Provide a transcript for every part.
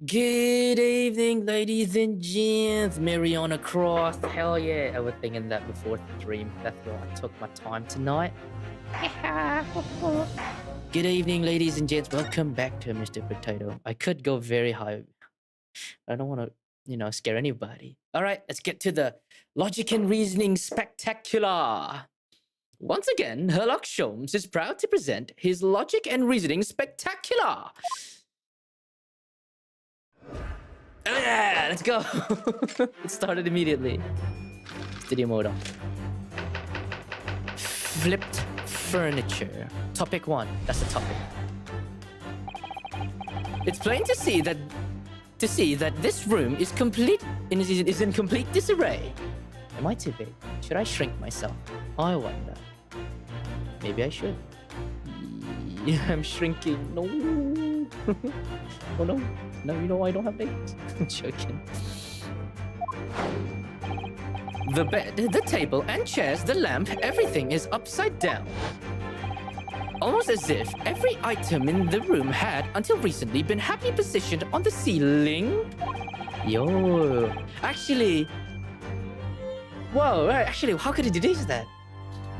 Good evening, ladies and gents. Mariana Cross. Hell yeah. I was thinking that before the stream. That's why I took my time tonight. Good evening, ladies and gents. Welcome back to Mr.Protato. I could go very high. I don't want to, scare anybody. All right, let's get to the logic and reasoning spectacular. Once again, Herlock Sholmes is proud to present his logic and reasoning spectacular. Oh yeah, let's go. It started immediately. Studio mode on. Flipped furniture. Topic 1. That's the topic. It's plain to see that this room is in complete disarray. Am I too big? Should I shrink myself? I wonder. Maybe I should. Yeah, I'm shrinking. No. Oh no. No, I don't have legs. I'm joking. The bed, the table and chairs, the lamp, everything is upside down. Almost as if every item in the room had, until recently, been happily positioned on the ceiling. Yo. Actually... Whoa, actually, how could it do that?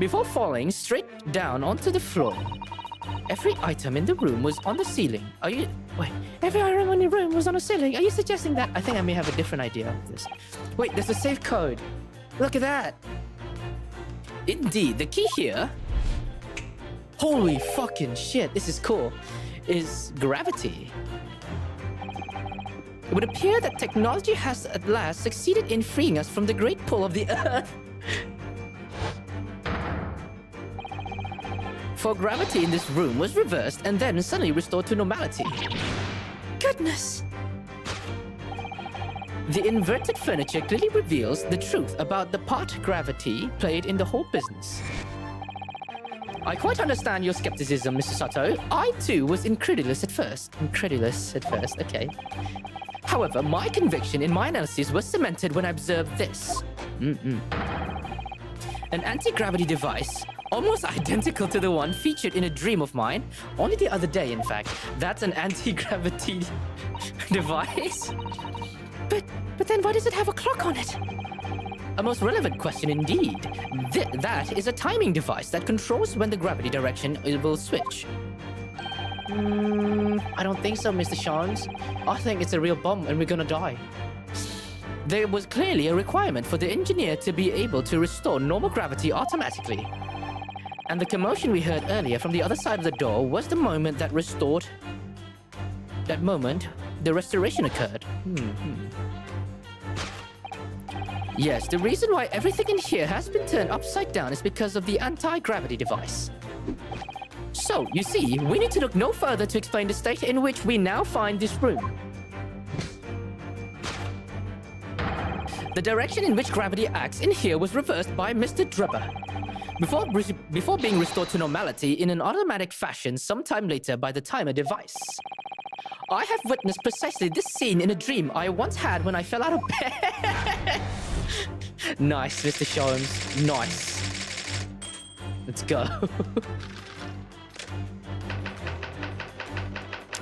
Before falling straight down onto the floor. Every item in the room was on the ceiling. Wait, every item in the room was on the ceiling? Are you suggesting that? I think I may have a different idea of this. Wait, there's a safe code. Look at that. Indeed, the key here... Holy fucking shit, this is cool. Is gravity. It would appear that technology has at last succeeded in freeing us from the great pull of the earth. For gravity in this room was reversed and then suddenly restored to normality. Goodness! The inverted furniture clearly reveals the truth about the part gravity played in the whole business. I quite understand your skepticism, Mr. Sato. I too was incredulous at first. Okay. However, my conviction in my analysis was cemented when I observed this. An anti-gravity device, almost identical to the one featured in a dream of mine, only the other day, in fact. That's an anti-gravity device? But then why does it have a clock on it? A most relevant question indeed. That is a timing device that controls when the gravity direction will switch. I don't think so, Mr. Sholmes. I think it's a real bomb and we're gonna die. There was clearly a requirement for the engineer to be able to restore normal gravity automatically. And the commotion we heard earlier from the other side of the door was the moment that restored... That moment, the restoration occurred. Yes, the reason why everything in here has been turned upside down is because of the anti-gravity device. So, you see, we need to look no further to explain the state in which we now find this room. The direction in which gravity acts in here was reversed by Mr. Drebber. Before being restored to normality in an automatic fashion sometime later by the timer device. I have witnessed precisely this scene in a dream I once had when I fell out of bed. Nice, Mr. Sholmes. Nice. Let's go.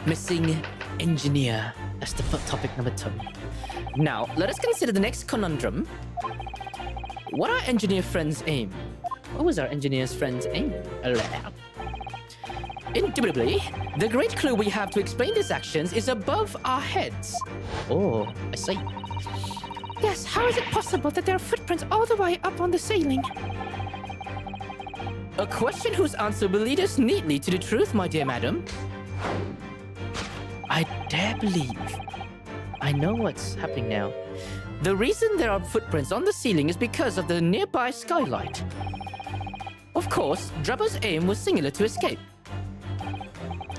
Missing engineer. That's the topic number 2. Now, let us consider the next conundrum. What are engineer friends' aim? What was our engineer's friend's aim? Indubitably, the great clue we have to explain these actions is above our heads. Oh, I see. Yes, how is it possible that there are footprints all the way up on the ceiling? A question whose answer will lead us neatly to the truth, my dear madam. I dare believe. I know what's happening now. The reason there are footprints on the ceiling is because of the nearby skylight. Of course, Drebber's aim was singular to escape.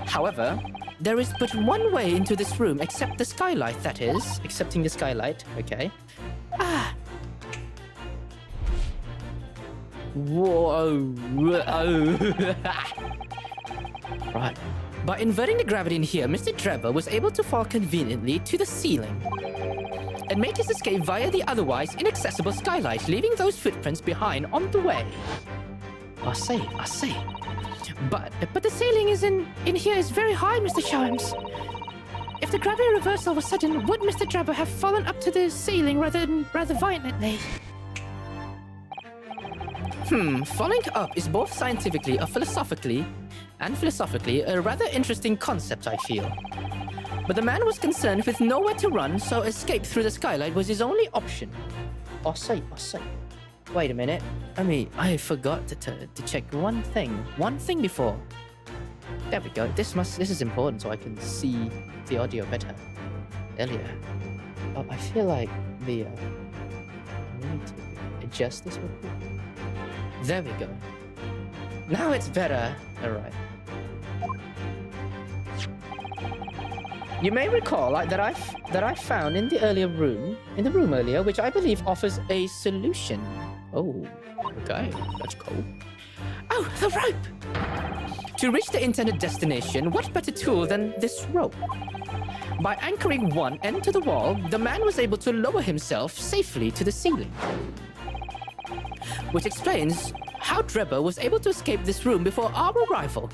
However, there is but one way into this room except the skylight, that is. Excepting the skylight, okay. Whoa. Right. By inverting the gravity in here, Mr. Drebber was able to fall conveniently to the ceiling and make his escape via the otherwise inaccessible skylight, leaving those footprints behind on the way. I see. But the ceiling is in here is very high, Mr. Sholmes. If the gravity reversal was sudden, would Mr. Trapper have fallen up to the ceiling rather violently? Falling up is both scientifically and philosophically a rather interesting concept, I feel. But the man was concerned with nowhere to run, so escape through the skylight was his only option. I see. Wait a minute. I forgot to check one thing before. There we go. This is important so I can see the audio better. Earlier. Oh, I feel like I need to adjust this real quick. There we go. Now it's better. Alright. You may recall that I found in the room earlier, which I believe offers a solution. Oh, okay, that's cool. Oh, the rope! To reach the intended destination, what better tool than this rope? By anchoring one end to the wall, the man was able to lower himself safely to the ceiling. Which explains how Drebber was able to escape this room before our arrival.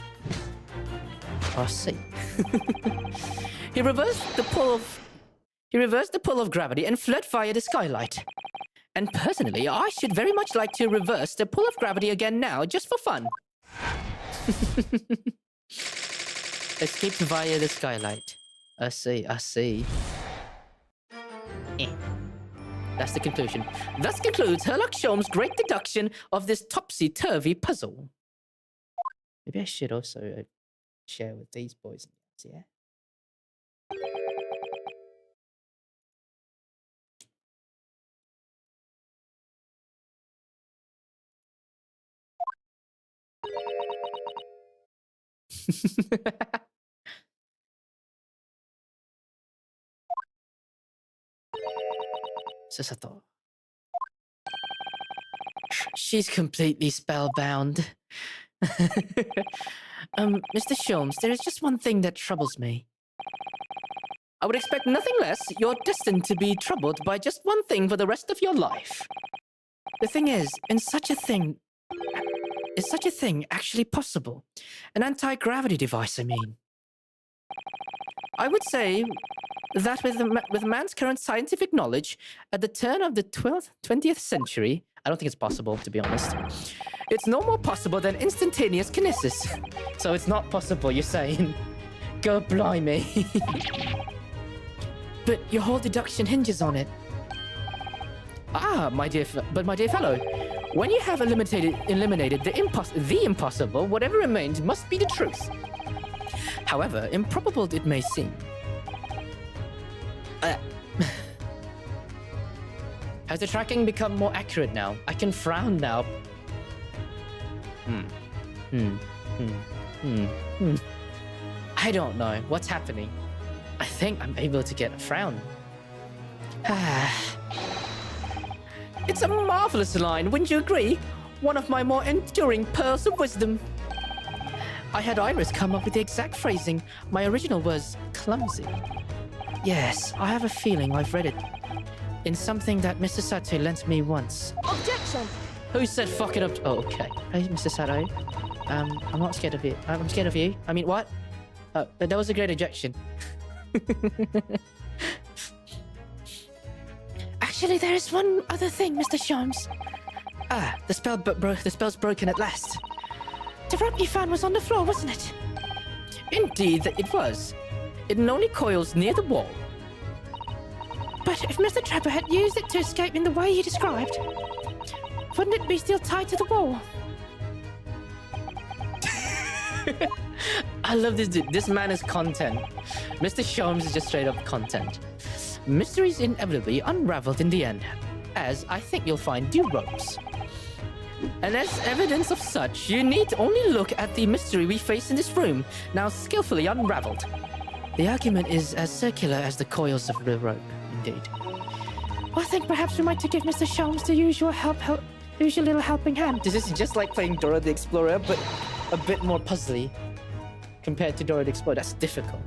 I see. He reversed the pull of gravity and fled via the skylight. And personally, I should very much like to reverse the pull of gravity again now, just for fun. Escaped via the skylight. I see. That's the conclusion. Thus concludes Herlock Sholmes' great deduction of this topsy-turvy puzzle. Maybe I should also share with these boys, yeah? Sasato. She's completely spellbound. Mr. Sholmes, there is just one thing that troubles me. I would expect nothing less. You're destined to be troubled by just one thing for the rest of your life. The thing is such a thing actually possible? An anti-gravity device, I mean. I would say that with man's current scientific knowledge, at the turn of the 20th century, I don't think it's possible, to be honest. It's no more possible than instantaneous kinesis. So it's not possible, you're saying? Go blimey. But your whole deduction hinges on it. Ah, my dear fellow, when you have eliminated the impossible, whatever remains must be the truth. However improbable it may seem. Has the tracking become more accurate now? I can frown now. I don't know what's happening. I think I'm able to get a frown. It's a marvelous line, wouldn't you agree? One of my more enduring pearls of wisdom. I had Iris come up with the exact phrasing. My original was clumsy. Yes, I have a feeling I've read it in something that Mr. Sato lent me once. Objection! Who said fuck it up? Oh, okay. Hey, Mr. Sato. I'm not scared of you. I'm scared of you. I mean, what? Oh, that was a great objection. Actually, there is one other thing, Mr. Sholmes. Ah, the spell's broken at last. The rope you found was on the floor, wasn't it? Indeed, it was. It only coils near the wall. But if Mr. Trapper had used it to escape in the way you described, wouldn't it be still tied to the wall? I love this dude. This man is content. Mr. Sholmes is just straight up content. Mysteries inevitably unraveled in the end, as I think you'll find due ropes. And as evidence of such, you need only look at the mystery we face in this room, now skillfully unraveled. The argument is as circular as the coils of the rope, indeed. I think perhaps we might give Mr. Sholmes the usual usual little helping hand. This is just like playing Dora the Explorer, but a bit more puzzly compared to Dora the Explorer. That's difficult.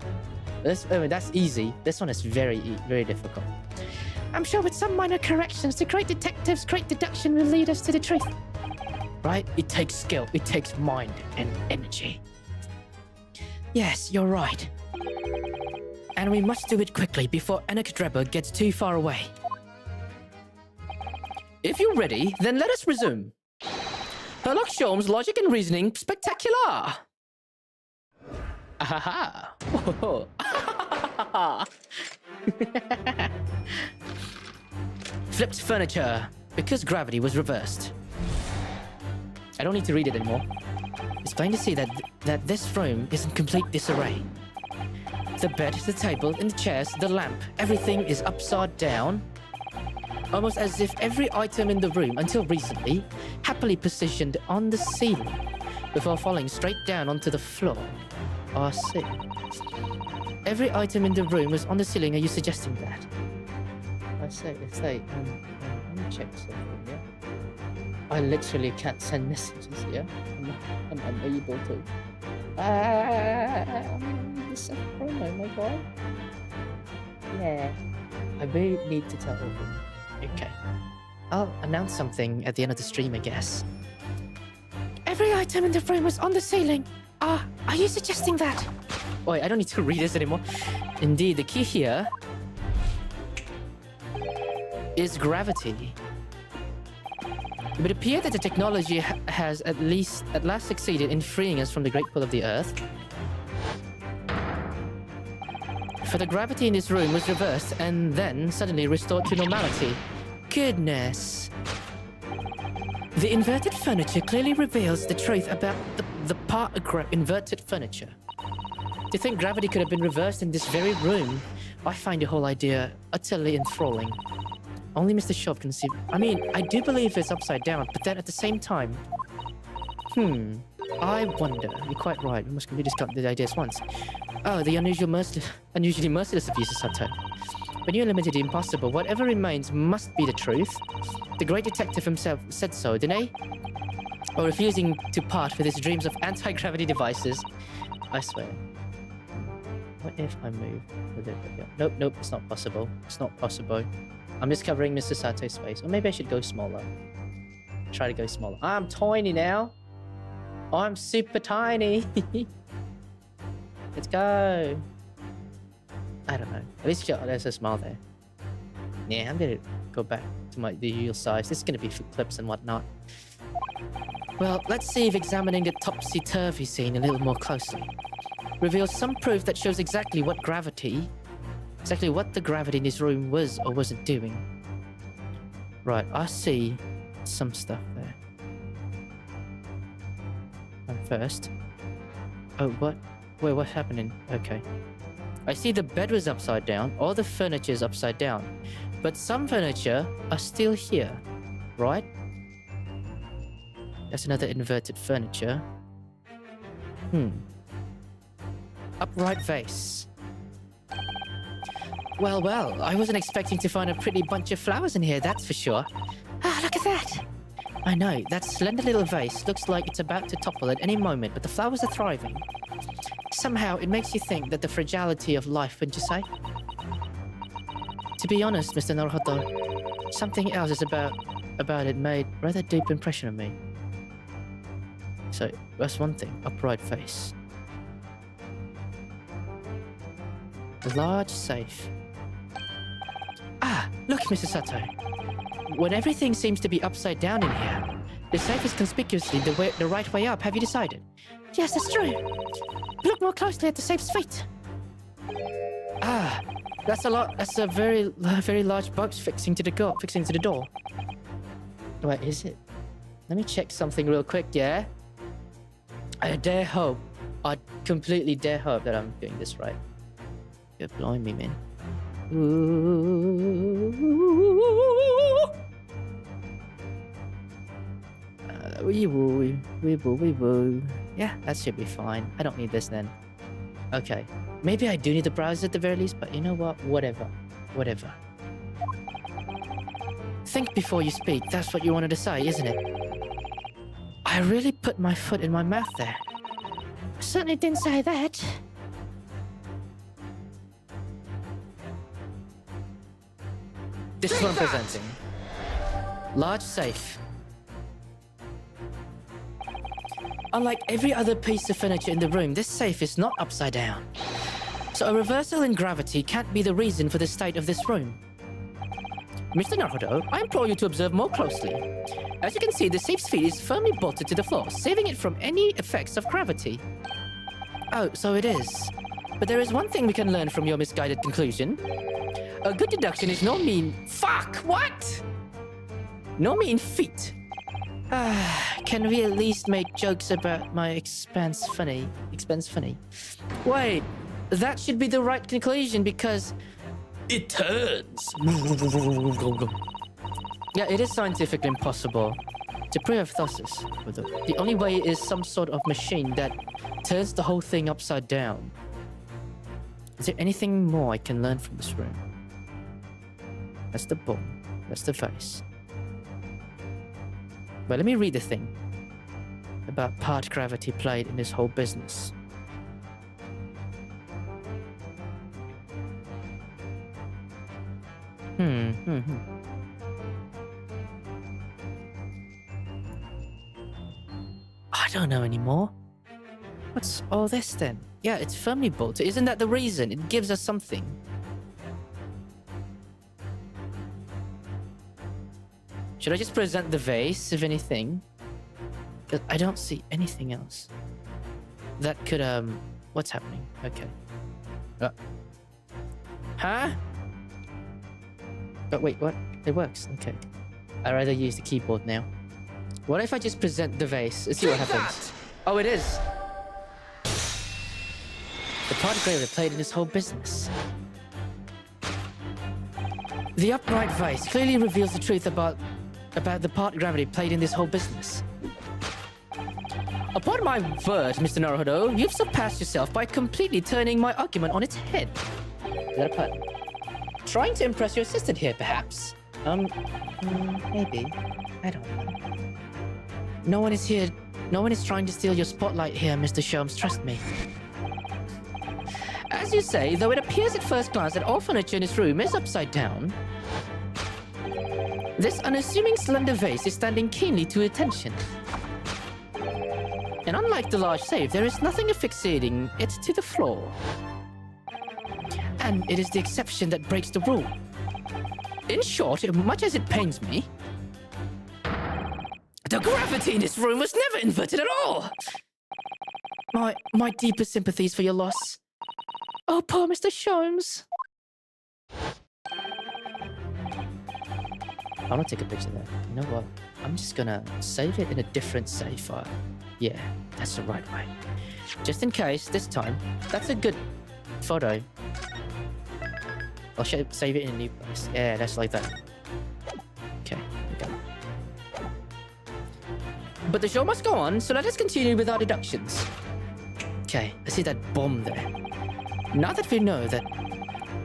That's easy. This one is very difficult. I'm sure with some minor corrections, the great detective's great deduction will lead us to the truth. Right? It takes skill. It takes mind and energy. Yes, you're right. And we must do it quickly before Anakadreba gets too far away. If you're ready, then let us resume. Herlock Sholmes' logic and reasoning spectacular! Ahaha! Oh, Flipped furniture, because gravity was reversed. I don't need to read it anymore. It's plain to see that this room is in complete disarray. The bed, the table, and the chairs, the lamp, everything is upside down. Almost as if every item in the room, until recently, happily positioned on the ceiling before falling straight down onto the floor. Oh, I see. Every item in the room was on the ceiling. Are you suggesting that? I say, let me check something, yeah? I literally can't send messages, yeah? I'm unable to. This is a promo, my boy. Yeah. I really need to tell everyone. Okay. I'll announce something at the end of the stream, I guess. Every item in the room was on the ceiling. Are you suggesting that? Wait, I don't need to read this anymore. Indeed, the key here is gravity. It would appear that the technology has at last succeeded in freeing us from the great pull of the Earth. For the gravity in this room was reversed and then suddenly restored to normality. Goodness. The inverted furniture clearly reveals the truth about the part of inverted furniture. To think gravity could have been reversed in this very room, I find the whole idea utterly enthralling. Only Mr. Shop can see. I mean, I do believe it's upside down, but then at the same time... I wonder. You're quite right. We must completely discard the ideas once. Oh, the unusually merciless of you, Sato. When you eliminated the impossible, whatever remains must be the truth. The great detective himself said so, didn't he? Or refusing to part with his dreams of anti-gravity devices. I swear. What if I move a little bit? Nope, it's not possible. It's not possible. I'm just covering Mr. Sato's space. Or maybe I should go smaller. Try to go smaller. I'm tiny now. I'm super tiny. Let's go. I don't know. At least there's a smile there. Yeah, I'm gonna go back to the usual size. This is gonna be for clips and whatnot. Well, let's see if examining the topsy-turvy scene a little more closely reveals some proof that shows exactly what the gravity in this room was or wasn't doing. Right, I see some stuff there. And first... Oh, what? Wait, what's happening? Okay. I see the bed was upside down, all the furniture is upside down, but some furniture are still here, right? That's another inverted furniture. Upright vase. Well, I wasn't expecting to find a pretty bunch of flowers in here, that's for sure. Ah, look at that! I know, that slender little vase looks like it's about to topple at any moment, but the flowers are thriving. Somehow, it makes you think that the fragility of life, wouldn't you say? To be honest, Mr. Naruhodo, something else is about it made rather deep impression on me. So, that's one thing, upright face. A large safe. Ah, look, Mr. Sato. When everything seems to be upside down in here, the safe is conspicuously the right way up. Have you decided? Yes, that's true. Look more closely at the safe's feet. Ah, that's a very large box fixing to the door. Wait, is it? Let me check something real quick, yeah? I completely dare hope that I'm doing this right. You're blowing me, man. Wee woo. Yeah, that should be fine. I don't need this then. Okay. Maybe I do need the browser at the very least, but you know what? Whatever. Think before you speak. That's what you wanted to say, isn't it? I really put my foot in my mouth there. I certainly didn't say that. This is what I'm presenting. Large safe. Unlike every other piece of furniture in the room, this safe is not upside down. So a reversal in gravity can't be the reason for the state of this room. Mr. Naruto, I implore you to observe more closely. As you can see, the safe's feet is firmly bolted to the floor, saving it from any effects of gravity. Oh, so it is. But there is one thing we can learn from your misguided conclusion. A good deduction is no mean... Fuck! What? No mean feat. Can we at least make jokes about my expense funny? Wait, that should be the right conclusion because... It turns. Yeah, it is scientifically impossible to prove thesis. The only way is some sort of machine that turns the whole thing upside down. Is there anything more I can learn from this room? That's the bomb. That's the vase. But let me read the thing about part gravity played in this whole business. I don't know anymore. What's all this then? Yeah, it's firmly bolted. Isn't that the reason? It gives us something. Should I just present the vase, if anything? Because I don't see anything else. That could, what's happening? Okay. Huh? But wait, what? It works. Okay. I'd rather use the keyboard now. What if I just present the vase? Let's see what happens. Oh, it is. The part of gravity played in this whole business. The upright vase clearly reveals the truth about the part gravity played in this whole business. Upon my word, Mr. Naruto, you've surpassed yourself by completely turning my argument on its head. Is that a pun? Trying to impress your assistant here, perhaps? Maybe. I don't know. No one is here. No one is trying to steal your spotlight here, Mr. Sholmes, trust me. As you say, though it appears at first glance that all furniture in this room is upside down, this unassuming slender vase is standing keenly to attention. And unlike the large safe, there is nothing affixating it to the floor. And it is the exception that breaks the rule. In short, much as it pains me, the gravity in this room was never inverted at all! My deepest sympathies for your loss. Oh, poor Mr. Sholmes. I want to take a picture there. You know what? I'm just gonna save it in a different save file. Yeah, that's the right way. Just in case, this time, that's a good photo. I'll save it in a new place. Yeah, that's like that. Okay, here we go. But the show must go on, so let us continue with our deductions. Okay, I see that bomb there. Now that we know that...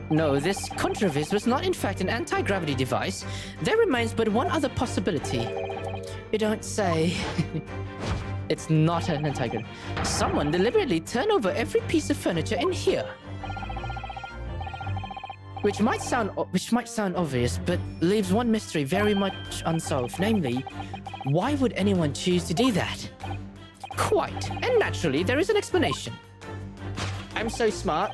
No, this contrivance was not in fact an anti-gravity device, there remains but one other possibility. You don't say... It's not an anti-gravity. Someone deliberately turned over every piece of furniture in here. Which might sound obvious, but leaves one mystery very much unsolved. Namely, why would anyone choose to do that? Quite. And naturally, there is an explanation. I'm so smart.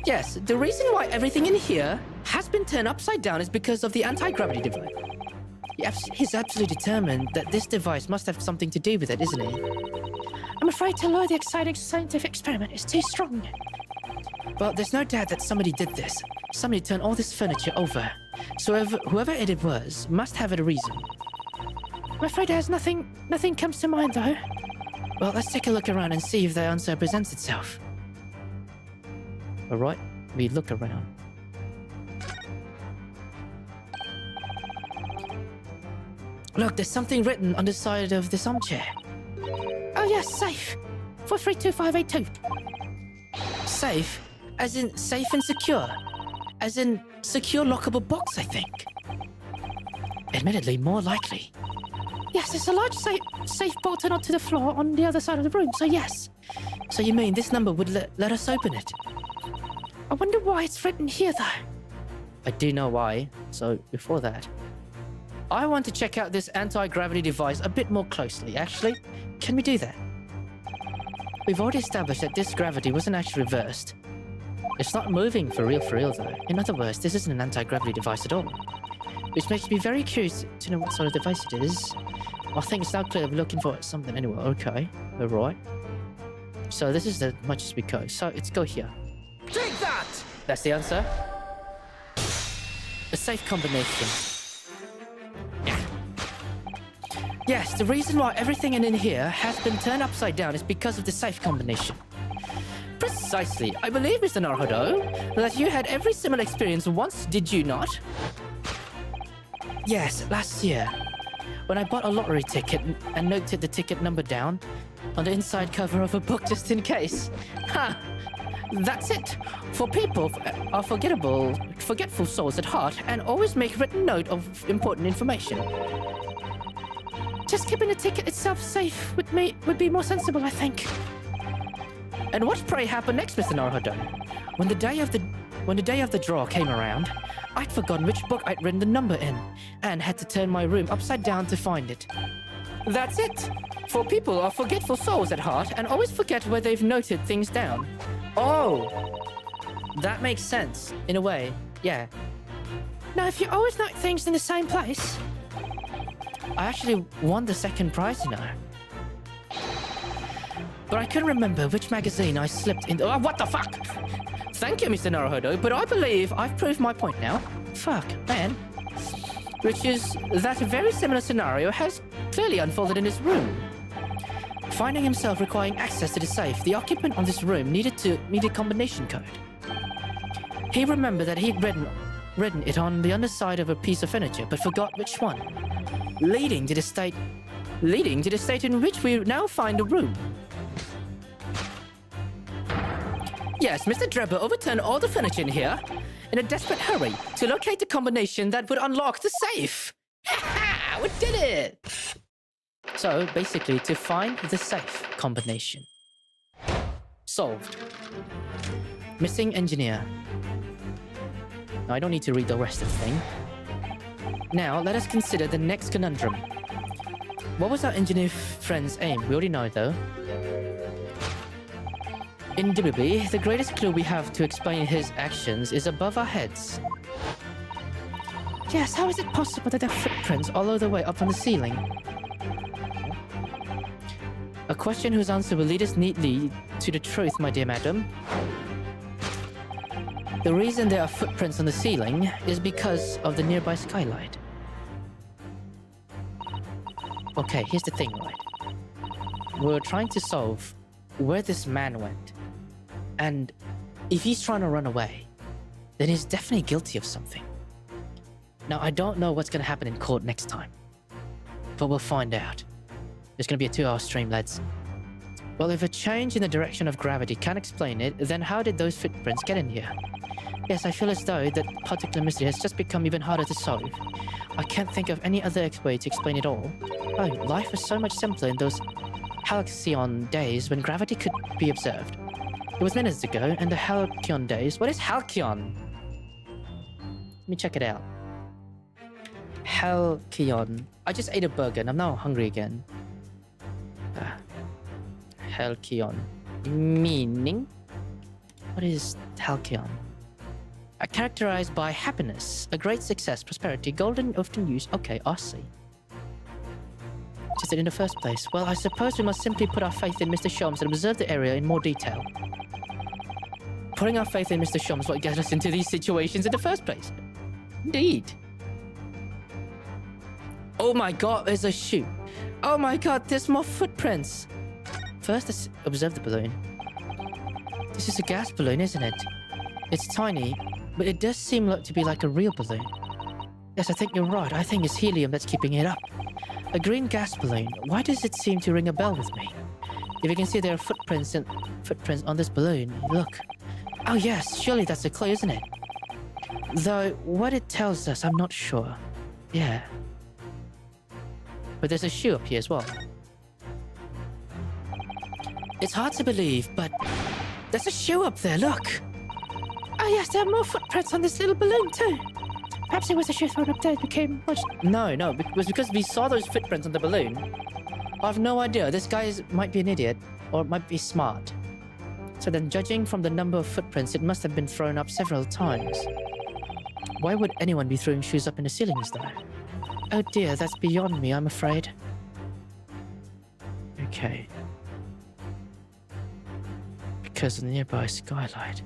Yes, the reason why everything in here has been turned upside down is because of the anti-gravity device. He's absolutely determined that this device must have something to do with it, isn't he? I'm afraid to lure the exciting scientific experiment is too strong. Well, there's no doubt that somebody did this. Somebody turned all this furniture over. So whoever it was must have a reason. I'm afraid there's nothing comes to mind, though. Well, let's take a look around and see if the answer presents itself. Alright, we look around. Look, there's something written on the side of this armchair. Oh yes, safe. 432582. Safe? As in safe and secure? As in secure lockable box, I think. Admittedly, more likely. Yes, there's a large safe bolted onto the floor on the other side of the room, so yes. So you mean this number would let us open it? I wonder why it's written here, though. I do know why, so before that, I want to check out this anti-gravity device a bit more closely, actually. Can we do that? We've already established that this gravity wasn't actually reversed. It's not moving for real though. In other words, this isn't an anti-gravity device at all. Which makes me very curious to know what sort of device it is. I think it's now clear we're looking for something anyway. Okay, alright. So this is as much as we go. So let's go here. Take that! That's the answer. A safe combination. Yeah. Yes, the reason why everything in here has been turned upside down is because of the safe combination. Precisely. I believe, Mr. Naruhodo, that you had every similar experience once, did you not? Yes, last year. When I bought a lottery ticket and noted the ticket number down on the inside cover of a book just in case. Ha! That's it. For people are forgetful souls at heart and always make written note of important information. Just keeping the ticket itself safe would be more sensible, I think. And what pray happened next, Mr. Naruhodo? When the day of the draw came around, I'd forgotten which book I'd written the number in and had to turn my room upside down to find it. That's it. For people are forgetful souls at heart and always forget where they've noted things down. Oh, that makes sense, in a way, yeah. Now, if you always note things in the same place... I actually won the second prize, you know. But I couldn't remember which magazine I slipped into... Oh, what the fuck? Thank you, Mr. Naruhodo, but I believe I've proved my point now. Fuck, man. Which is that a very similar scenario has clearly unfolded in his room. Finding himself requiring access to the safe, the occupant of this room needed combination code. He remembered that he'd written it on the underside of a piece of furniture, but forgot which one. Leading to the state in which we now find the room. Yes, Mr. Drebber overturned all the furniture in here in a desperate hurry to locate the combination that would unlock the safe. Ha! We did it! So, basically, to find the safe combination. Solved. Missing engineer. Now, I don't need to read the rest of the thing. Now, let us consider the next conundrum. What was our engineer friend's aim? We already know, though. Indubitably, the greatest clue we have to explain his actions is above our heads. Yes, how is it possible that there are footprints all the way up on the ceiling? A question whose answer will lead us neatly to the truth, my dear madam. The reason there are footprints on the ceiling is because of the nearby skylight. Okay, here's the thing, right? We're trying to solve where this man went. And if he's trying to run away, then he's definitely guilty of something. Now, I don't know what's going to happen in court next time. But we'll find out. There's going to be a 2-hour stream, lads. Well, if a change in the direction of gravity can't explain it, then how did those footprints get in here? Yes, I feel as though that particular mystery has just become even harder to solve. I can't think of any other way to explain it all. Oh, life was so much simpler in those halcyon days when gravity could be observed. It was minutes ago, and the halcyon days... What is halcyon? Let me check it out. Halcyon. I just ate a burger and I'm now hungry again. Halcyon. Meaning? What is halcyon? Characterized by happiness, a great success, prosperity, golden, often used... Okay, I see. Just in the first place. Well, I suppose we must simply put our faith in Mr. Sholmes and observe the area in more detail. Putting our faith in Mr. Sholmes is what gets us into these situations in the first place. Indeed. Oh my god, there's a shoe. Oh my god, there's more footprints. First, let's observe the balloon. This is a gas balloon, isn't it? It's tiny, but it does seem to be like a real balloon. Yes, I think you're right. I think it's helium that's keeping it up. A green gas balloon. Why does it seem to ring a bell with me? If you can see there are footprints on this balloon, look. Oh yes, surely that's a clue, isn't it? Though, what it tells us, I'm not sure. Yeah. But there's a shoe up here as well. It's hard to believe, but there's a shoe up there, look! Oh yes, there are more footprints on this little balloon too. Perhaps it was a shoe thrown up there, it became much... No, it was because we saw those footprints on the balloon. I have no idea, this guy might be an idiot. or it might be smart. So then, judging from the number of footprints, it must have been thrown up several times. Why would anyone be throwing shoes up in the ceilings, though? Oh dear, that's beyond me, I'm afraid. Okay. Because of the nearby skylight.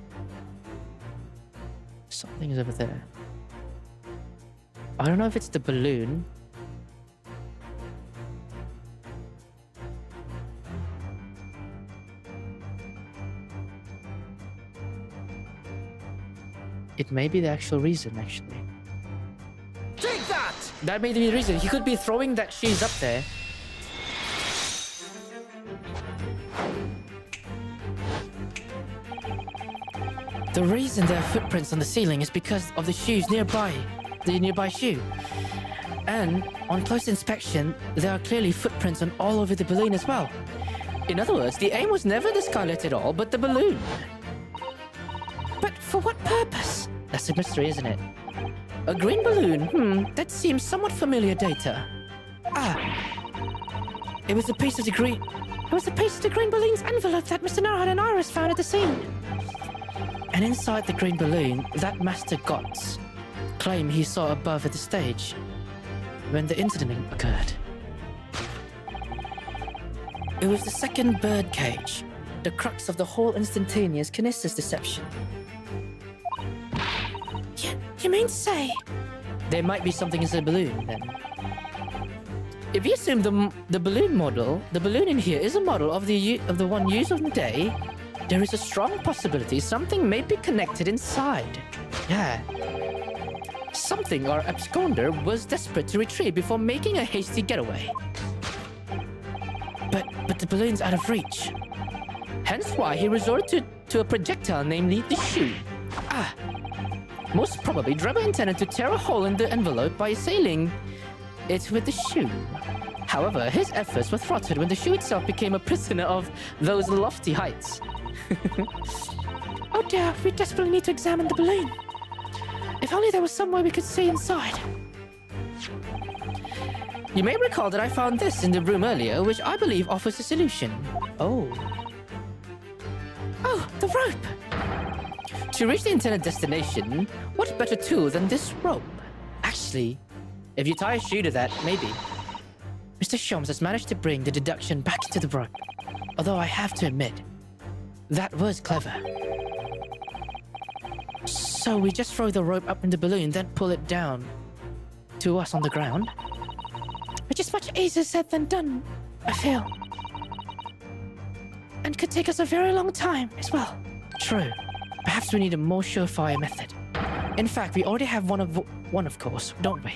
Something is over there. I don't know if it's the balloon. It may be the actual reason, actually. Take that! That may be the reason. He could be throwing that shoes up there. The reason there are footprints on the ceiling is because of the shoes nearby. The nearby shoe. And on close inspection, there are clearly footprints on all over the balloon as well. In other words, the aim was never the skylight at all, but the balloon. But for what purpose? That's a mystery, isn't it? A green balloon? That seems somewhat familiar data. It was a piece of the green... It was a piece of the green balloon's envelope that Mr. Narhan and Iris found at the scene. And inside the green balloon, that Master Gotts claim he saw above at the stage when the incident occurred. It was the second bird cage, the crux of the whole instantaneous kinesis deception. You mean to say? There might be something in the balloon, then. If you assume the balloon model, the balloon in here is a model of the one used on the day, there is a strong possibility something may be connected inside. Yeah. Something our absconder was desperate to retrieve before making a hasty getaway. But the balloon's out of reach. Hence why he resorted to a projectile, namely the shoe. Most probably, Drebber intended to tear a hole in the envelope by assailing it with the shoe. However, his efforts were thwarted when the shoe itself became a prisoner of those lofty heights. Oh dear, we desperately need to examine the balloon. If only there was some way we could see inside. You may recall that I found this in the room earlier, which I believe offers a solution. Oh, the rope! To reach the intended destination, what better tool than this rope? Actually, if you tie a shoe to that, maybe. Mr. Sholmes has managed to bring the deduction back into the rope. Although I have to admit, that was clever. So we just throw the rope up in the balloon, then pull it down to us on the ground? Which is much easier said than done, I feel. And could take us a very long time as well. True. Perhaps we need a more surefire method. In fact, we already have one of course, don't we?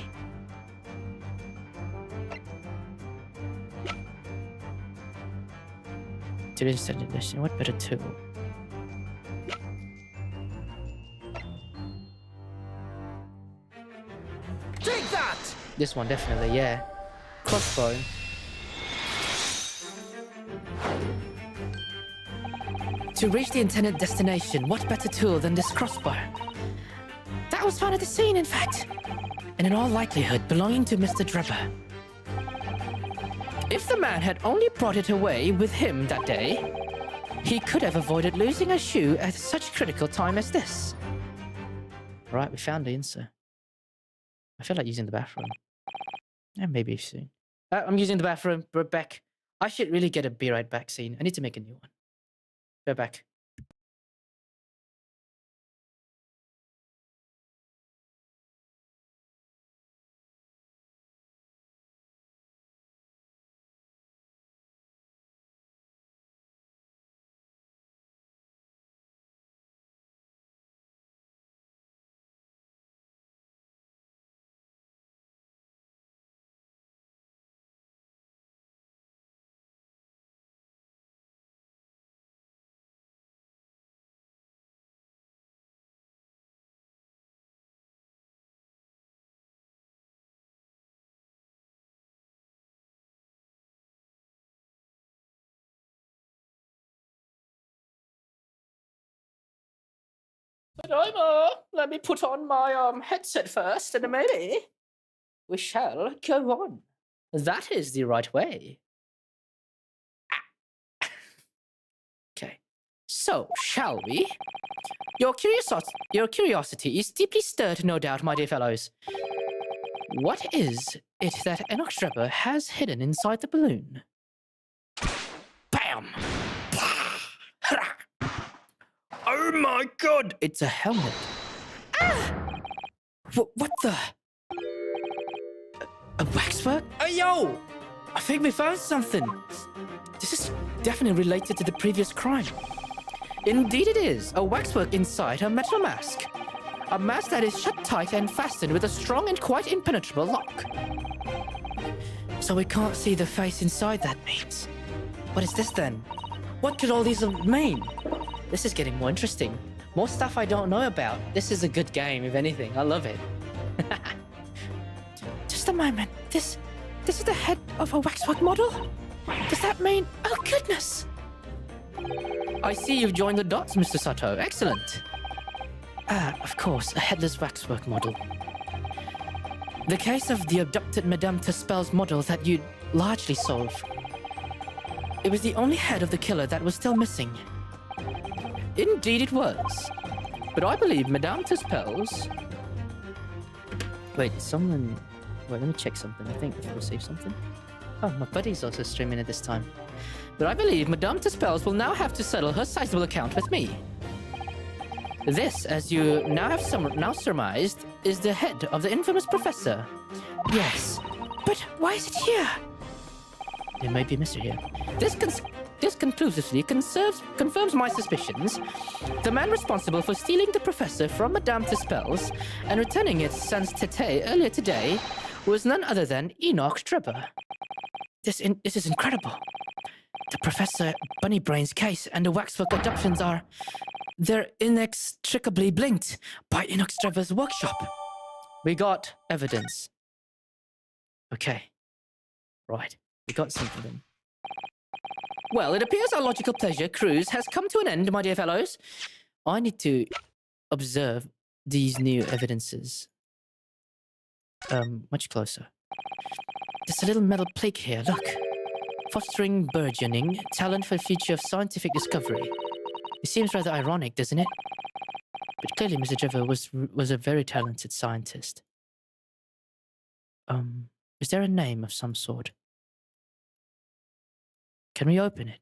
To this edition, what better tool? Take that! This one, definitely, yeah. Crossbow. To reach the intended destination, what better tool than this crossbow? That was found at the scene, in fact. And in all likelihood, belonging to Mr. Drebber. If the man had only brought it away with him that day, he could have avoided losing a shoe at such critical time as this. Right, we found the answer. I feel like using the bathroom. Yeah, maybe soon. I'm using the bathroom. We're back. I should really get a be right back scene. I need to make a new one. We're back. Timer! Let me put on my headset first, and then maybe we shall go on. That is the right way. So, shall we? Your curiosity is deeply stirred, no doubt, my dear fellows. What is it that Enoch Drebber has hidden inside the balloon? Bam! Oh my god! It's a helmet. Ah! What the? A waxwork? Oh, yo! I think we found something. This is definitely related to the previous crime. Indeed it is. A waxwork inside a metal mask. A mask that is shut tight and fastened with a strong and quite impenetrable lock. So we can't see the face inside, that means. What is this then? What could all these mean? This is getting more interesting. More stuff I don't know about. This is a good game, if anything. I love it. Just a moment. This is the head of a waxwork model? Does that mean... Oh, goodness! I see you've joined the dots, Mr. Sato. Excellent. Of course, a headless waxwork model. The case of the abducted Madame Tuspel's model that you'd largely solve. It was the only head of the killer that was still missing. Indeed it was. But I believe Madame Tuspel's... Wait, someone... Wait, let me check something. I think I've received something. Oh, my buddy's also streaming at this time. But I believe Madame Tuspel's will now have to settle her sizable account with me. This, as you now have surmised, is the head of the infamous professor. Yes, but why is it here? There may be a mystery here. This conclusively confirms my suspicions. The man responsible for stealing the professor from Madame Tuspel's and returning it sans tete earlier today was none other than Enoch Drebber. This is incredible. The Professor Bunnybrain's case and the waxwork abductions they're inextricably linked by Enoch Drebber's workshop. We got evidence. Okay. Right. We got something then. Well, it appears our logical pleasure cruise has come to an end, my dear fellows. I need to observe these new evidences. Much closer. There's a little metal plaque here, look. Fostering burgeoning talent for the future of scientific discovery. It seems rather ironic, doesn't it? But clearly Mr. Drebber was a very talented scientist. Is there a name of some sort? Can we open it?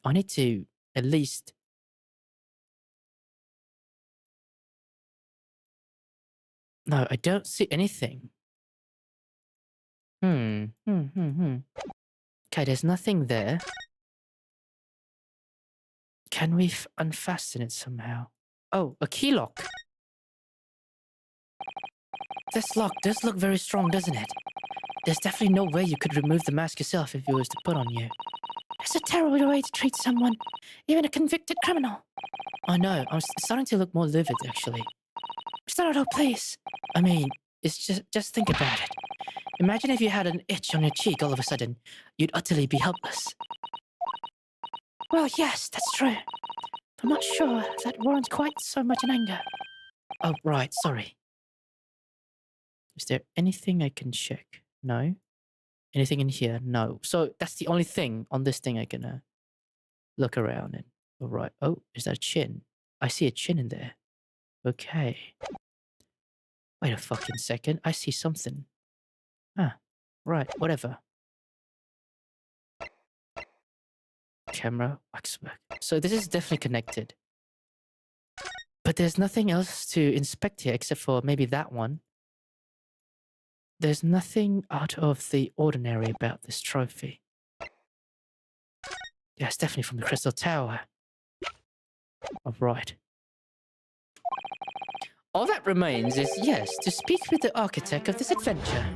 I need to at least... No, I don't see anything. Okay, there's nothing there. Can we unfasten it somehow? Oh, a key lock. This lock does look very strong, doesn't it? There's definitely no way you could remove the mask yourself if it was to put on you. It's a terrible way to treat someone, even a convicted criminal. I know, I'm starting to look more livid, actually. Mr. Otto, please. I mean, it's just think about it. Imagine if you had an itch on your cheek all of a sudden. You'd utterly be helpless. Well, yes, that's true. I'm not sure that warrants quite so much in anger. Oh, right, sorry. Is there anything I can check? No? Anything in here? No. So that's the only thing on this thing I can look around in. All right. Oh, is that a chin? I see a chin in there. Okay. Wait a fucking second. I see something. Ah, right. Whatever. Camera, waxwork. So this is definitely connected. But there's nothing else to inspect here except for maybe that one. There's nothing out of the ordinary about this trophy. Yeah, it's definitely from the Crystal Tower. Oh, right. All that remains is, yes, to speak with the architect of this adventure.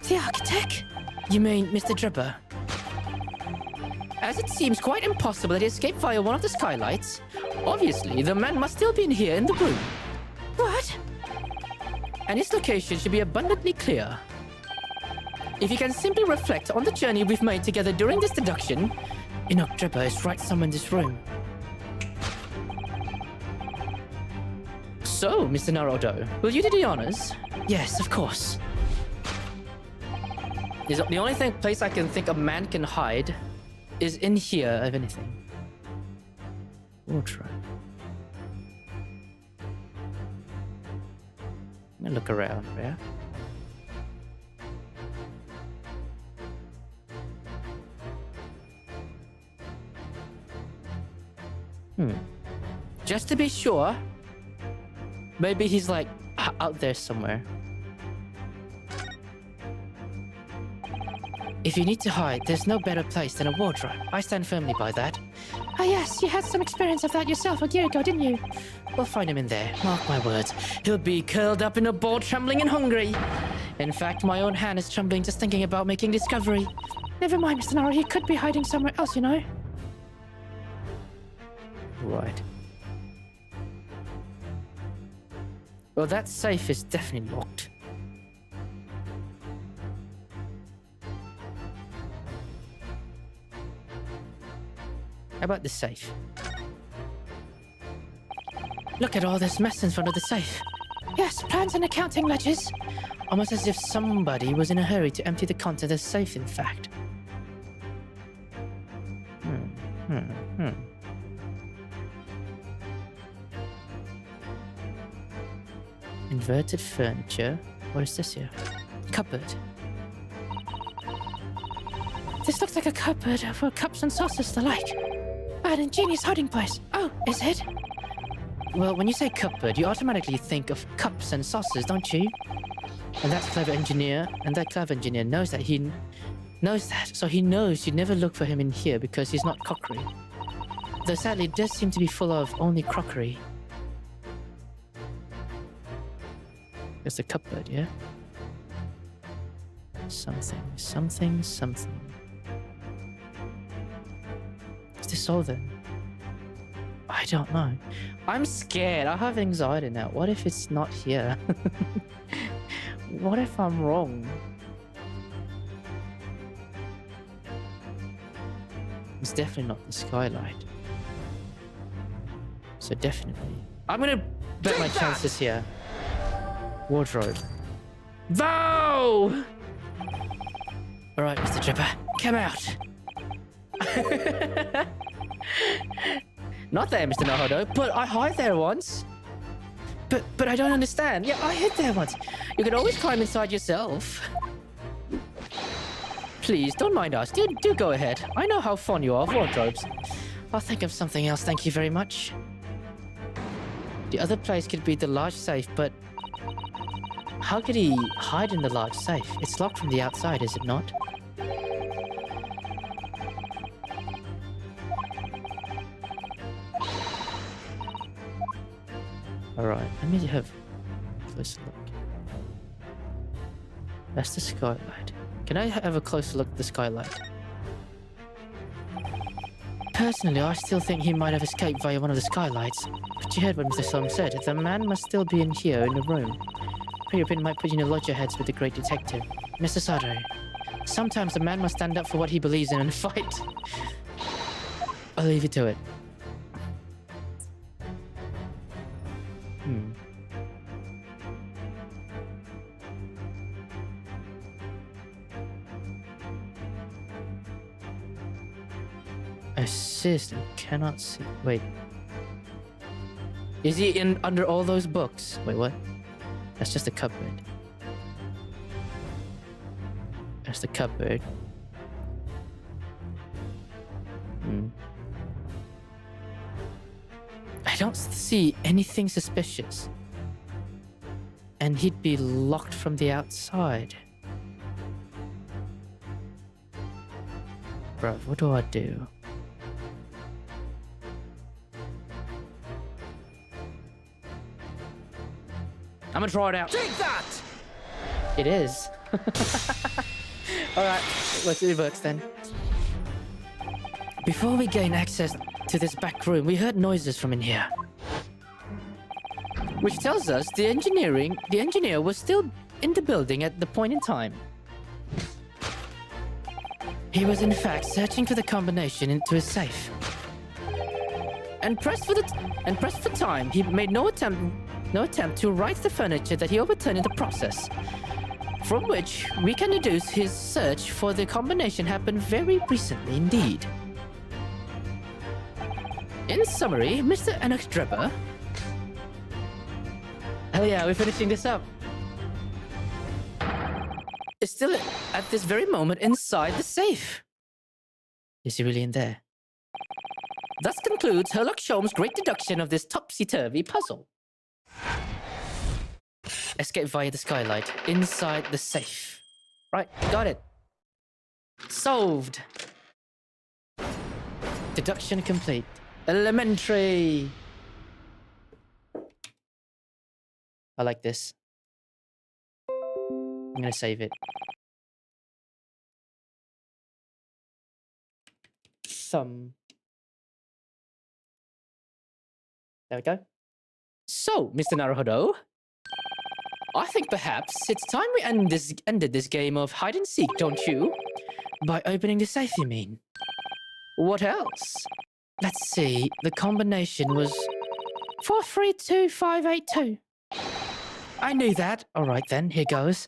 The architect? You mean Mr. Drebber? As it seems quite impossible that he escaped via one of the skylights, obviously the man must still be in here in the room. What? And his location should be abundantly clear. If you can simply reflect on the journey we've made together during this deduction, Enoch Drebber is right somewhere in this room. So, Mr. Naruto, will you do the honors? Yes, of course. The only place I can think a man can hide is in here, if anything. Wardrobe. I'm gonna look around, yeah? Just to be sure, maybe he's like out there somewhere. If you need to hide, there's no better place than a wardrobe. I stand firmly by that. Ah yes, you had some experience of that yourself a year ago, didn't you? We'll find him in there, mark my words. He'll be curled up in a ball, trembling and hungry. In fact, my own hand is trembling just thinking about making discovery. Never mind, Mr. Nara, he could be hiding somewhere else, you know. Right. Well, that safe is definitely locked. How about the safe? Look at all this mess in front of the safe. Yes, plans and accounting ledgers. Almost as if somebody was in a hurry to empty the contents of the safe, in fact. Inverted furniture. What is this here? Cupboard. This looks like a cupboard for cups and saucers the like. An ingenious hiding place. Oh, is it? Well, when you say cupboard, you automatically think of cups and saucers, don't you? And that's clever engineer, and that clever engineer knows that he knows that, so he knows you'd never look for him in here because he's not crockery. Though sadly, it does seem to be full of only crockery. There's a cupboard, yeah? Something. Is this all then? I don't know. I'm scared. I have anxiety now. What if it's not here? What if I'm wrong? It's definitely not the skylight. So definitely. I'm gonna bet my chances here. Wardrobe. Vow! Alright, Mr. Tripper, come out. Not there, Mr. Nahodo, but I hid there once. But I don't understand. Yeah, I hid there once. You can always climb inside yourself. Please, don't mind us. Do go ahead. I know how fond you are of wardrobes. I'll think of something else, thank you very much. The other place could be the large safe, but how could he hide in the large safe? It's locked from the outside, is it not? Alright, let me have a closer look. That's the skylight. Can I have a closer look at the skylight? Personally, I still think he might have escaped via one of the skylights. But you heard what Mr. Solomon said. The man must still be in here, in the room. Pre-opin might put you in loggerheads with the great detective. Mr. Sato, sometimes a man must stand up for what he believes in and fight. I'll leave you to it. Assist, I cannot see. Wait. Is he in under all those books? Wait, what? That's just a cupboard. That's the cupboard. I don't see anything suspicious. And he'd be locked from the outside. Bruv, what do I do? I'm gonna try it out. Take that! It is. Alright, let's do the books then. Before we gain access to this back room, we heard noises from in here. Which tells us the engineer was still in the building at the point in time. He was in fact searching for the combination into his safe. And pressed for time, he made no attempt to right the furniture that he overturned in the process. From which we can deduce his search for the combination happened very recently indeed. In summary, Mr. Anakstreba. Hell yeah, we're finishing this up. Is still at this very moment inside the safe. Is he really in there? Thus concludes Sherlock Holmes' great deduction of this topsy-turvy puzzle. Escape via the skylight, inside the safe. Right, got it. Solved. Deduction complete. Elementary. I like this. I'm gonna save it. Thumb. There we go. So, Mr. Naruhodo, I think perhaps it's time we ended this game of hide and seek, don't you? By opening the safe, you mean? What else? Let's see. The combination was 432582. I knew that. All right then. Here goes.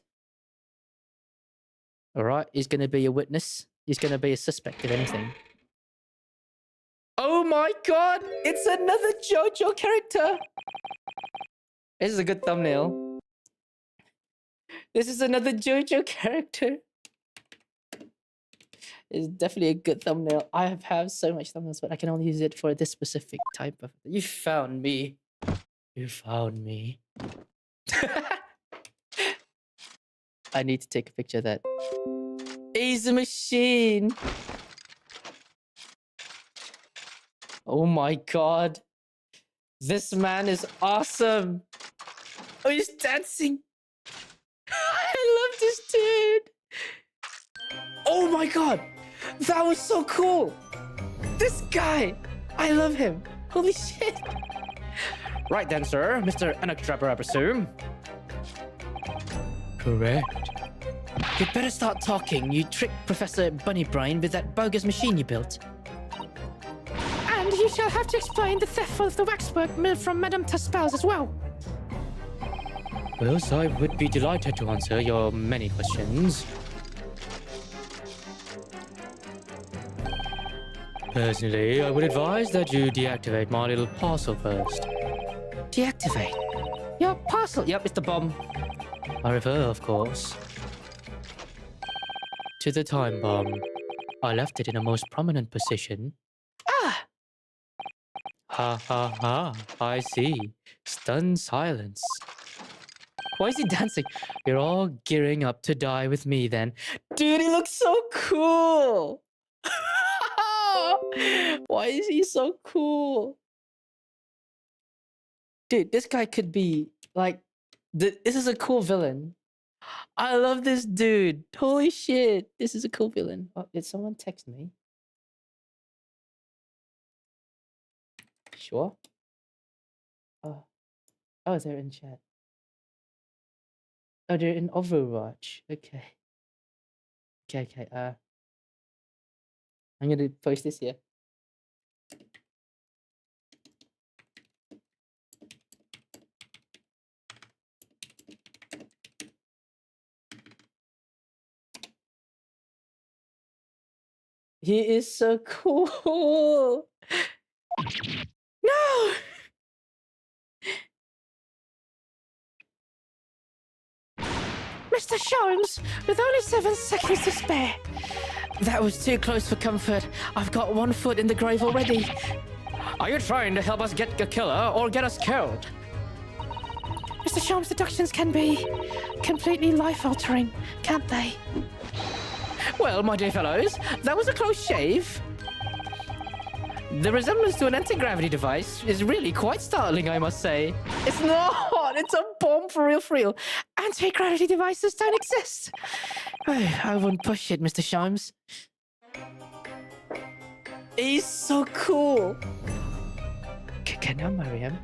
All right. He's going to be a witness. He's going to be a suspect, if anything. Oh my god! It's another JoJo character! This is a good thumbnail. This is another JoJo character. It's definitely a good thumbnail. I have so much thumbnails, but I can only use it for this specific type of... You found me. You found me. I need to take a picture of that. He's a machine! Oh my god. This man is awesome. Oh, he's dancing. I love this dude. Oh my god. That was so cool. This guy. I love him. Holy shit. Right then, sir. Mr. Anakstreba, I presume. Correct. You'd better start talking. You tricked Professor Bunnybrain with that bogus machine you built. And you shall have to explain the theft of the waxwork mill from Madame Taspel's as well. Well, I would be delighted to answer your many questions. Personally, I would advise that you deactivate my little parcel first. Deactivate? Your parcel? Yep, it's the bomb. I refer, of course, to the time bomb. I left it in a most prominent position. Ah! Ha ha ha, I see. Stunned silence. Why is he dancing? You're all gearing up to die with me then. Dude, he looks so cool! Why is he so cool? Dude, this guy could be like... This is a cool villain. I love this dude. Holy shit. This is a cool villain. Oh, did someone text me? Sure. Oh, they're in chat. Oh, they're in Overwatch. Okay. Okay. I'm gonna post this here. He is so cool. No! Mr. Sholmes, with only 7 seconds to spare. That was too close for comfort. I've got 1 foot in the grave already. Are you trying to help us get a killer or get us killed? Mr. Sholmes' deductions can be completely life-altering, can't they? Well, my dear fellows, that was a close shave. The resemblance to an anti-gravity device is really quite startling, I must say. It's not! It's a bomb for real. Anti-gravity devices don't exist. Oh, I wouldn't push it, Mr. Sholmes. He's so cool. Can I marry him?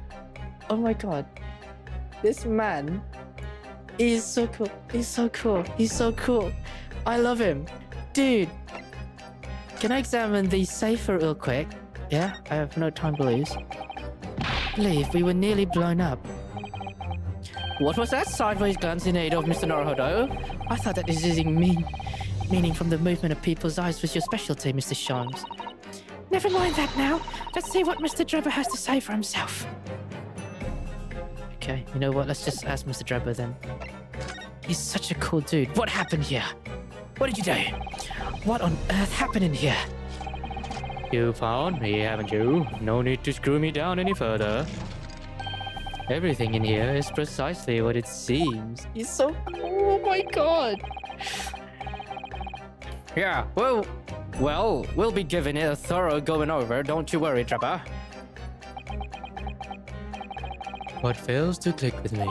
Oh my god. This man is so cool. He's so cool. I love him. Dude. Can I examine the safe real quick? Yeah, I have no time to lose. Believe we were nearly blown up. What was that sideways glance in aid of, Mr. Naruhodo? I thought that meaning from the movement of people's eyes was your specialty, Mr. Sholmes. Never mind that now. Let's see what Mr. Drebber has to say for himself. Okay, you know what? Let's just ask Mr. Drebber then. He's such a cool dude. What happened here? What did you do? What on earth happened in here? You found me, haven't you? No need to screw me down any further. Everything in here is precisely what it seems. He's so... Oh my god. Yeah, well, we'll be giving it a thorough going over. Don't you worry, Trapper. What fails to click with me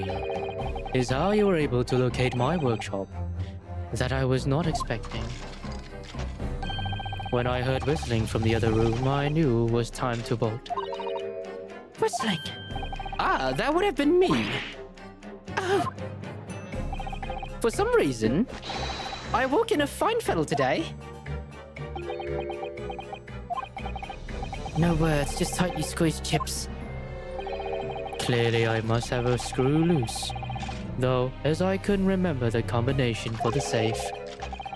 is how you were able to locate my workshop that I was not expecting. When I heard whistling from the other room, I knew it was time to bolt. Whistling? Ah, that would have been me. Oh. For some reason, I woke in a fine fettle today. No words, just tightly squeezed chips. Clearly, I must have a screw loose. Though, as I couldn't remember the combination for the safe,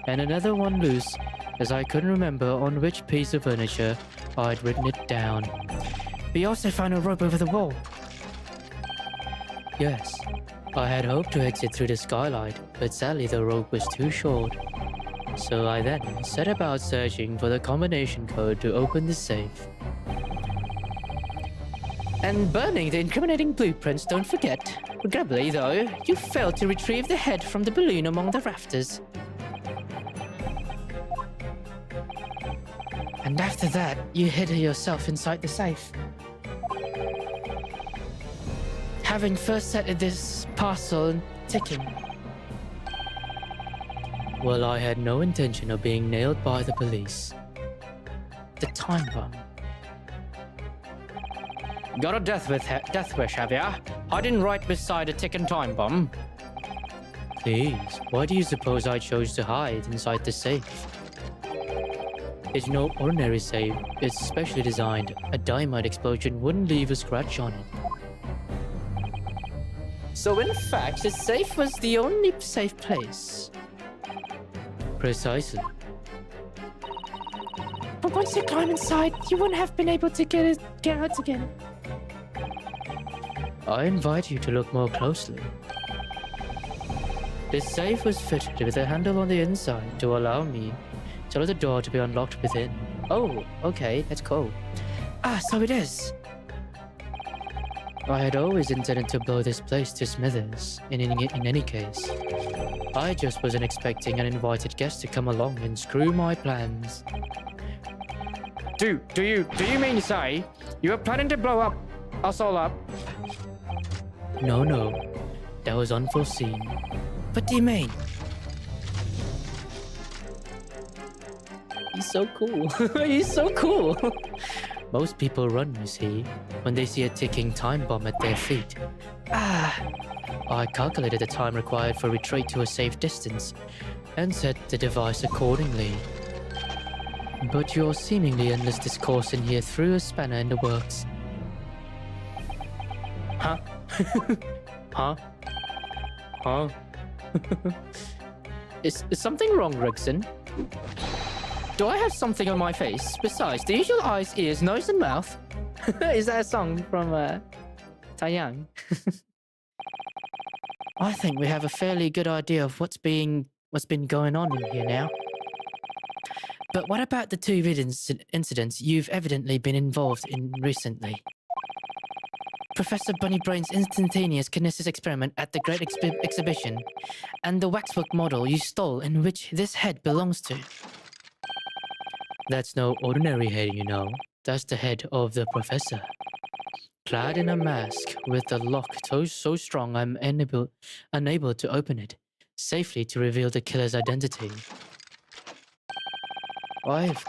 and another one loose, as I couldn't remember on which piece of furniture I'd written it down. We also found a rope over the wall. Yes, I had hoped to exit through the skylight, but sadly the rope was too short. So I then set about searching for the combination code to open the safe. And burning the incriminating blueprints, don't forget. Regrettably, though, you failed to retrieve the head from the balloon among the rafters. And after that, you hid yourself inside the safe. Having first set this parcel ticking. Well, I had no intention of being nailed by the police. The time bomb. Got a death wish, have ya? Hiding right beside a ticking time bomb. Please, why do you suppose I chose to hide inside the safe? It's no ordinary safe. It's specially designed. A dynamite explosion wouldn't leave a scratch on it. So in fact, the safe was the only safe place. Precisely. But once you climb inside, you wouldn't have been able to get out again. I invite you to look more closely. The safe was fitted with a handle on the inside to allow the door to be unlocked within. Oh, okay, that's cool. Ah, so it is. I had always intended to blow this place to smithers, in any case. I just wasn't expecting an invited guest to come along and screw my plans. Do you mean to say you were planning to blow us all up? No, that was unforeseen. What do you mean? He's so cool. He's so cool. Most people run, you see, when they see a ticking time bomb at their feet. I calculated the time required for retreat to a safe distance and set the device accordingly. But your seemingly endless discourse in here threw a spanner in the works. Huh? Huh? Is something wrong, Gregson? Do I have something on my face besides the usual eyes, ears, nose, and mouth? Is that a song from Taeyang? I think we have a fairly good idea of what's been going on in here now. But what about the two incidents you've evidently been involved in recently? Professor Bunnybrain's instantaneous kinesis experiment at the Great Exhibition, and the waxwork model you stole in which this head belongs to. That's no ordinary head, you know. That's the head of the professor. Clad in a mask with a lock so strong I'm unable to open it safely to reveal the killer's identity. I've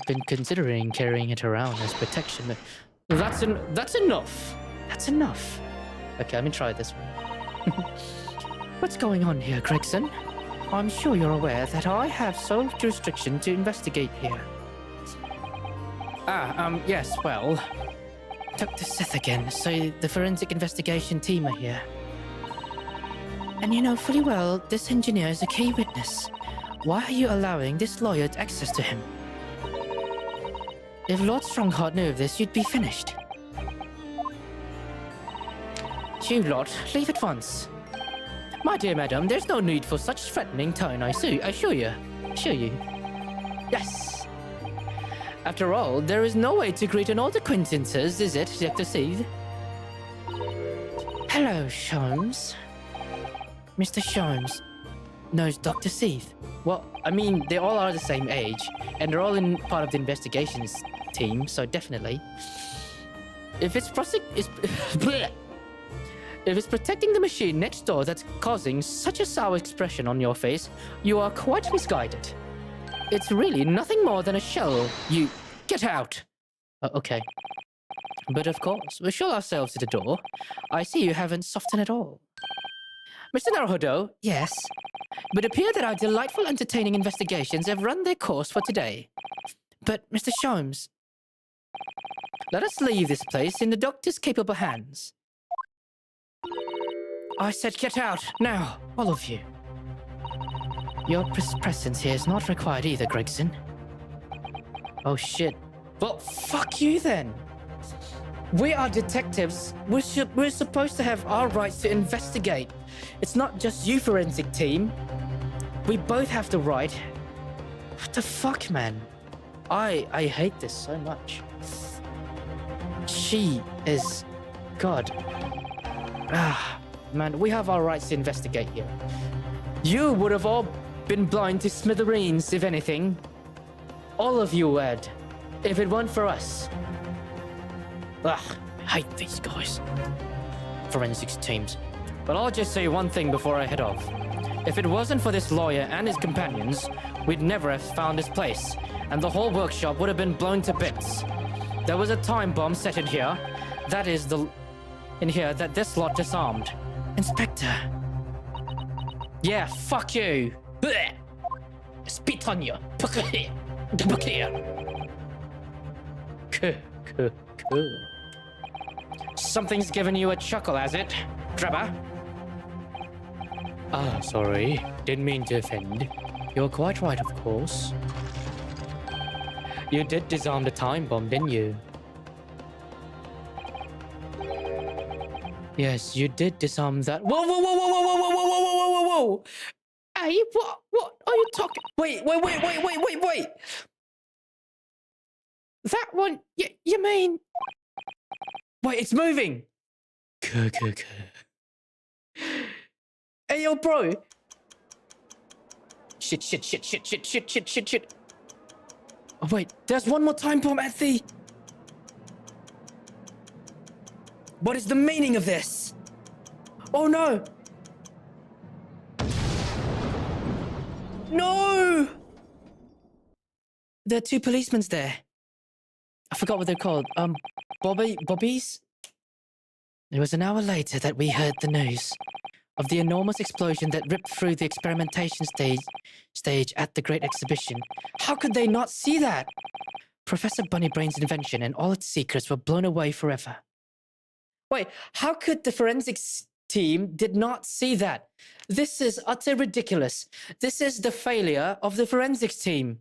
been considering carrying it around as protection, but that's enough. That's enough. Okay, let me try this one. What's going on here, Gregson? I'm sure you're aware that I have sole jurisdiction to investigate here. Yes, well... Dr. Seth again, so the forensic investigation team are here. And you know fully well this engineer is a key witness. Why are you allowing this lawyer access to him? If Lord Strongheart knew of this, you'd be finished. You lot, leave at once. My dear madam, there's no need for such threatening tone, I assure you. Yes. After all, there is no way to greet an old acquaintances, is it, Dr. Seed? Hello, Sholmes. Mr. Sholmes knows Dr. Seath. Well, I mean, they all are the same age, and they're all in part of the investigations team, so definitely. If it's if it's protecting the machine next door that's causing such a sour expression on your face, you are quite misguided. It's really nothing more than a shell. You get out. Okay. But of course, we'll show ourselves at the door. I see you haven't softened at all. Mr. Naruhodo, yes. But it appears that our delightful, entertaining investigations have run their course for today. But, Mr. Sholmes, let us leave this place in the doctor's capable hands. I said get out, now, all of you. Your presence here is not required either, Gregson. Oh shit. Well, fuck you then. We are detectives. We're supposed to have our rights to investigate. It's not just you, forensic team. We both have the right. What the fuck, man? I hate this so much. She is... God. Man, we have our rights to investigate here. You would have all been blind to smithereens, if anything. All of you would, if it weren't for us. I hate these guys. Forensics teams. But I'll just say one thing before I head off. If it wasn't for this lawyer and his companions, we'd never have found this place, and the whole workshop would have been blown to bits. There was a time bomb set in here. That this lot disarmed. Inspector. Yeah, fuck you. Blech. Spit on you. Look here. Cool. Something's given you a chuckle, has it, Grabber? Sorry. Didn't mean to offend. You're quite right, of course. You did disarm the time bomb, didn't you? Yes, you did disarm that. Whoa! Hey, what are you talking? Wait! That one, you mean? Wait, it's moving. Hey, yo, bro. Shit. Oh, wait, there's one more time bomb at the... What is the meaning of this? Oh, no. No! There are two policemen there. I forgot what they're called. Bobbies? It was an hour later that we heard the news of the enormous explosion that ripped through the experimentation stage at the Great Exhibition. How could they not see that? Professor Bunnybrain's invention and all its secrets were blown away forever. Wait, how could the forensics team did not see that? This is utter ridiculous. This is the failure of the forensics team.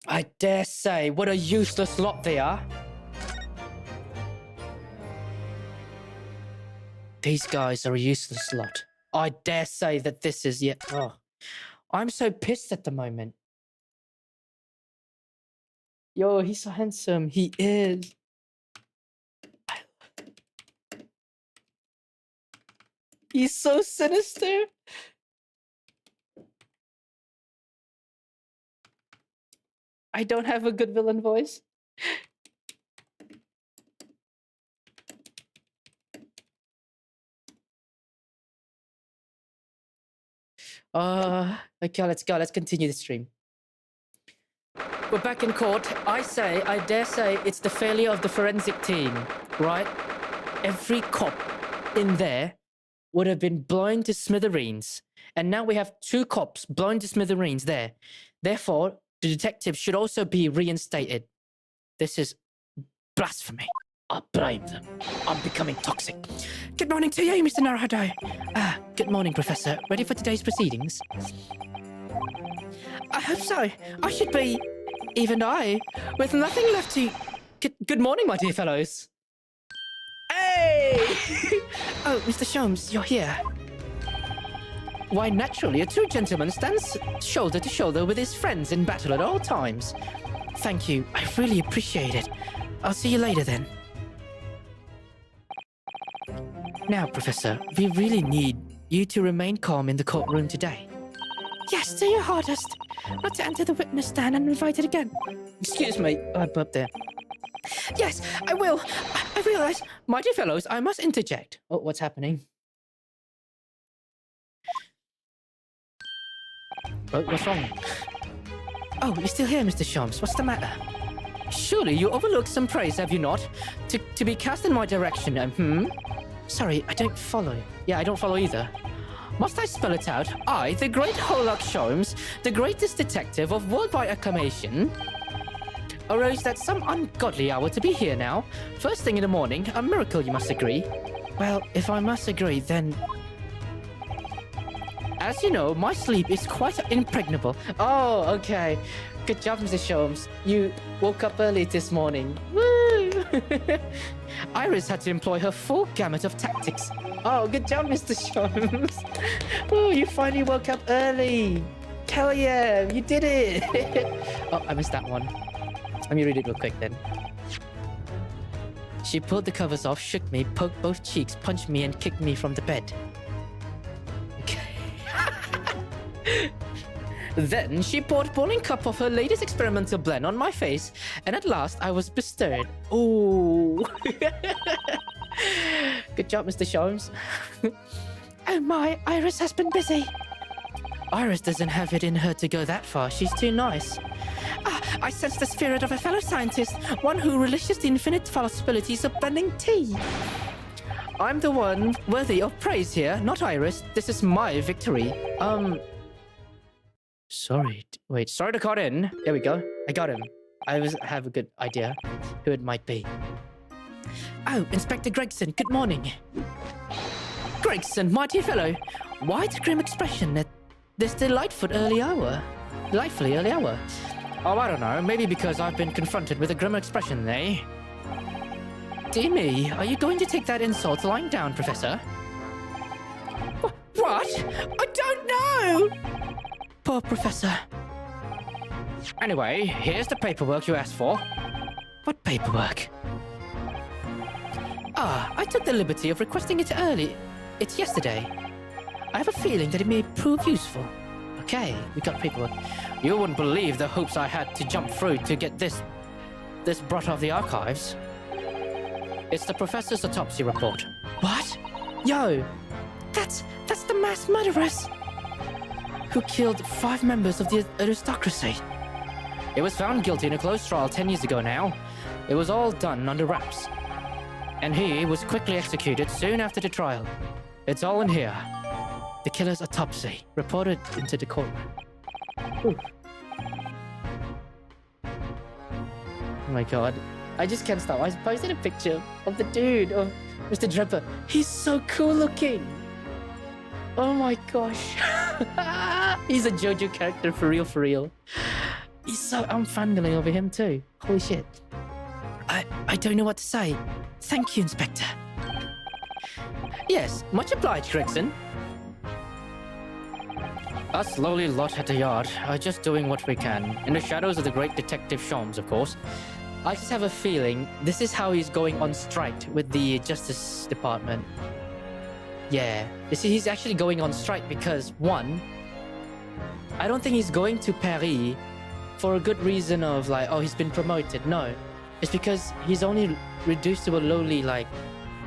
I dare say, what a useless lot they are. These guys are a useless lot. I dare say that this is yet... Oh, I'm so pissed at the moment. Yo, he's so handsome. He is. He's so sinister. I don't have a good villain voice. Okay, let's go. Let's continue the stream. We're back in court. I dare say, it's the failure of the forensic team, right? Every cop in there would have been blown to smithereens. And now we have two cops blown to smithereens there. Therefore, the detectives should also be reinstated. This is blasphemy. I blame them. I'm becoming toxic. Good morning to you, Mr. Naruhodo. Good morning, Professor. Ready for today's proceedings? I hope so. I should be... Even I, with nothing left to... Good morning, my dear fellows. Hey! Oh, Mr. Sholmes, you're here. Why, naturally, a true gentleman stands shoulder to shoulder with his friends in battle at all times. Thank you. I really appreciate it. I'll see you later, then. Now, Professor, we really need you to remain calm in the courtroom today. Yes, do your hardest. Not to enter the witness stand and invite it again. Excuse me, I'm up there. Yes, I will. I realize. My dear fellows, I must interject. Oh, what's happening? Oh, what's wrong? Oh, you're still here, Mr. Sholmes. What's the matter? Surely you overlooked some praise, have you not? To be cast in my direction, Sorry, I don't follow. Yeah, I don't follow either. Must I spell it out? I, the great Hollock Sholmes, the greatest detective of worldwide acclamation, arose at some ungodly hour to be here now. First thing in the morning, a miracle, you must agree. Well, if I must agree, then... As you know, my sleep is quite impregnable. Oh, okay. Good job, Mr. Sholmes. You woke up early this morning. Woo! Iris had to employ her full gamut of tactics. Oh, good job, Mr. Sholmes. Oh, you finally woke up early. Hell yeah, you did it. Oh, I missed that one. Let me read it real quick then. She pulled the covers off, shook me, poked both cheeks, punched me, and kicked me from the bed. Then she poured boiling cup of her latest experimental blend on my face, and at last I was bestirred. Ooh. Good job, Mr. Sholmes. Oh my, Iris has been busy. Iris doesn't have it in her to go that far. She's too nice. I sense the spirit of a fellow scientist, one who relishes the infinite possibilities of blending tea. I'm the one worthy of praise here, not Iris. This is my victory. Sorry. Wait, sorry to cut in. There we go. I got him. I have a good idea who it might be. Oh, Inspector Gregson, good morning. Gregson, my dear fellow. Why the grim expression at this delightfully early hour? Oh, I don't know. Maybe because I've been confronted with a grim expression, eh? Dear me, are you going to take that insult lying down, Professor? What? I don't know! Poor Professor. Anyway, here's the paperwork you asked for. What paperwork? I took the liberty of requesting it early. It's yesterday. I have a feeling that it may prove useful. Okay, we got paperwork. You wouldn't believe the hoops I had to jump through to get this brought off the archives. It's the professor's autopsy report. What? Yo, that's the mass murderers who killed 5 members of the aristocracy. It was found guilty in a closed trial 10 years ago now. It was all done under wraps. And he was quickly executed soon after the trial. It's all in here. The killer's autopsy, reported into the courtroom. Ooh. Oh my god. I just can't stop. I posted a picture of the dude, of Mr. Dripper. He's so cool looking. Oh my gosh. He's a JoJo character for real, for real. I'm fangirling over him too. Holy shit. I don't know what to say. Thank you, Inspector. Yes, much obliged, Gregson. Us lowly lot at the yard are just doing what we can, in the shadows of the great Detective Sholmes, of course. I just have a feeling this is how he's going on strike with the Justice Department. Yeah, you see, he's actually going on strike because, one, I don't think he's going to Paris for a good reason of like, oh, he's been promoted. No, it's because he's only reduced to a lowly, like,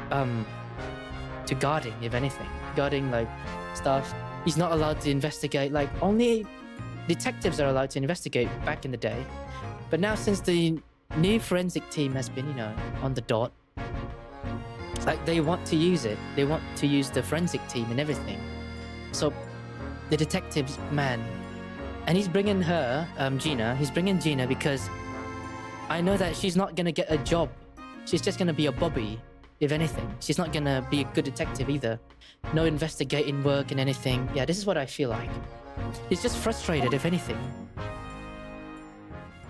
to guarding, if anything. Guarding, like, stuff. He's not allowed to investigate, like, only detectives are allowed to investigate back in the day. But now, since the new forensic team has been, on the dot, it's like they want to use it. They want to use the forensic team and everything. So, the detective's man, and he's bringing her, Gina, he's bringing Gina because I know that she's not going to get a job. She's just going to be a bobby, if anything. She's not going to be a good detective either. No investigating work and anything. Yeah, this is what I feel like. He's just frustrated, if anything.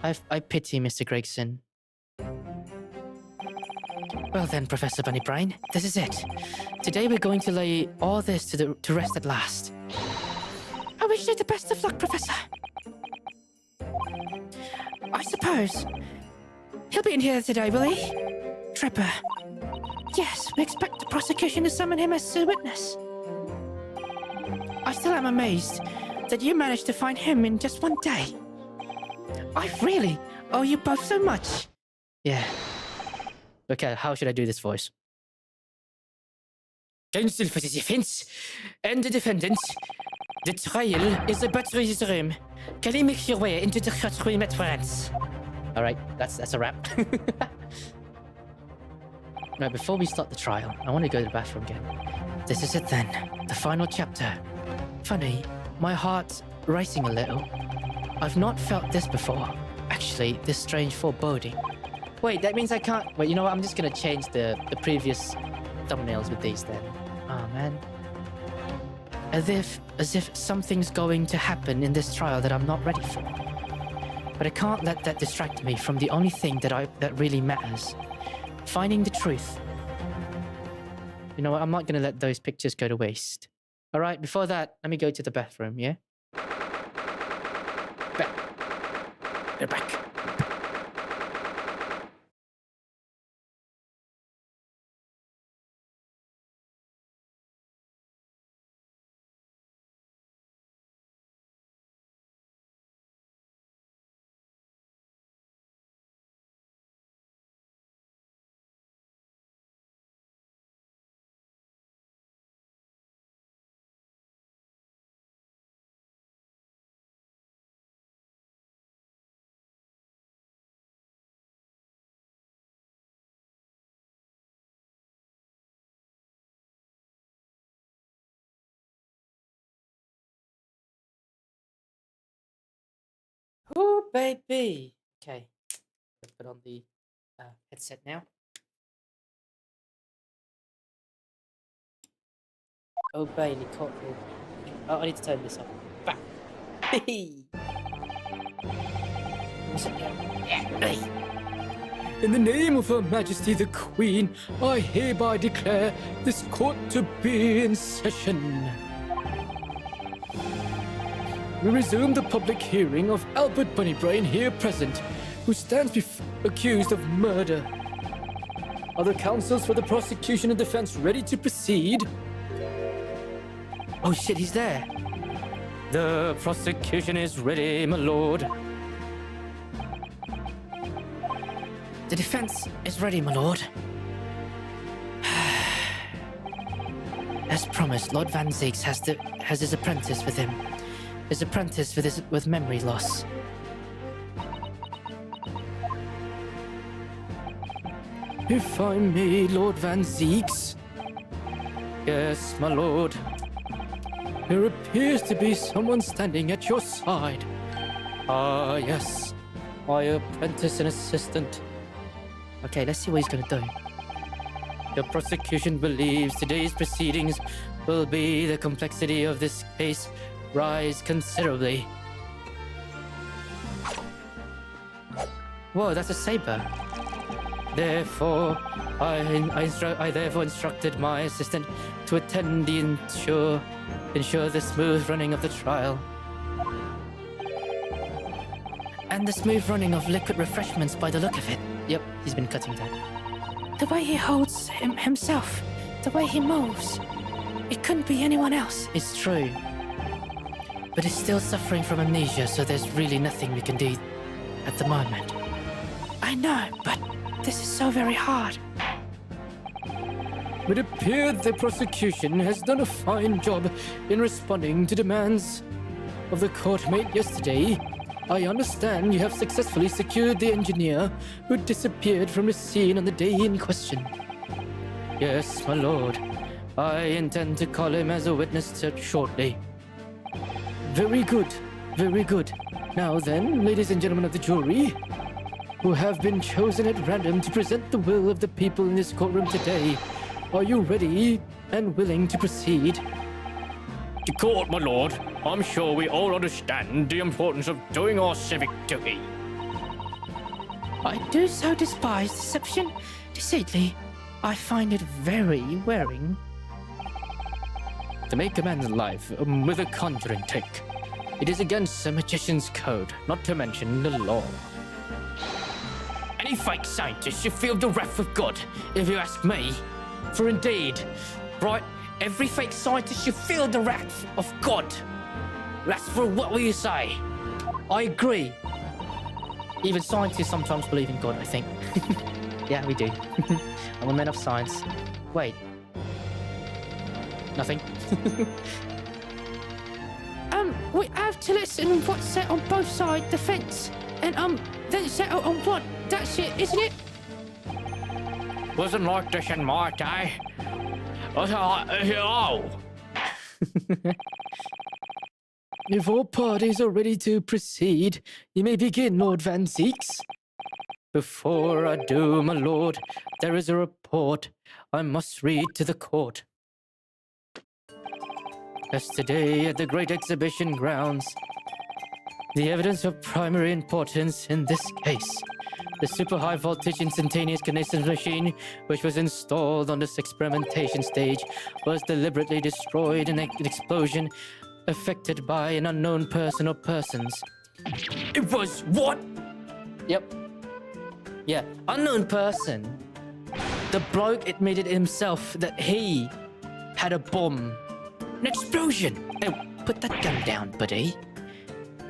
I pity Mr. Gregson. Well then, Professor Bunnybrain, this is it. Today we're going to lay all this to rest at last. I wish you the best of luck, Professor. I suppose. He'll be in here today, will he? Tripper. Yes, we expect the prosecution to summon him as a witness. I still am amazed that you managed to find him in just one day. I really owe you both so much. Yeah. Okay, how should I do this voice? Counsel for the defense and the defendant. The trial is about to resume. Can you make your way into the courtroom at once? Alright, that's a wrap. Now, before we start the trial, I want to go to the bathroom again. This is it then, the final chapter. Funny, my heart's racing a little. I've not felt this before. Actually, this strange foreboding. Wait, that means I can't... Wait, you know what? I'm just going to change the previous thumbnails with these then. Oh, man. As if something's going to happen in this trial that I'm not ready for. But I can't let that distract me from the only thing that really matters. Finding the truth. You know what? I'm not going to let those pictures go to waste. All right, before that, let me go to the bathroom, yeah? Back. They're back. Oh, baby. Okay. Let's put on the headset now. Oh, baby. Caught me. Oh, I need to turn this off. Back. In the name of Her Majesty the Queen, I hereby declare this court to be in session. We resume the public hearing of Albert Bunnybrain here present, who stands accused of murder. Are the counsels for the prosecution and defense ready to proceed? Oh shit, he's there. The prosecution is ready, my lord. The defense is ready, my lord. As promised, Lord Van Zieks has his apprentice with him. His apprentice with memory loss. If I may, Lord Van Zieks. Yes, my lord. There appears to be someone standing at your side. Ah, yes. My apprentice and assistant. Okay, let's see what he's gonna do. The prosecution believes today's proceedings will be the complexity of this case rise considerably. Whoa, that's a saber. Therefore, I therefore instructed my assistant to attend the ensure the smooth running of the trial. And the smooth running of liquid refreshments by the look of it. Yep, he's been cutting that. The way he holds himself, the way he moves. It couldn't be anyone else. It's true. But he's still suffering from amnesia, so there's really nothing we can do at the moment. I know, but this is so very hard. It appears the prosecution has done a fine job in responding to demands of the court made yesterday. I understand you have successfully secured the engineer who disappeared from the scene on the day in question. Yes, my lord. I intend to call him as a witness shortly. Very good, very good. Now then, ladies and gentlemen of the jury, who have been chosen at random to present the will of the people in this courtroom today, are you ready and willing to proceed? To court, my lord. I'm sure we all understand the importance of doing our civic duty. I do so despise deception. Decidedly, I find it very wearing. To make a man's life with a conjuring trick, it is against a magician's code, not to mention the law. Any fake scientist should feel the wrath of God, if you ask me. For indeed, right, every fake scientist should feel the wrath of God. That's for what will you say? I agree. Even scientists sometimes believe in God, I think. Yeah, we do. I'm a man of science. Wait. Nothing. We have to listen what's said on both sides, the fence, and then settle on what. That's it, isn't it? Wasn't like this in my day. Oh. If all parties are ready to proceed, you may begin, Lord Van Zeeks. Before I do, my lord, there is a report I must read to the court. Yesterday at the Great Exhibition Grounds, the evidence of primary importance in this case, the super high voltage instantaneous kinesis machine, which was installed on this experimentation stage, was deliberately destroyed in an explosion affected by an unknown person or persons. It was what? Yep. Yeah, unknown person. The bloke admitted himself that he had a bomb. An explosion! Oh, put that gun down, buddy.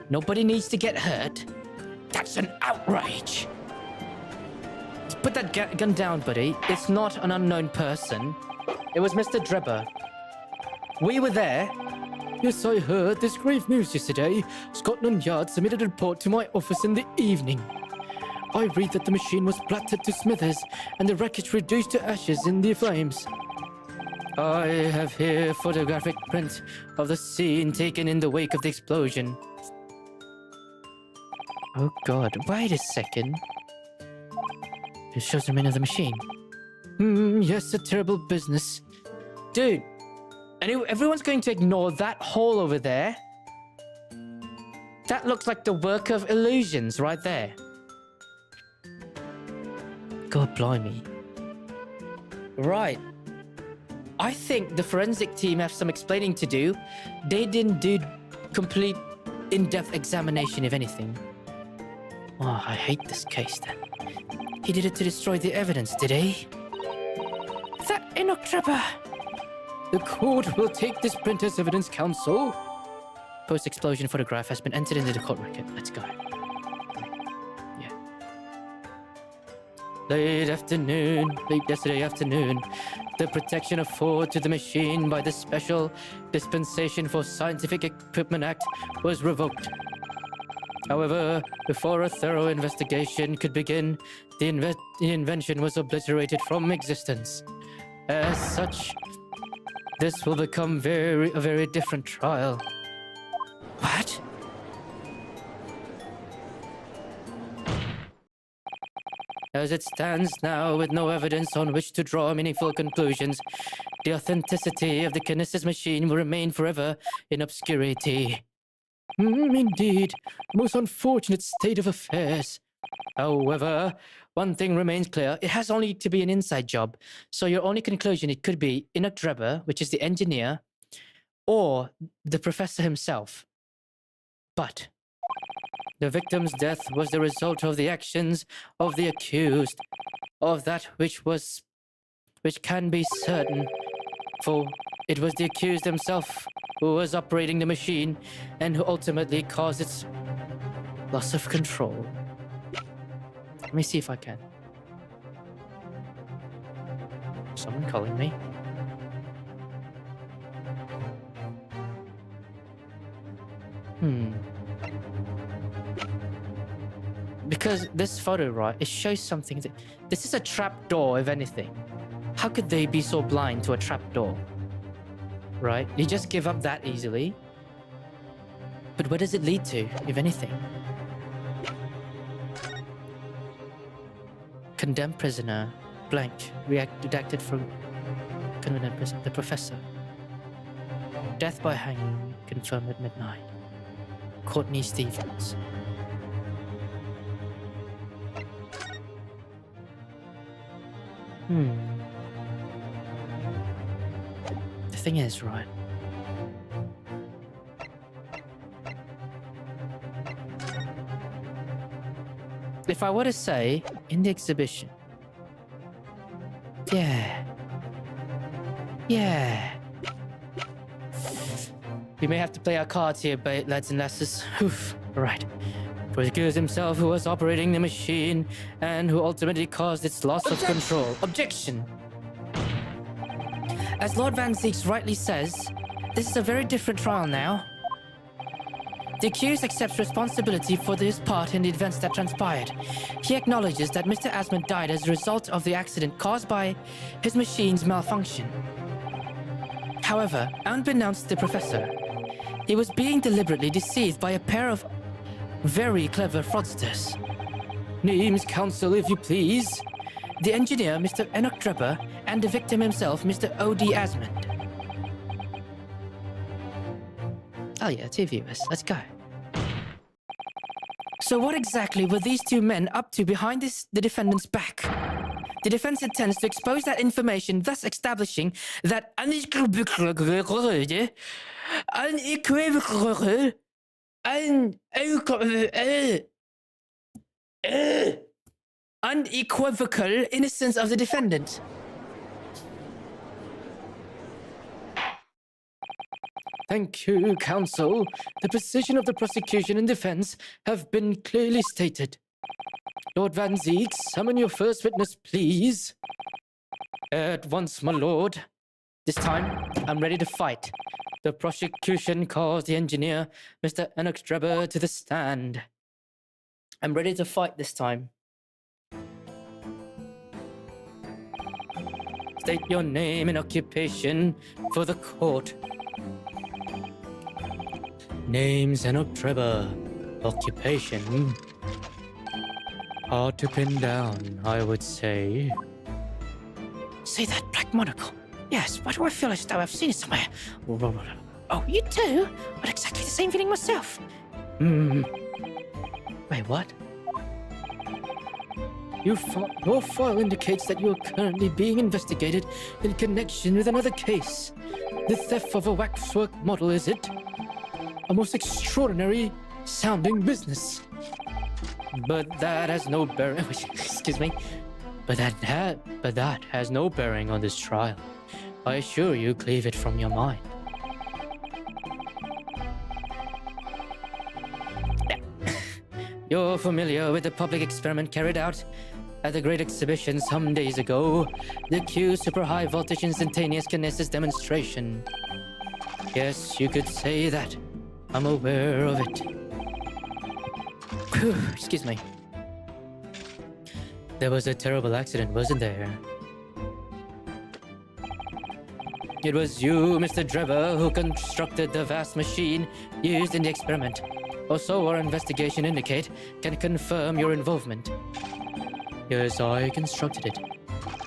Nobody needs to get hurt. That's an outrage! Put that gun down, buddy. It's not an unknown person. It was Mr. Drebber. We were there. Yes, I heard this grave news yesterday. Scotland Yard submitted a report to my office in the evening. I read that the machine was blatted to smithers and the wreckage reduced to ashes in the flames. I have here photographic print of the scene taken in the wake of the explosion. Oh god, wait a second. It shows the remain of the machine. Yes, a terrible business. Dude, everyone's going to ignore that hole over there. That looks like the work of illusions right there. God blimey. Right. I think the forensic team have some explaining to do. They didn't do complete in-depth examination, if anything. Oh, I hate this case then. He did it to destroy the evidence, did he? That Enoch Trapper! The court will take this print as evidence, counsel. Post-explosion photograph has been entered into the court record. Let's go. Yeah. Late yesterday afternoon, the protection afforded to the machine by the Special Dispensation for Scientific Equipment Act was revoked. However, before a thorough investigation could begin, the invention was obliterated from existence. As such, this will become a very different trial. What? As it stands now, with no evidence on which to draw meaningful conclusions, the authenticity of the kinesis machine will remain forever in obscurity. Indeed, a most unfortunate state of affairs. However, one thing remains clear. It has only to be an inside job. So your only conclusion, it could be Enoch Drebber, which is the engineer, or the professor himself. But the victim's death was the result of the actions of the accused, of that which can be certain, for it was the accused himself who was operating the machine and who ultimately caused its loss of control. Let me see if I can. Someone calling me? Because this photo, right, it shows something that... This is a trap door, if anything. How could they be so blind to a trap door? Right? You just give up that easily. But where does it lead to, if anything? Condemned prisoner, blank, redacted from condemned prisoner, the professor. Death by hanging, confirmed at midnight. Courtney Stevens. The thing is, right? If I were to say, in the exhibition... Yeah. We may have to play our cards here, lads and lasses. Oof. Right. For it was himself who was operating the machine and who ultimately caused its loss of control. Objection! As Lord Van Zeeks rightly says, this is a very different trial now. The accused accepts responsibility for his part in the events that transpired. He acknowledges that Mr. Asmund died as a result of the accident caused by his machine's malfunction. However, unbeknownst to the professor, he was being deliberately deceived by a pair of very clever fraudsters. Names, counsel, if you please. The engineer, Mr. Enoch Drebber, and the victim himself, Mr. O.D. Asmund. Oh yeah, two viewers. Let's go. So what exactly were these two men up to behind the defendant's back? The defense intends to expose that information, thus establishing that unequivocal innocence of the defendant. Thank you, counsel. The position of the prosecution and defense have been clearly stated. Lord Van Zeeks, summon your first witness, please. At once, my lord. This time, I'm ready to fight. The prosecution calls the engineer, Mr. Enoch Drebber, to the stand. I'm ready to fight this time. State your name and occupation for the court. Name's Enoch Drebber. Occupation. Hard to pin down, I would say. See that black monocle? Yes, why do I feel as though I've seen it somewhere? Oh, you too? But exactly the same feeling myself. Wait, what? Your file indicates that you are currently being investigated in connection with another case. The theft of a waxwork model, is it? A most extraordinary sounding business. But that has no bearing. Excuse me. But that has no bearing on this trial. I assure you, cleave it from your mind. You're familiar with the public experiment carried out at the Great Exhibition some days ago, the Q Super High Voltage Instantaneous Kinesis demonstration. Yes, you could say that. I'm aware of it. Excuse me. There was a terrible accident, wasn't there? It was you, Mr. Drebber, who constructed the vast machine used in the experiment. Or so our investigation indicate, can confirm your involvement. Yes, I constructed it.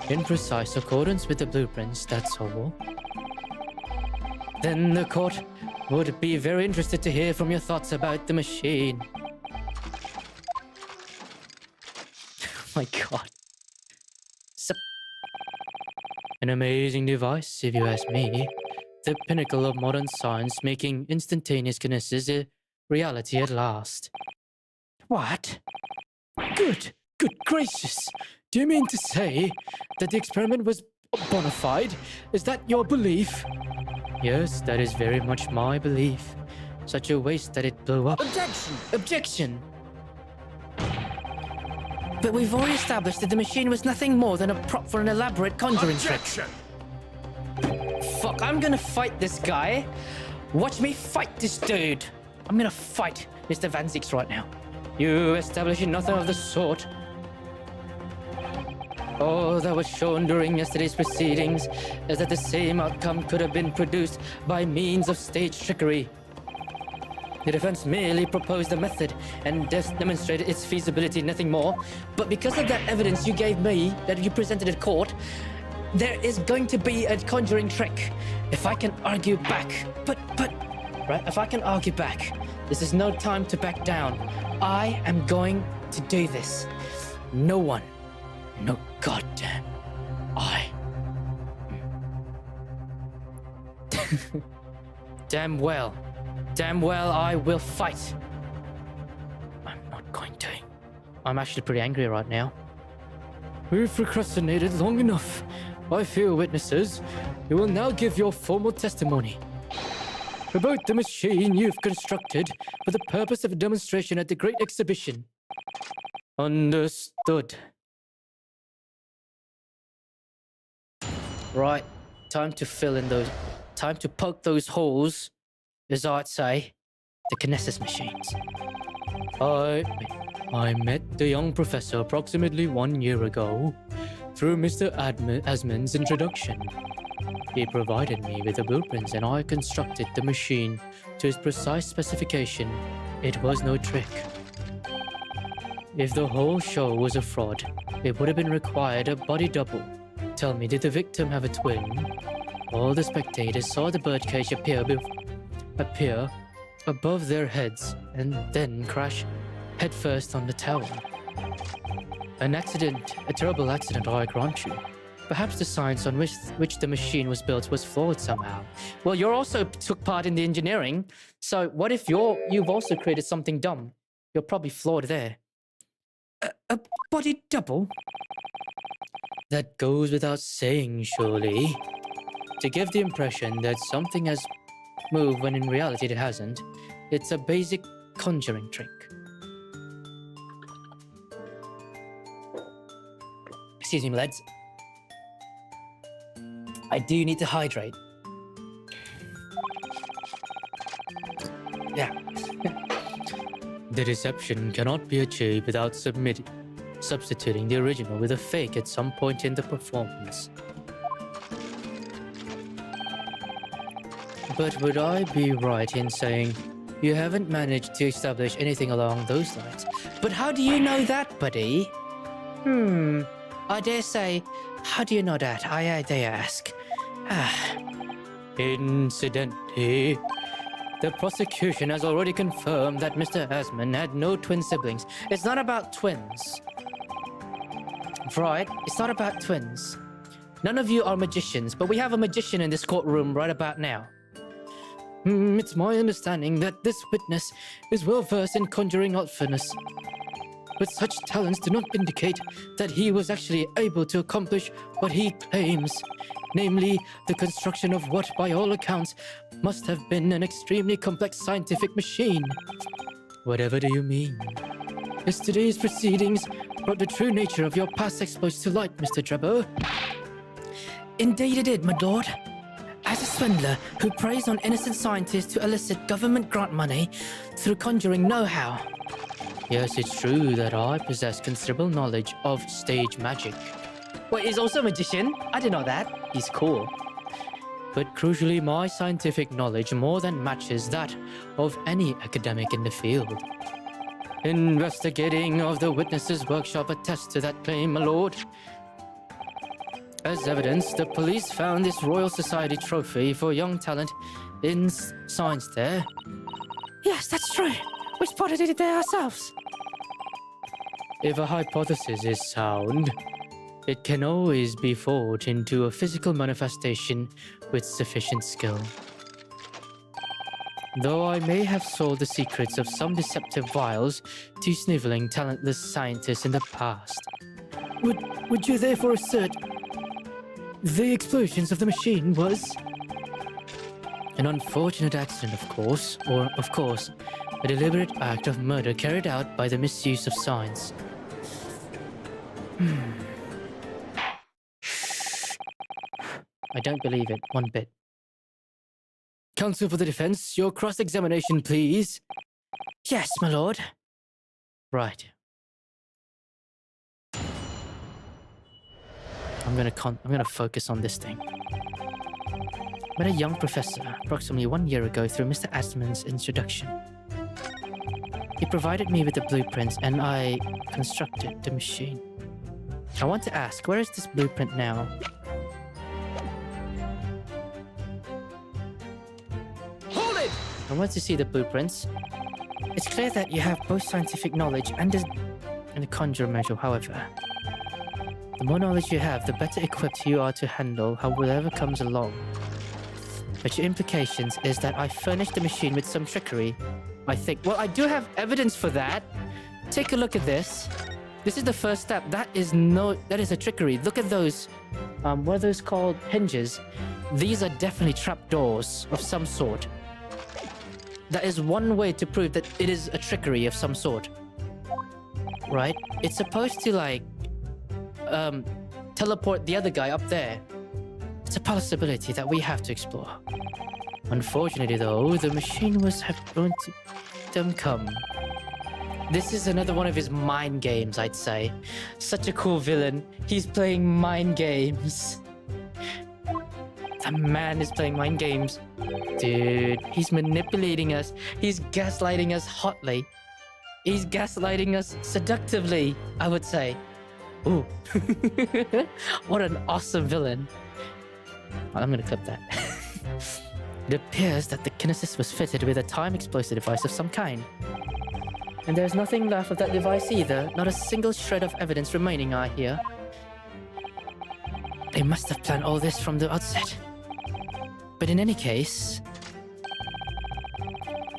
In precise accordance with the blueprints, that's all. Then the court would be very interested to hear from your thoughts about the machine. Oh my god. An amazing device, if you ask me. The pinnacle of modern science, making instantaneous kinesis a reality at last. What? Good gracious. Do you mean to say that the experiment was bona fide? Is that your belief? Yes, that is very much my belief. Such a waste that it blew up. Objection! But we've already established that the machine was nothing more than a prop for an elaborate conjuring trick. Fuck, I'm gonna fight this guy. Watch me fight this dude. I'm gonna fight Mr. Van Zeeks right now. You establishing nothing of the sort. All that was shown during yesterday's proceedings is that the same outcome could have been produced by means of stage trickery. The defense merely proposed a method and demonstrated its feasibility, nothing more. But because of that evidence you gave me, that you presented at court, there is going to be a conjuring trick. If I can argue back, right? If I can argue back, this is no time to back down. I am going to do this. No one, no goddamn Damn well I will fight. I'm not going to. I'm actually pretty angry right now. We've procrastinated long enough. I fear witnesses, you will now give your formal testimony about the machine you've constructed for the purpose of a demonstration at the Great Exhibition. Understood. Right, time to poke those holes, as I'd say, the kinesis machines. I met the young professor approximately 1 year ago through Mr. Asman's introduction. He provided me with the blueprints and I constructed the machine to its precise specification. It was no trick. If the whole show was a fraud, it would have been required a body double. Tell me, did the victim have a twin? All the spectators saw the birdcage appear above their heads and then crash headfirst on the tower. An accident, a terrible accident, I grant you. Perhaps the science on which the machine was built was flawed somehow. Well, you also took part in the engineering, so what if you've also created something dumb? You're probably flawed there. A body double? That goes without saying, surely. To give the impression that something has moved when in reality it hasn't, it's a basic conjuring trick. Excuse me, lads. I do need to hydrate. Yeah. The deception cannot be achieved without substituting the original with a fake at some point in the performance. But would I be right in saying you haven't managed to establish anything along those lines? But how do you know that, buddy? I dare say, how do you know that? I dare ask. Incidentally, the prosecution has already confirmed that Mr. Asman had no twin siblings. It's not about twins. Right, it's not about twins. None of you are magicians, but we have a magician in this courtroom right about now. It's my understanding that this witness is well versed in conjuring artfulness. But such talents do not indicate that he was actually able to accomplish what he claims, namely the construction of what, by all accounts, must have been an extremely complex scientific machine. Whatever do you mean? Yesterday's proceedings brought the true nature of your past exploits to light, Mr. Trevor. Indeed it did, my lord. As a swindler who preys on innocent scientists to elicit government grant money through conjuring know-how. Yes, it's true that I possess considerable knowledge of stage magic. Wait, he's also a magician? I didn't know that. He's cool. But crucially, my scientific knowledge more than matches that of any academic in the field. Investigating of the witness's workshop attests to that claim, my lord. As evidence, the police found this Royal Society trophy for young talent in science there. Yes, that's true. We spotted it there ourselves. If a hypothesis is sound, it can always be forged into a physical manifestation with sufficient skill. Though I may have sold the secrets of some deceptive vials to sniveling, talentless scientists in the past. Would you therefore assert the explosions of the machine was an unfortunate accident, of course, or, of course, a deliberate act of murder carried out by the misuse of science? I don't believe it one bit. Counsel for the defense, your cross-examination, please. Yes, my lord. Right. I'm gonna focus on this thing. Met a young professor approximately 1 year ago through Mr. Asman's introduction. He provided me with the blueprints and I constructed the machine. I want to ask, where is this blueprint now? Hold it! I want to see the blueprints. It's clear that you have both scientific knowledge and a conjure measure, however. The more knowledge you have, the better equipped you are to handle whatever comes along. But your implications is that I furnished the machine with some trickery. I think. Well, I do have evidence for that. Take a look at this. This is the first step. That is a trickery. Look at those. What are those called? Hinges. These are definitely trapdoors of some sort. That is one way to prove that it is a trickery of some sort. Right? It's supposed to like teleport the other guy up there. It's a possibility that we have to explore. Unfortunately though, the machine was going to them come. This is another one of his mind games, I'd say. Such a cool villain. He's playing mind games. The man is playing mind games. Dude, he's manipulating us. He's gaslighting us hotly. He's gaslighting us seductively, I would say. Ooh. What an awesome villain. Well, I'm gonna clip that. It appears that the kinesis was fitted with a time explosive device of some kind. And there's nothing left of that device either. Not a single shred of evidence remaining, I hear. They must have planned all this from the outset. But in any case,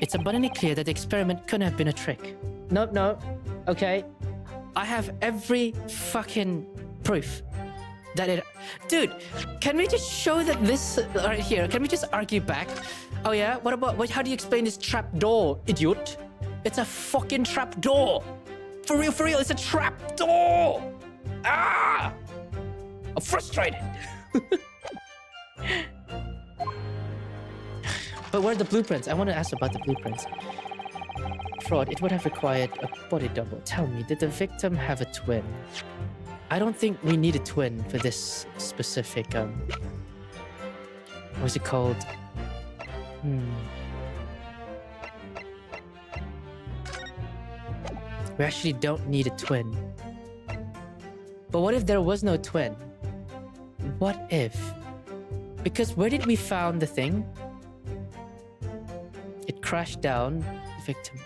it's abundantly clear that the experiment couldn't have been a trick. Nope, no. Okay. I have every fucking proof that it... Dude, can we just show that this right here? Can we just argue back? Oh yeah? What about... how do you explain this trapdoor, idiot? It's a fucking trapdoor! For real, it's a trapdoor! Ah! I'm frustrated! But where are the blueprints? I want to ask about the blueprints. Fraud, it would have required a body double. Tell me, did the victim have a twin? I don't think we need a twin for this specific, what's it called? We actually don't need a twin. But what if there was no twin? What if? Because where did we found the thing? It crashed down. Victim.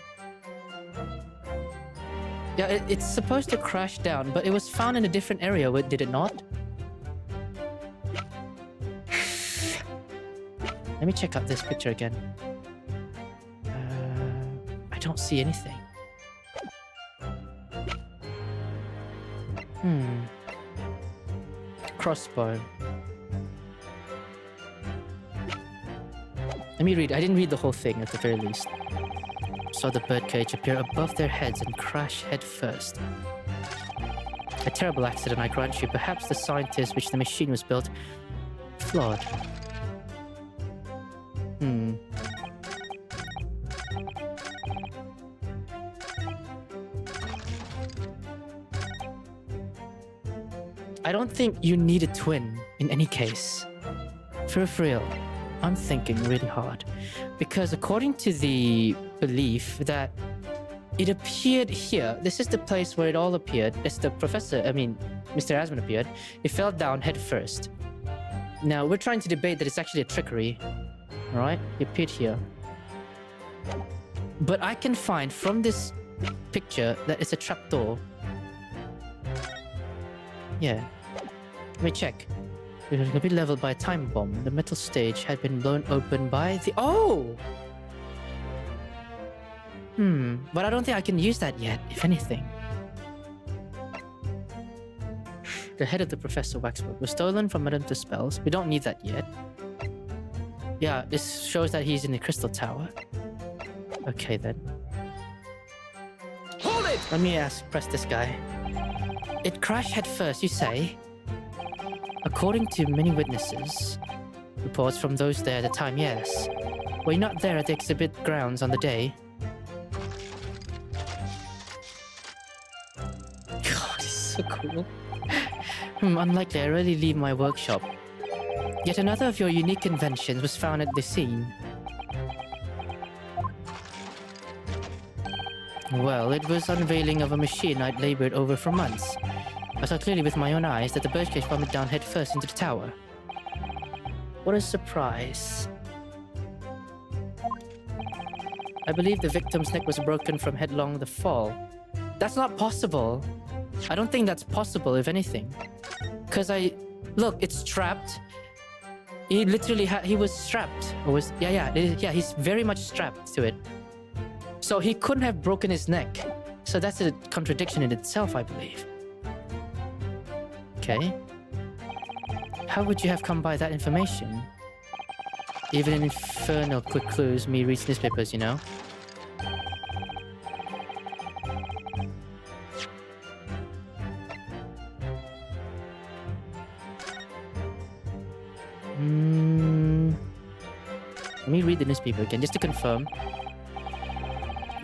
Yeah, it's supposed to crash down, but it was found in a different area, did it not? Let me check out this picture again. I don't see anything. Crossbow. Let me read. I didn't read the whole thing at the very least. Saw the birdcage appear above their heads and crash head first. A terrible accident, I grant you. Perhaps the scientist which the machine was built flawed. I don't think you need a twin in any case. For real, I'm thinking really hard. Because according to the belief that it appeared here, this is the place where it all appeared. It's the professor, Mr. Asman appeared. It fell down head first. Now, we're trying to debate that it's actually a trickery. Alright? It appeared here. But I can find from this picture that it's a trapdoor. Yeah. Let me check. It was going to be leveled by a time bomb. The metal stage had been blown open by the... Oh! But I don't think I can use that yet, if anything. The head of the Professor Waxwork was stolen from Madame Tussauds. We don't need that yet. Yeah, this shows that he's in the Crystal Tower. Okay, then. Hold it! Let me press this guy. It crashed head first, you say? According to many witnesses, reports from those there at the time, yes. Were you not there at the exhibit grounds on the day? God, this is so cool. Unlikely, I rarely leave my workshop. Yet another of your unique inventions was found at the scene. Well, it was unveiling of a machine I'd labored over for months. I saw clearly with my own eyes that the birdcage plummeted down head first into the tower. What a surprise. I believe the victim's neck was broken from headlong the fall. That's not possible. I don't think that's possible, if anything. Because look, it's trapped. He literally he was strapped. Or was yeah, he's very much strapped to it. So he couldn't have broken his neck. So that's a contradiction in itself, I believe. Okay. How would you have come by that information? Even in infernal quick clues, me reads newspapers, you know? Let me read the newspaper again, just to confirm.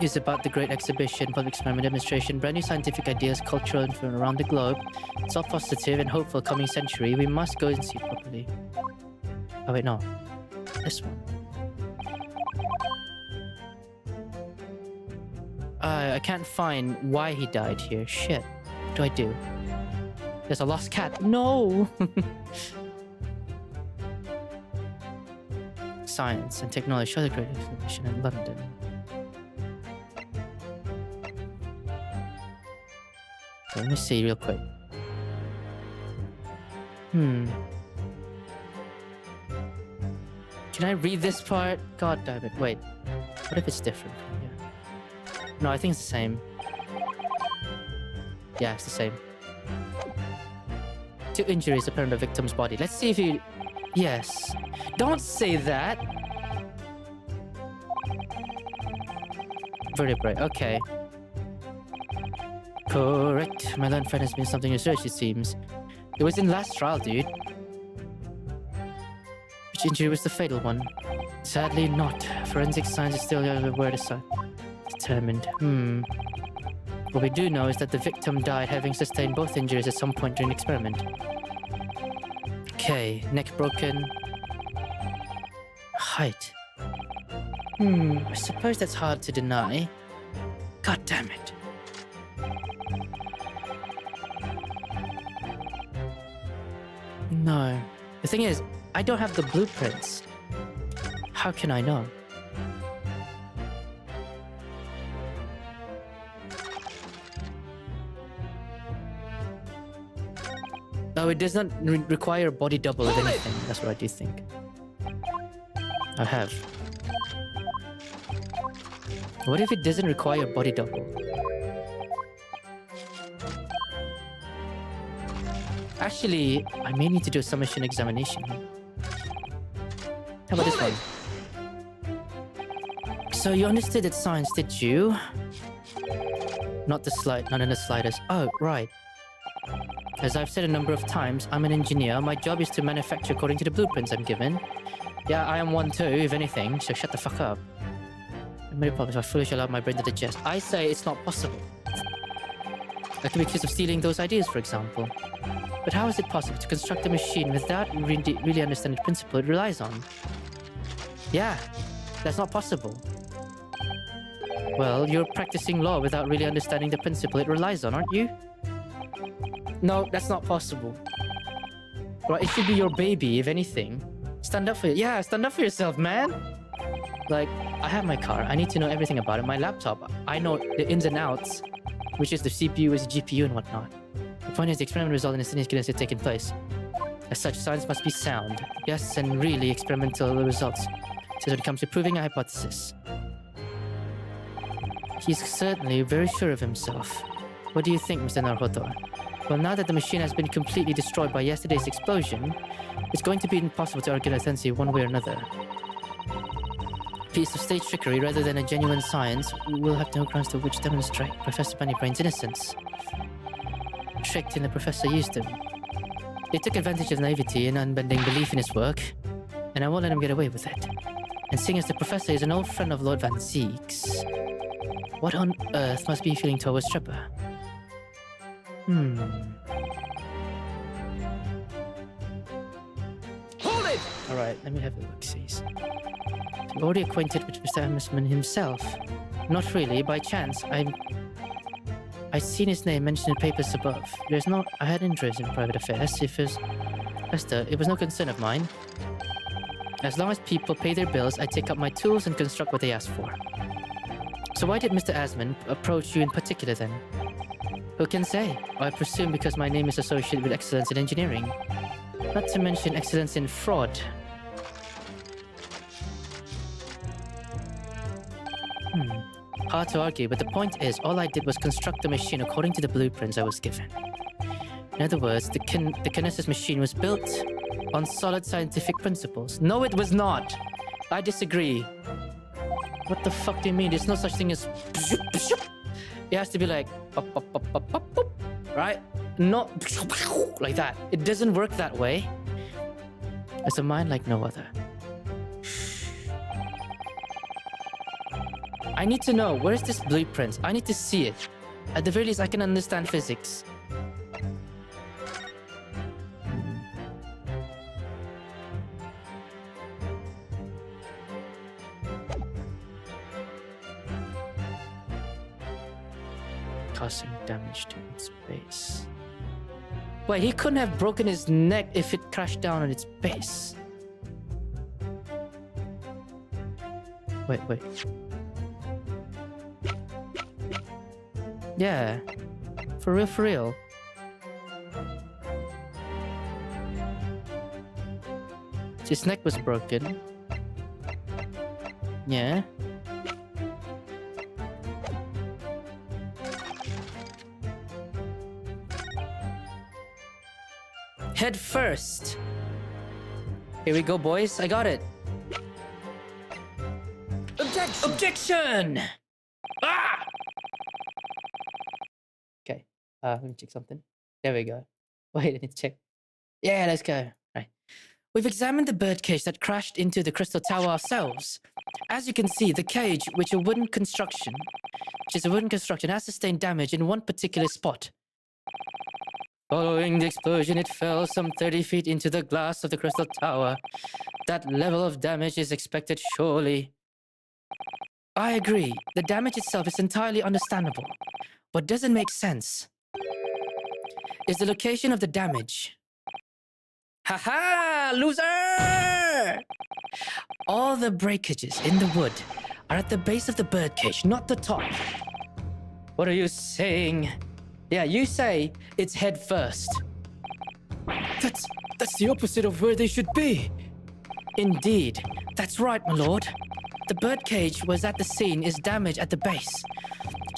It's about the Great Exhibition, Public Experiment Demonstration, brand new scientific ideas, cultural influence around the globe. It's all positive and hopeful coming century. We must go and see it properly. Oh wait, no. This one. I can't find why he died here. Shit. What do I do? There's a lost cat. No! Science and technology show the Great Exhibition in London. Okay, let me see real quick. Can I read this part? God damn it. Wait. What if it's different from here? No, I think it's the same. Yeah, it's the same. 2 injuries apparent on the victim's body. Let's see if you... Yes. Don't say that! Vertebrae. Okay. Correct. My learned friend has been something research, it seems. It was in last trial, dude. Which injury was the fatal one? Sadly not. Forensic science is still where to determined. What we do know is that the victim died having sustained both injuries at some point during the experiment. Okay, neck broken. Height. I suppose that's hard to deny. God damn it. No. The thing is, I don't have the blueprints. How can I know? No, it does not require a body double of anything. That's what I do think. I have. What if it doesn't require a body double? Actually, I may need to do a submission examination. How about this one? So you understood that science, did you? Not in the slightest. Oh, right. As I've said a number of times, I'm an engineer. My job is to manufacture according to the blueprints I'm given. Yeah, I am one too, if anything, so shut the fuck up. I made a promise I foolish allowed my brain to digest. I say it's not possible. That could be because of stealing those ideas, for example. But how is it possible to construct a machine without really understanding the principle it relies on? Yeah, that's not possible. Well, you're practicing law without really understanding the principle it relies on, aren't you? No, that's not possible. Right, it should be your baby, if anything. Stand up for it. Yeah, stand up for yourself, man. Like, I have my car. I need to know everything about it. My laptop, I know the ins and outs, which is the CPU, is the GPU, and whatnot. The point is, the experiment result in a significance had taken place. As such, science must be sound. Yes, and really experimental results. So when it comes to proving a hypothesis. He's certainly very sure of himself. What do you think, Mr. Naruhodo? Well, now that the machine has been completely destroyed by yesterday's explosion, it's going to be impossible to argue authenticity one way or another. A piece of stage trickery rather than a genuine science will have no grounds to which demonstrate Professor Bunnybrain's innocence. Tricked and the professor used him. They took advantage of naivety and unbending belief in his work, and I won't let him get away with it. And seeing as the professor is an old friend of Lord Van Zeek's, what on earth must be feeling towards Trevor? Hold it! Alright, let me have a look, see. I'm already acquainted with Mr. Emerson himself. Not really, by chance. I've seen his name mentioned in papers above. I had interest in private affairs. Esther, it was no concern of mine. As long as people pay their bills, I take up my tools and construct what they ask for. So why did Mr. Asman approach you in particular then? Who can say? I presume because my name is associated with excellence in engineering. Not to mention excellence in fraud. Hard to argue, but the point is, all I did was construct the machine according to the blueprints I was given. In other words, the kinesis machine was built on solid scientific principles. No, it was not. I disagree. What the fuck do you mean? There's no such thing as... It has to be like... Right? Not like that. It doesn't work that way. It's a mind like no other. I need to know, where's this blueprint? I need to see it. At the very least, I can understand physics. Causing damage to its base. Wait, he couldn't have broken his neck if it crashed down on its base. Wait. Yeah. For real. His neck was broken. Yeah. Head first. Here we go, boys. I got it. Objection! Ah! Okay. Let me check something. There we go. Wait, I need to check. Yeah, let's go. Right. We've examined the birdcage that crashed into the crystal tower ourselves. As you can see, the cage, which is a wooden construction, has sustained damage in one particular spot. Following the explosion, it fell some 30 feet into the glass of the crystal tower. That level of damage is expected surely. I agree. The damage itself is entirely understandable. What doesn't make sense is the location of the damage. Haha, loser! All the breakages in the wood are at the base of the birdcage, not the top. What are you saying? Yeah, you say it's head first. That's the opposite of where they should be. Indeed. That's right, my lord. The birdcage was at the scene is damaged at the base.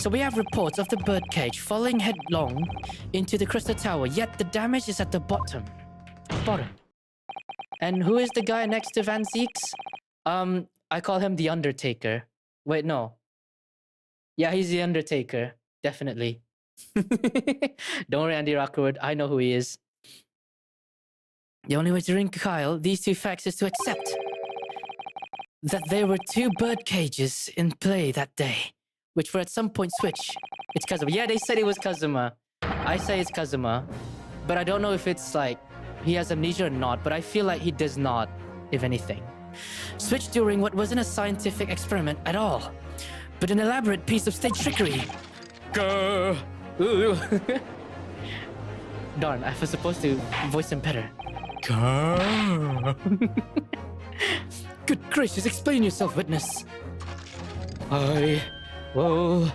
So we have reports of the birdcage falling headlong into the crystal tower, yet the damage is at the bottom. And who is the guy next to Van Zeeks? I call him the Undertaker. Wait, no. Yeah, he's the Undertaker. Definitely. Don't worry, Andy Rockwood. I know who he is. The only way to reconcile these two facts is to accept that there were two bird cages in play that day, which were at some point switched. It's Kazuma. Yeah, they said it was Kazuma. I say it's Kazuma, but I don't know if it's like he has amnesia or not, but I feel like he does not, if anything. Switched during what wasn't a scientific experiment at all, but an elaborate piece of stage trickery. Grr. Ooh. Darn, I was supposed to voice him better. Good gracious, explain yourself, witness. Well,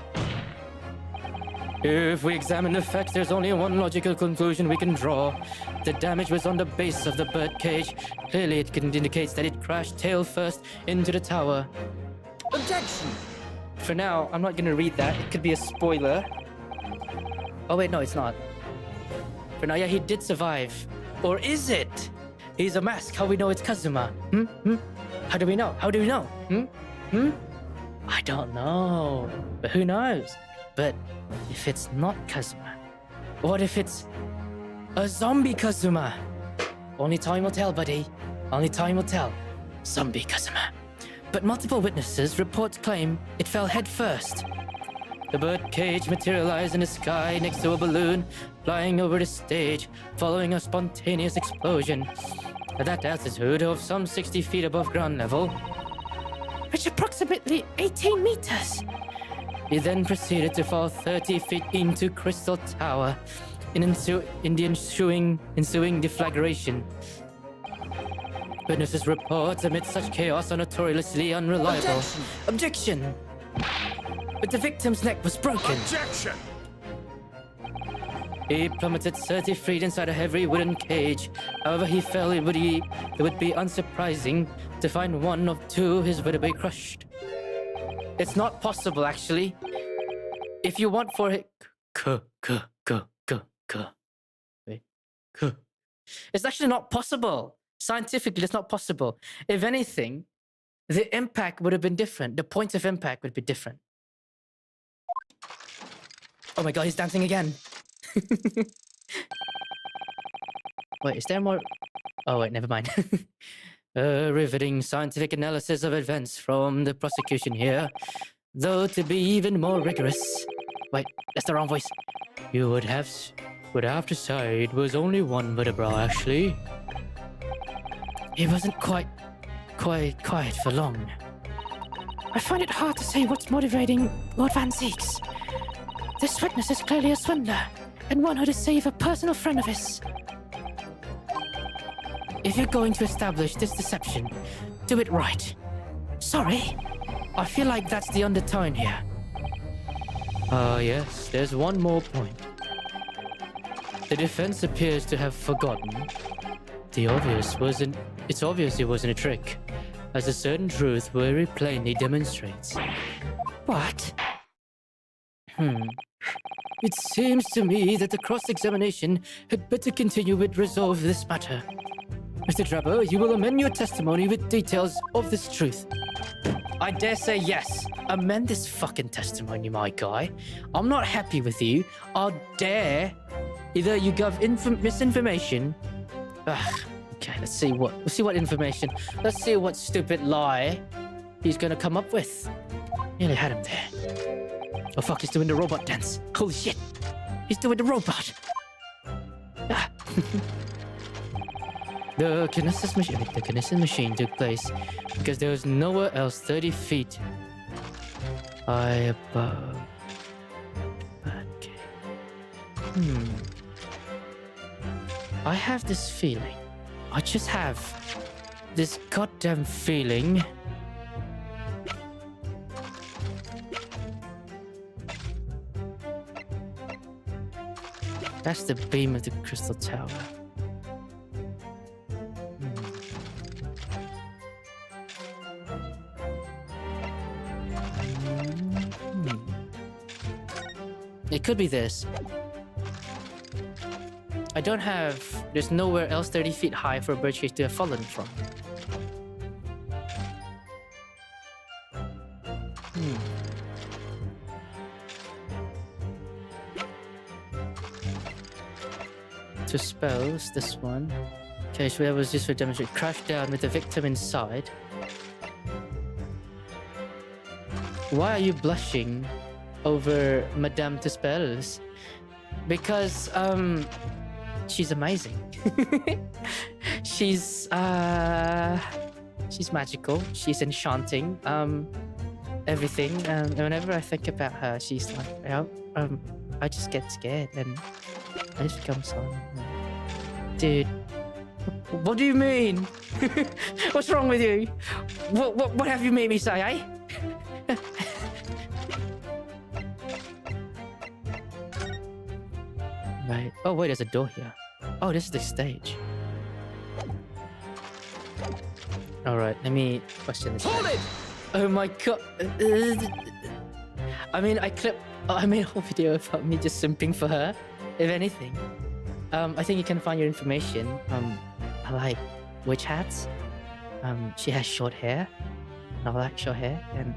if we examine the facts, there's only one logical conclusion we can draw. The damage was on the base of the birdcage. Clearly, it indicates that it crashed tail first into the tower. Objection! For now, I'm not gonna read that. It could be a spoiler. Oh wait, no, it's not. For now, yeah, he did survive. Or is it? He's a mask. How we know it's Kazuma? How do we know? I don't know. But who knows? But if it's not Kazuma, what if it's a zombie Kazuma? Only time will tell, buddy. Only time will tell. Zombie Kazuma. But multiple witnesses report claim it fell head first. The birdcage materialized in the sky next to a balloon flying over the stage following a spontaneous explosion at that altitude of some 60 feet above ground level, which approximately 18 meters. It then proceeded to fall 30 feet into Crystal Tower in the ensuing deflagration. Witnesses' reports amid such chaos are notoriously unreliable. Objection! But the victim's neck was broken. Objection! He plummeted 30 feet inside a heavy wooden cage. However he fell, it would be unsurprising to find one of two his vertebrae crushed. It's not possible, actually. If you want for it... Wait. It's actually not possible. Scientifically, it's not possible. If anything, the impact would have been different. The point of impact would be different. Oh my god, he's dancing again. Wait, is there more? Oh wait, never mind. Riveting scientific analysis of events from the prosecution here. Though to be even more rigorous. Wait, that's the wrong voice. You would have to say it was only one vertebra, actually. It wasn't quite quiet for long. I find it hard to say what's motivating Lord Van Zeeks. This witness is clearly a swindler, and one who to save a personal friend of his. If you're going to establish this deception, do it right. Sorry, I feel like that's the undertone here. Yes, there's one more point. The defense appears to have forgotten. It's obvious it wasn't a trick, as a certain truth very plainly demonstrates. What? It seems to me that the cross-examination had better continue with resolve this matter. Mr. Trevor, you will amend your testimony with details of this truth. I dare say yes. Amend this fucking testimony, my guy. I'm not happy with you. I'll dare. Either you give misinformation. Okay, let's see what information. Let's see what stupid lie he's gonna come up with. Nearly had him there. Oh fuck, he's doing the robot dance. Holy shit. He's doing the robot. The kinesis machine took place because there was nowhere else 30 feet high above. Okay. I have this feeling. I just have this goddamn feeling. That's the beam of the crystal tower. It could be this. I don't have... There's nowhere else 30 feet high for a birdcage to have fallen from. Two spells, this one. Okay, so that was just for demonstrate. Crash down with the victim inside. Why are you blushing over Madame Tuspells? Because, she's amazing. She's magical. She's enchanting. Everything. Whenever I think about her, she's like, I just get scared and I just become so... Dude, what do you mean? What's wrong with you? What have you made me say, eh? Right. Oh wait, there's a door here. Oh, this is the stage. All right, let me question this. Hold it! Oh my god. I mean, I made a whole video about me just simping for her. If anything, I think you can find your information. I like witch hats. She has short hair. And I like short hair. And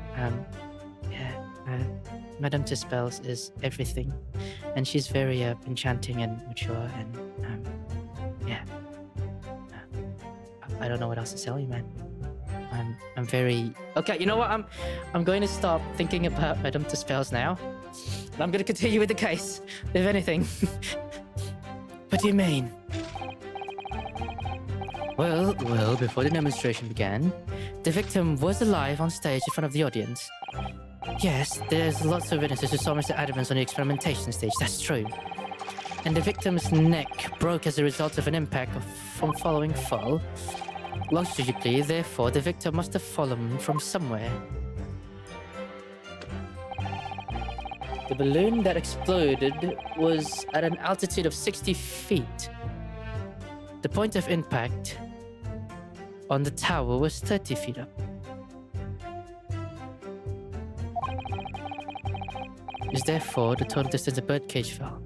Madame Tuspells is everything, and she's very enchanting and mature. And I don't know what else to tell you, man. I'm very okay. You know what? I'm going to stop thinking about Madame Tuspells now. And I'm going to continue with the case, if anything. What do you mean? Well, before the demonstration began, the victim was alive on stage in front of the audience. Yes, there's lots of witnesses who saw Mr. Adams on the experimentation stage, that's true. And the victim's neck broke as a result of an impact from following fall. Logically, therefore, the victim must have fallen from somewhere. The balloon that exploded was at an altitude of 60 feet. The point of impact on the tower was 30 feet up. is therefore the total distance the birdcage fell.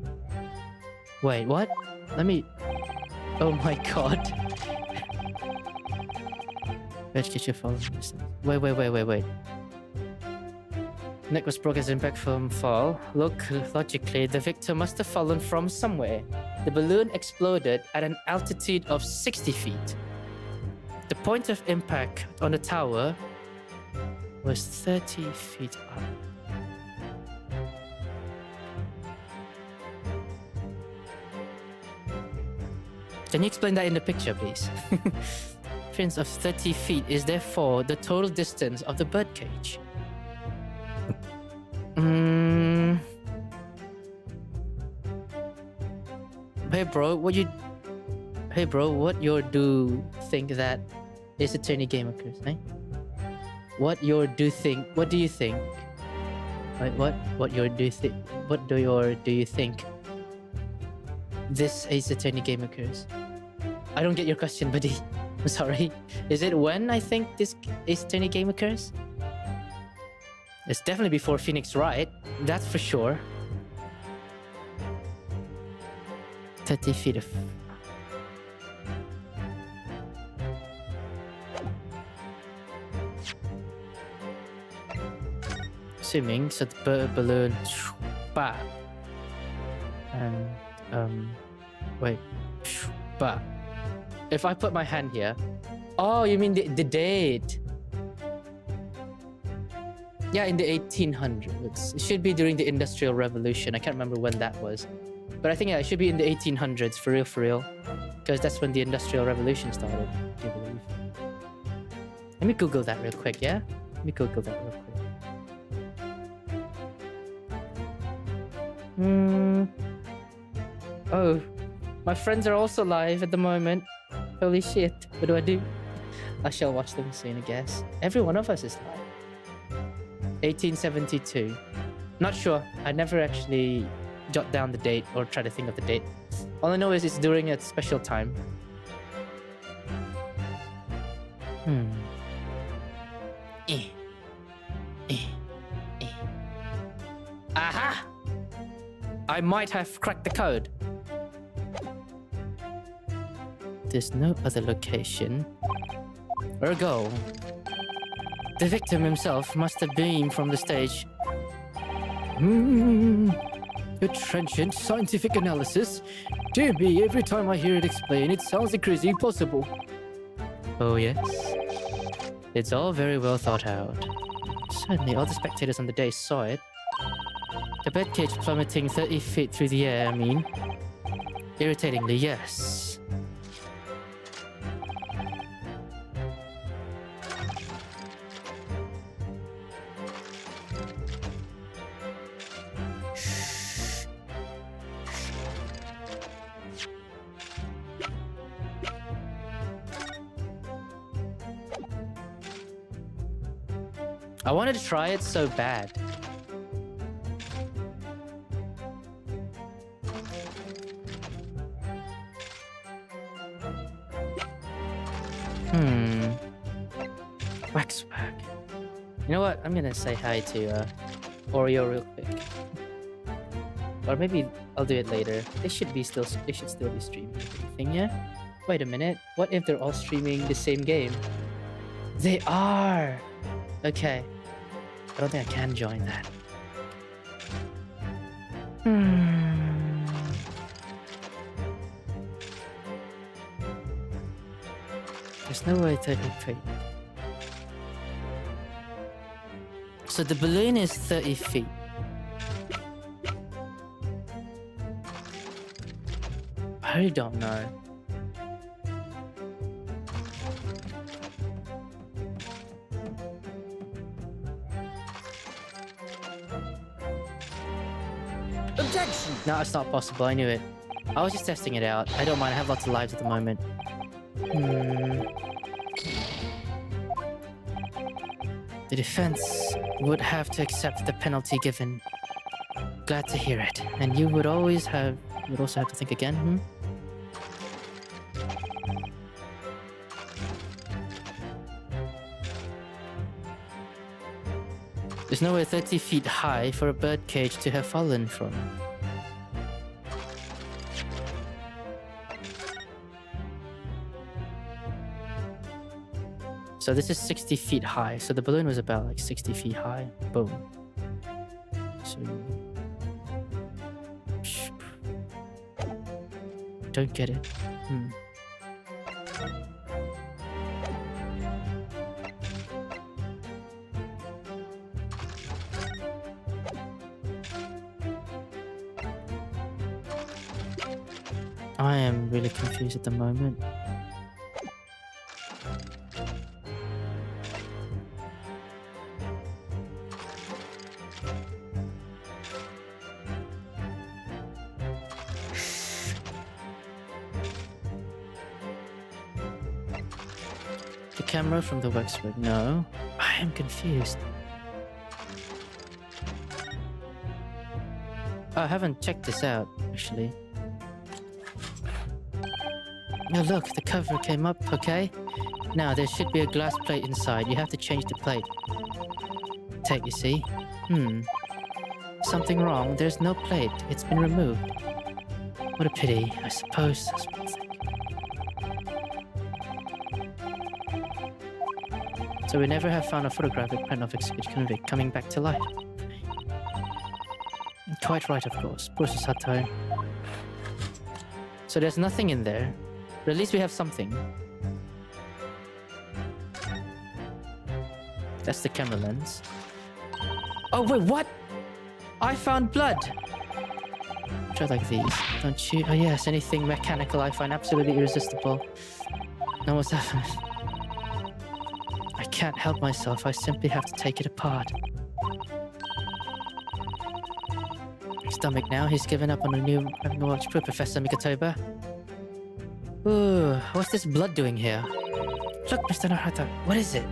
Wait, what? Let me... Oh my god. Birdcage should fall. Wait. Neck was broken as impact from fall. Logically, the victim must have fallen from somewhere. The balloon exploded at an altitude of 60 feet. The point of impact on the tower was 30 feet up. Can you explain that in the picture, please? Difference of 30 feet is therefore the total distance of the birdcage. Hey bro, what you do think that is Attorney Game occurs, eh? What do you think? Wait, what do you think this Ace Attorney game occurs? I don't get your question, buddy. I'm sorry. Is it when I think this Ace Attorney game occurs? It's definitely before Phoenix Wright. That's for sure. 30 feet of... Assuming, so the balloon... Bah. And, wait. Bah. If I put my hand here... Oh, you mean the date? Yeah, in the 1800s. It should be during the Industrial Revolution. I can't remember when that was. But I think, yeah, it should be in the 1800s, for real. Because that's when the Industrial Revolution started, do you believe? Let me Google that real quick, yeah? Let me Google that real quick. Oh, my friends are also live at the moment. Holy shit, what do I do? I shall watch them soon, I guess. Every one of us is live. 1872. Not sure. I never actually jot down the date or try to think of the date. All I know is it's during a special time. Aha! I might have cracked the code. There's no other location. Ergo, the victim himself must have beamed from the stage. A trenchant scientific analysis. Dear me, every time I hear it explained, it sounds crazy impossible. Oh yes? It's all very well thought out. Certainly all the spectators on the day saw it. The birdcage plummeting 30 feet through the air, I mean. Irritatingly, yes. I wanted to try it so bad. Waxwork. You know what? I'm gonna say hi to Oreo real quick. Or maybe I'll do it later. They should still be streaming everything, yeah? Wait a minute. What if they're all streaming the same game? They are! Okay. I don't think I can join that. There's no way to take. So the balloon is 30 feet. I don't know. Objection! No, it's not possible. I knew it. I was just testing it out. I don't mind. I have lots of lives at the moment. The defense would have to accept the penalty given. Glad to hear it. And you would also have to think again, There's nowhere 30 feet high for a birdcage to have fallen from. So this is 60 feet high. So the balloon was about like 60 feet high. Boom. So... Don't get it. I am really confused at the moment. The camera from the waxwork. No, I am confused. I haven't checked this out, actually. Oh, look, the cover came up, okay? Now, there should be a glass plate inside. You have to change the plate. Take, you see? Something wrong. There's no plate. It's been removed. What a pity, I suppose. So we never have found a photographic print of executed convict coming back to life. Quite right, of course. Poor Sato. So there's nothing in there. But at least we have something. That's the camera lens. Oh, wait, what? I found blood! Try like these, don't you? Oh yes, anything mechanical I find absolutely irresistible. Now what's happening? I can't help myself, I simply have to take it apart. Stomach now, he's given up on a new watch. Poor Professor Mikotoba. Ooh, what's this blood doing here? Look, Mr. Naruto, what is it?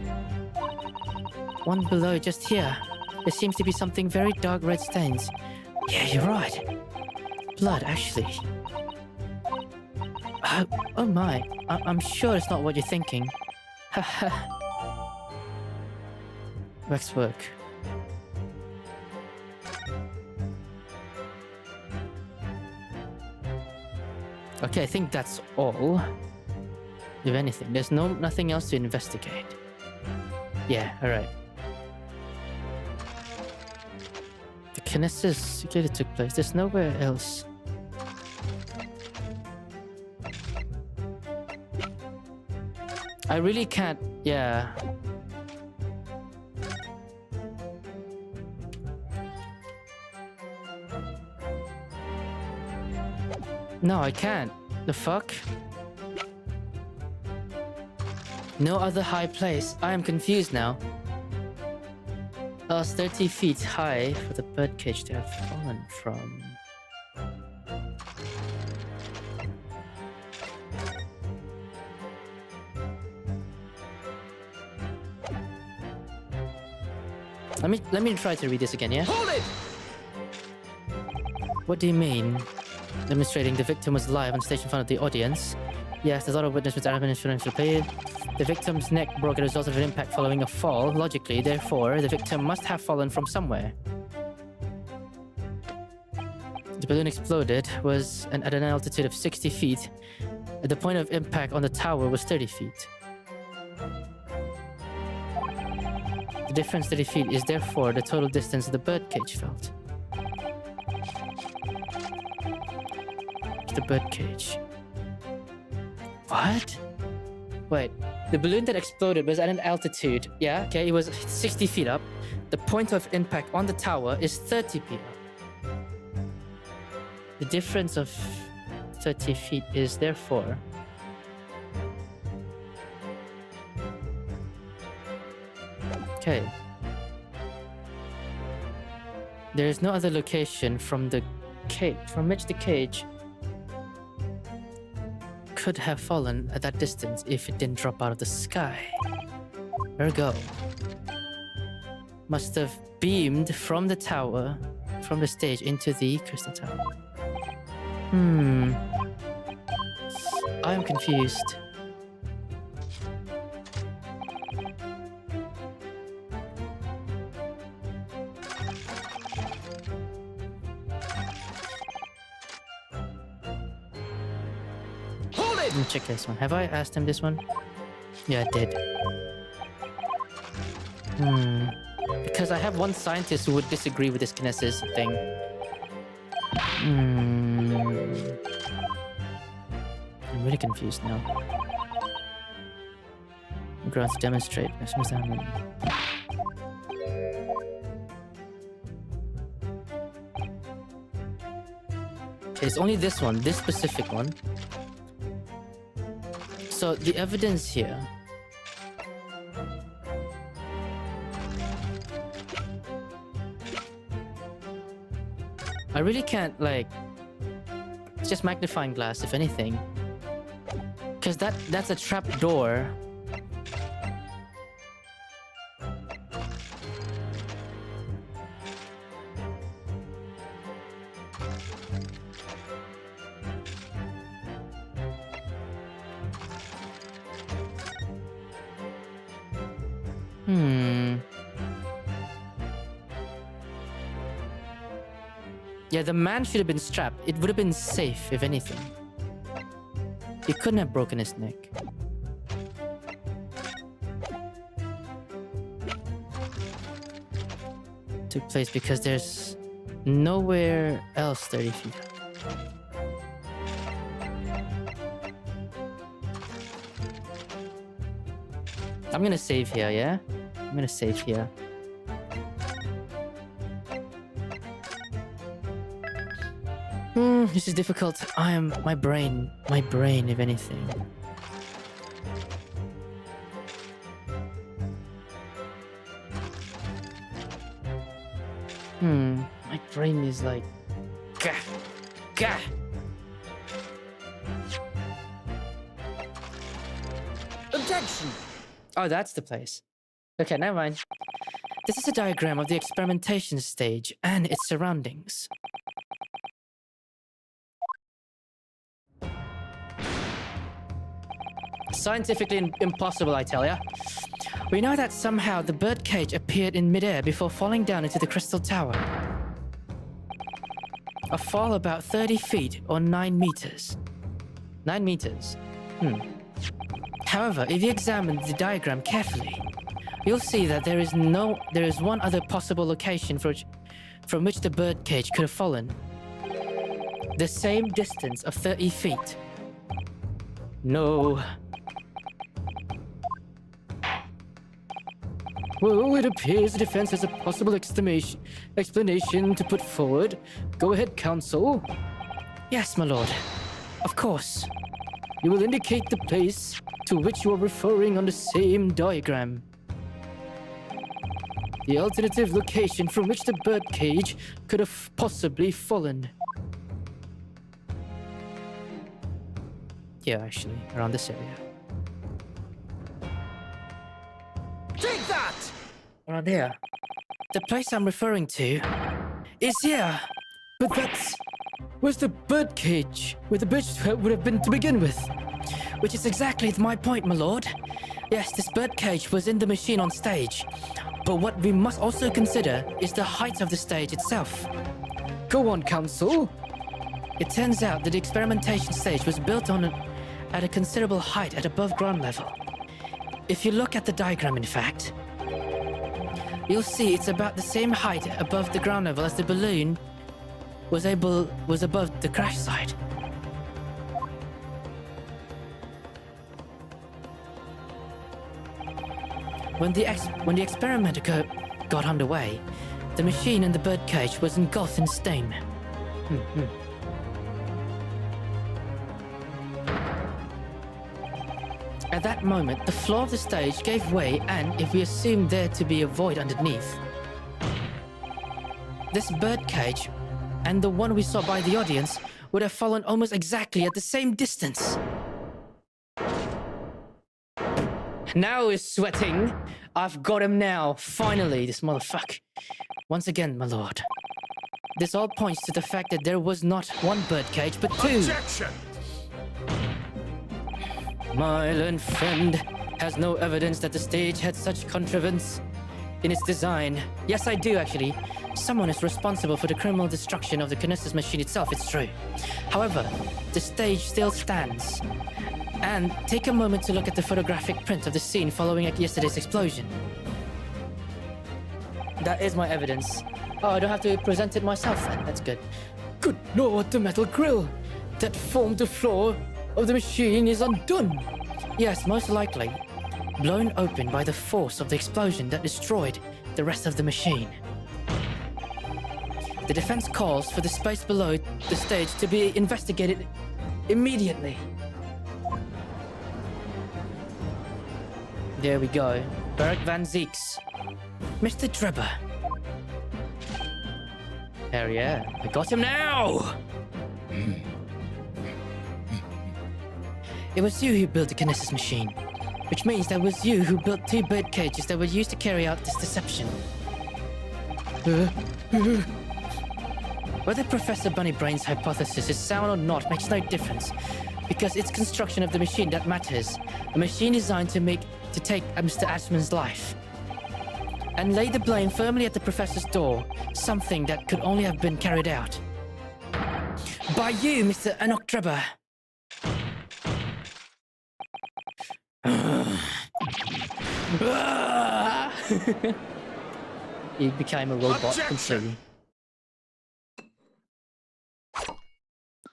One below, just here. There seems to be something very dark red stains. Yeah, you're right. Blood, actually. Oh my, I'm sure it's not what you're thinking. Haha. Waxwork. Okay, I think that's all. If anything, there's nothing else to investigate. Yeah, alright. The kinesis clearly took place. There's nowhere else. I really can't... yeah. No, I can't. The fuck? No other high place. I am confused now. It's 30 feet high for the birdcage to have fallen from. Let me try to read this again, yeah? Hold it! What do you mean? Demonstrating the victim was live on stage in front of the audience. Yes, there's a lot of witness with evidence for play. The victim's neck broke as a result of an impact following a fall. Logically, therefore, the victim must have fallen from somewhere. The balloon exploded was at an altitude of 60 feet. The point of impact on the tower was 30 feet. The difference 30 feet is therefore the total distance the birdcage felt. The birdcage. What? Wait, the balloon that exploded was at an altitude. Yeah, okay, it was 60 feet up. The point of impact on the tower is 30 feet up. The difference of 30 feet is therefore... okay. There is no other location from the cage from which the cage could have fallen at that distance if it didn't drop out of the sky. Ergo, must have beamed from the tower, from the stage into the crystal tower. I am confused. Let me check this one. Have I asked him this one? Yeah, I did. Because I have one scientist who would disagree with this kinesis thing. I'm really confused now. Grounds to demonstrate. Okay, it's only this one, this specific one. So the evidence here. I really can't, like, it's just magnifying glass, if anything. Because that's a trap door. Yeah, the man should have been strapped. It would have been safe, if anything. He couldn't have broken his neck. Took place because there's nowhere else 30 feet. I'm gonna save here, yeah? I'm gonna save here. This is difficult. I am my brain, if anything. My brain is like, gah. Objection! Oh, that's the place. Okay, never mind. This is a diagram of the experimentation stage and its surroundings. Scientifically impossible, I tell ya. We know that somehow the birdcage appeared in midair before falling down into the crystal tower. A fall about 30 feet or 9 meters. 9 meters. However, if you examine the diagram carefully, you'll see that there is one other possible location from which the birdcage could have fallen. The same distance of 30 feet. No. Well, it appears the defense has a possible explanation to put forward. Go ahead, counsel. Yes, my lord. Of course. You will indicate the place to which you are referring on the same diagram. The alternative location from which the birdcage could have possibly fallen. Yeah, actually, around this area. Take that! Around here. The place I'm referring to is here. But that's where's the birdcage, where the bitch would have been to begin with. Which is exactly my point, my lord. Yes, this birdcage was in the machine on stage. But what we must also consider is the height of the stage itself. Go on, counsel. It turns out that the experimentation stage was built at a considerable height at above ground level. If you look at the diagram, in fact, you'll see it's about the same height above the ground level as the balloon was above the crash site. When the experiment got underway, the machine and the birdcage was engulfed in steam. At that moment, the floor of the stage gave way, and if we assume there to be a void underneath, this birdcage and the one we saw by the audience would have fallen almost exactly at the same distance. Now he's sweating. I've got him now. Finally, this motherfucker. Once again, my lord. This all points to the fact that there was not one birdcage, but two. Objection! My learned friend has no evidence that the stage had such contrivance. in its design. Yes, I do, actually. Someone is responsible for the criminal destruction of the Kinesis machine itself, it's true. However, the stage still stands. And take a moment to look at the photographic print of the scene following yesterday's explosion. That is my evidence. Oh, I don't have to present it myself then. That's good. Good lord, the metal grill that formed the floor of the machine is undone. Yes, most likely. Blown open by the force of the explosion that destroyed the rest of the machine. The defense calls for the space below the stage to be investigated immediately. There we go. Beric Van Zeeks. Mr. Drebber. Hell yeah, I got him now! It was you who built the Kinesis machine, which means that it was you who built 2 bird cages that were used to carry out this deception. Whether Professor Bunnybrain's hypothesis is sound or not makes no difference, because it's construction of the machine that matters. A machine designed to take Mr. Asman's life. And lay the blame firmly at the professor's door, something that could only have been carried out by you, Mr. Enoch Drebber. He became a robot completely.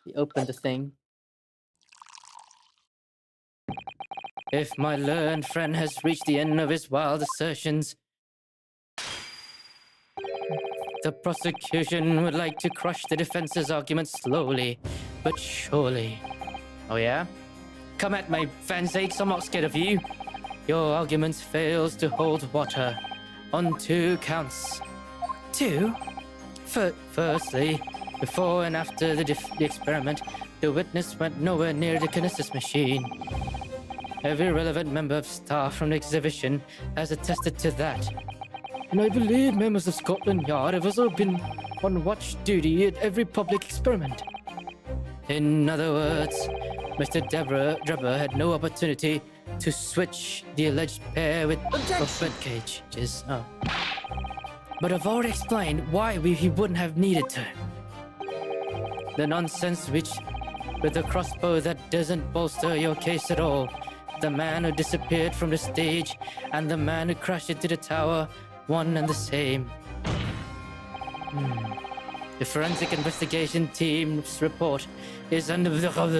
He opened the thing. If my learned friend has reached the end of his wild assertions, the prosecution would like to crush the defense's argument slowly, but surely. Oh yeah? Come at me, Van Zeeks, I'm not scared of you. Your argument fails to hold water on 2 counts. 2? Firstly, before and after the experiment, the witness went nowhere near the Kinesis machine. Every relevant member of staff from the exhibition has attested to that. And I believe members of Scotland Yard have also been on watch duty at every public experiment. In other words, Mr. Drebber had no opportunity to switch the alleged pair with bird cages. Oh. But I've already explained why he wouldn't have needed to. The nonsense with the crossbow that doesn't bolster your case at all. The man who disappeared from the stage and the man who crashed into the tower, one and the same. The forensic investigation team's report is unequivocal,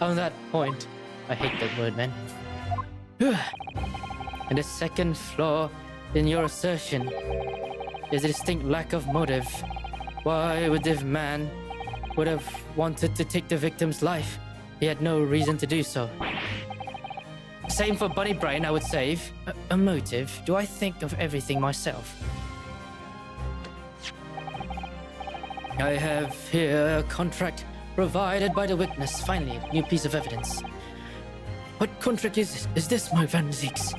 on that point. I hate that word, man. And the second flaw in your assertion is a distinct lack of motive. Why would the man would have wanted to take the victim's life? He had no reason to do so. Same for Bunnybrain, I would say. A motive? Do I think of everything myself? I have here a contract provided by the witness. Finally, a new piece of evidence. What contract is this, my Van Zeeks?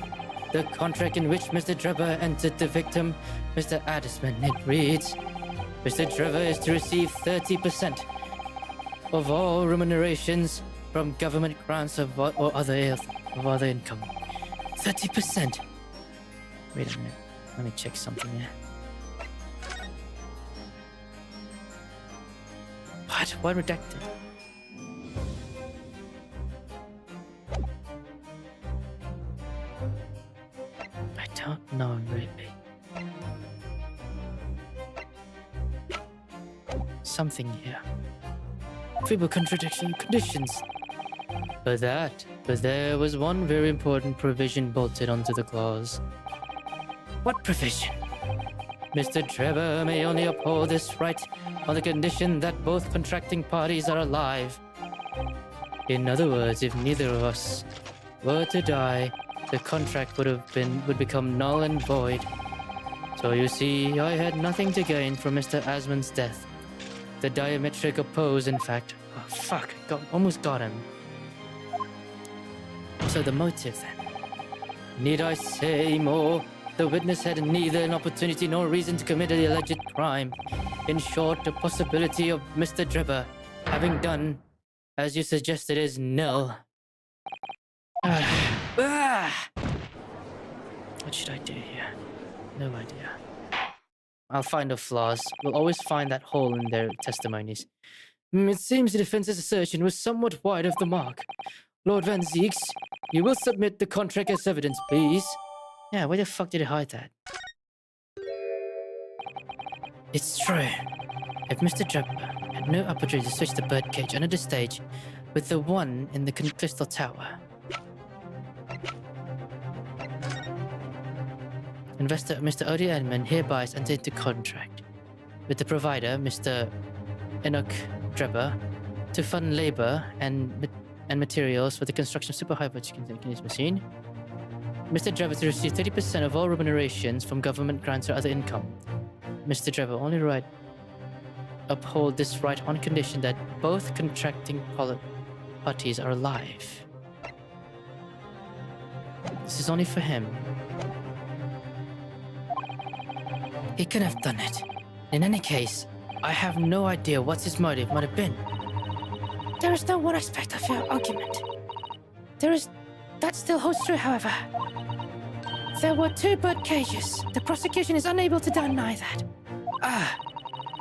The contract in which Mr. Drebber entered the victim, Mr. Addisman. It reads, Mr. Drebber is to receive 30% of all remunerations from government grants or other income. 30%. Wait a minute. Let me check something here. What? Why redacted? I don't know, really. Something here. Feeble contradiction conditions. But there was one very important provision bolted onto the clause. What provision? Mr. Drebber may only uphold this right on the condition that both contracting parties are alive. In other words, if neither of us were to die, the contract would become null and void. So you see, I had nothing to gain from Mr. Asman's death. The diametric oppose, in fact. Oh, fuck, almost got him. So the motive then? Need I say more? The witness had neither an opportunity nor reason to commit the alleged crime. In short, the possibility of Mr. Drebber having done as you suggested, is nil. What should I do here? No idea. I'll find the flaws. We'll always find that hole in their testimonies. It seems the defense's assertion was somewhat wide of the mark. Lord Van Zieks, you will submit the contract as evidence, please. Yeah, where the fuck did he hide that? It's true. If Mr. Draper had no opportunity to switch the birdcage under the stage with the one in the crystal tower, investor Mr. Odie Edmund hereby is entered into contract with the provider, Mr. Enoch Draper, to fund labor and materials for the construction of super high-voltage continuous machine. Mr. Draper to receive 30% of all remunerations from government grants or other income. Mr. Draper only uphold this right on condition that both contracting parties are alive. This is only for him. He couldn't have done it. In any case, I have no idea what his motive might have been. There is no one aspect of your argument. That still holds true, however. There were 2 bird cages. The prosecution is unable to deny that.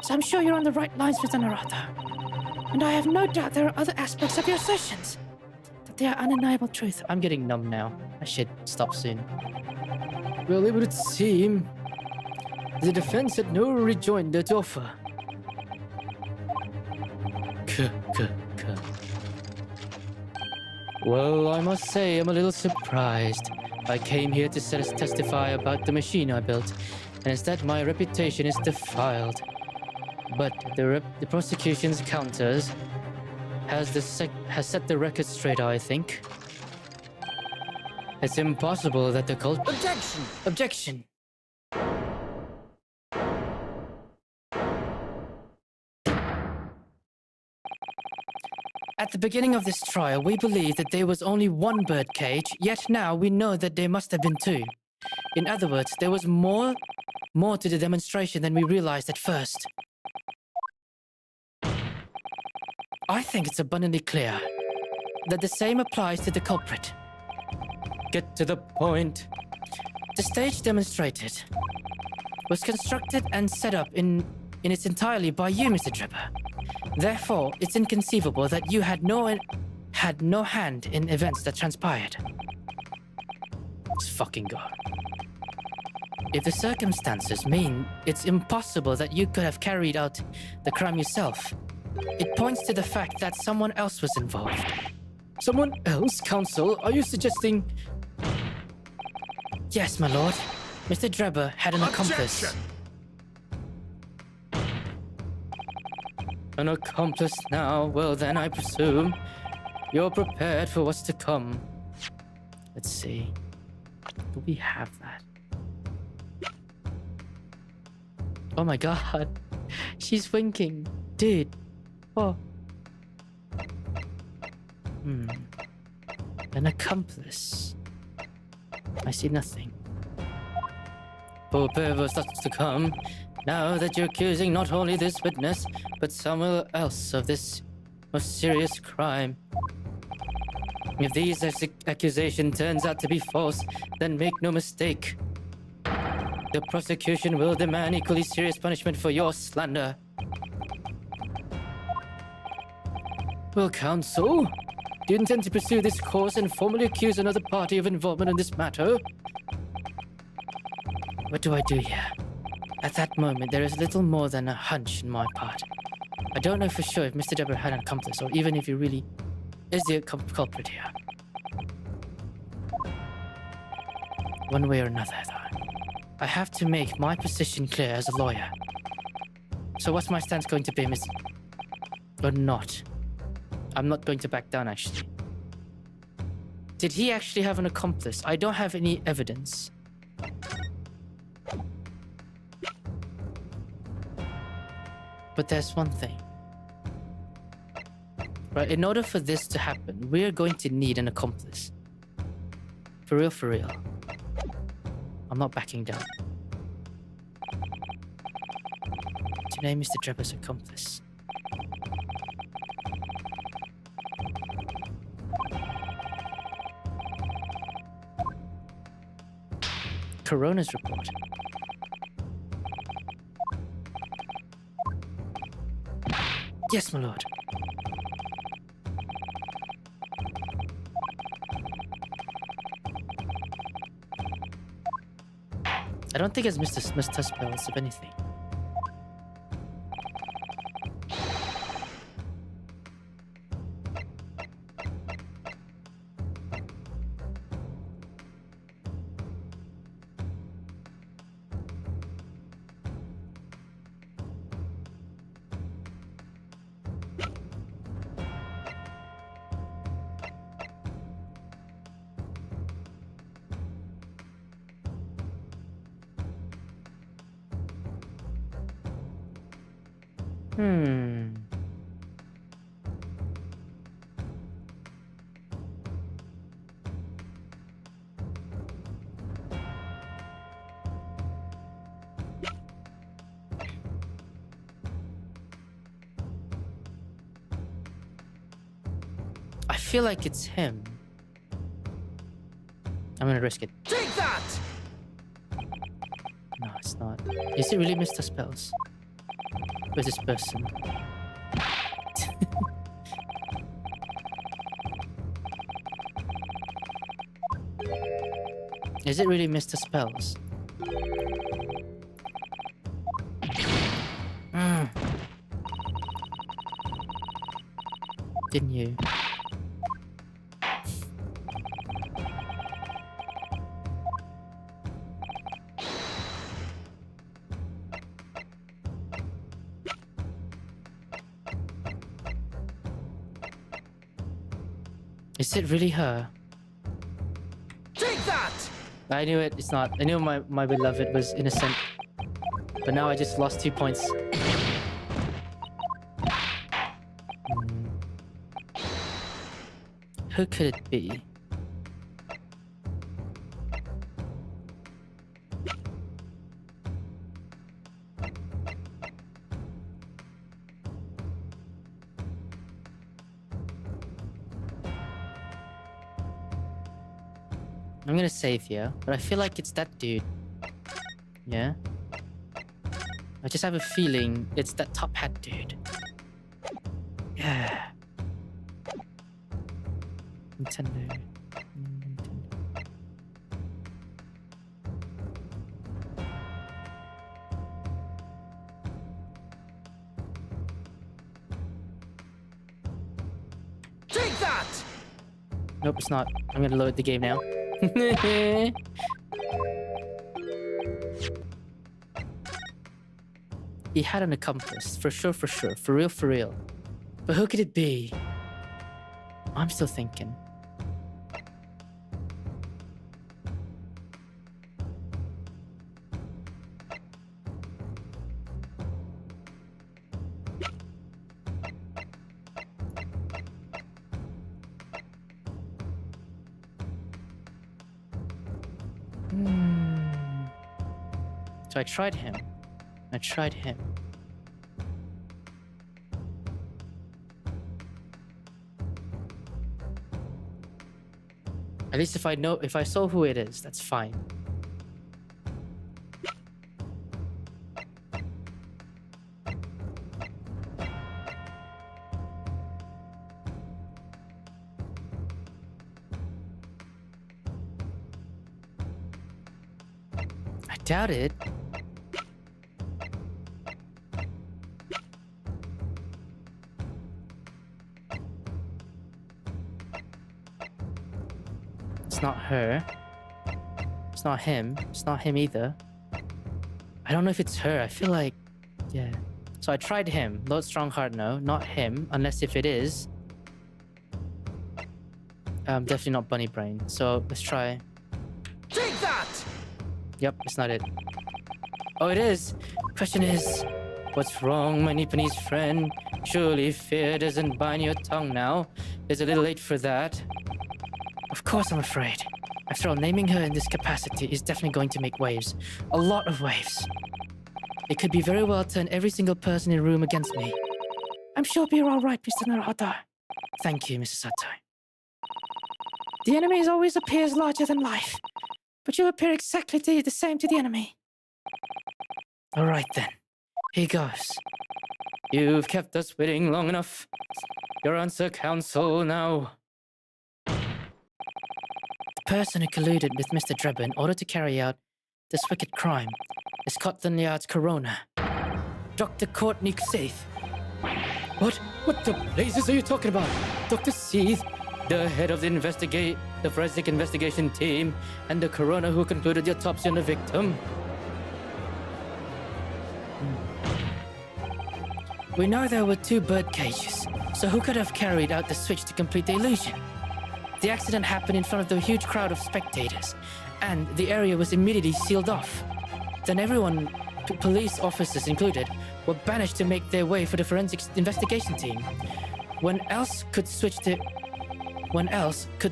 So I'm sure you're on the right lines, Mr. Narata. And I have no doubt there are other aspects of your assertions. That they are undeniable truth. I'm getting numb now. I should stop soon. Well, it would seem the defense had no rejoinder to offer. Well, I must say I'm a little surprised. I came here to testify about the machine I built, and instead my reputation is defiled. But the prosecution's counters has set the record straight, I think. It's impossible that the cult... Objection! Objection! At the beginning of this trial, we believed that there was only 1 bird cage, yet now we know that there must have been 2. In other words, there was more to the demonstration than we realized at first. I think it's abundantly clear that the same applies to the culprit. Get to the point. The stage demonstrated was constructed and set up in its entirety by you, Mr. Draper. Therefore, it's inconceivable that you had no hand in events that transpired. Let's fucking go. If the circumstances mean it's impossible that you could have carried out the crime yourself, it points to the fact that someone else was involved. Someone else, counsel? Are you suggesting... Yes, my lord. Mr. Draper had an accomplice. An accomplice now? Well then, I presume you're prepared for what's to come. Let's see. Do we have that? Oh my god. She's winking. Dude. Oh. An accomplice. I see nothing. Prepare for what's to come. Now that you're accusing not only this witness, but someone else of this most serious crime. If these accusation turns out to be false, then make no mistake. The prosecution will demand equally serious punishment for your slander. Well, counsel, do you intend to pursue this course and formally accuse another party of involvement in this matter? What do I do here? At that moment, there is little more than a hunch in my part. I don't know for sure if Mr. Deborah had an accomplice, or even if he really is the culprit here. One way or another, though, I have to make my position clear as a lawyer. So what's my stance going to be, Miss... Or not? I'm not going to back down, actually. Did he actually have an accomplice? I don't have any evidence. But there's one thing. Right, in order for this to happen, we're going to need an accomplice. For real, for real. I'm not backing down. To name Mr. Draper's accomplice. Coroner's report. Yes, my lord. I don't think it's Mr. Spells, if anything. I feel like it's him. I'm gonna risk it. Take that! No, it's not. Is it really Mr. Spells? Where's this person? Is it really Mr. Spells? Didn't you? Is it really her? Take that! I knew it. It's not. I knew my beloved was innocent. But now I just lost 2 points. Who could it be? I'm gonna save here, but I feel like it's that dude. Yeah? I just have a feeling it's that top hat dude. Yeah. Nintendo. Take that! Nope, it's not. I'm gonna load the game now. He had an accomplice, for sure, for real. But who could it be? I'm still thinking. So I tried him. At least if I saw who it is, that's fine. I doubt it. It's not her. It's not him. It's not him either. I don't know if it's her. I feel like... Yeah. So I tried him. Load strong heart, no. Not him. Unless if it is. Definitely not bunny brain. So let's try. Take that! Yep, it's not it. Oh, it is. Question is... What's wrong, my Nipponese friend? Surely fear doesn't bind your tongue now. It's a little late for that. Of course I'm afraid. After all, naming her in this capacity is definitely going to make waves. A lot of waves. It could be very well turn every single person in the room against me. I'm sure you're all right, Mr. Naruto. Thank you, Mrs. Sato. The enemy always appears larger than life. but you appear exactly the same to the enemy. All right then, here goes. You've kept us waiting long enough. Your answer, counsel, now. The person who colluded with Mr. Drebber in order to carry out this wicked crime is Scotland Yard's coroner, Dr. Courtney Seath. What? What the blazes are you talking about? Dr. Seath, the head of the forensic investigation team, and the coroner who concluded the autopsy on the victim. We know there were 2 bird cages, so who could have carried out the switch to complete the illusion? The accident happened in front of the huge crowd of spectators, and the area was immediately sealed off. Then everyone, police officers included, were banished to make their way for the forensic investigation team. When else could the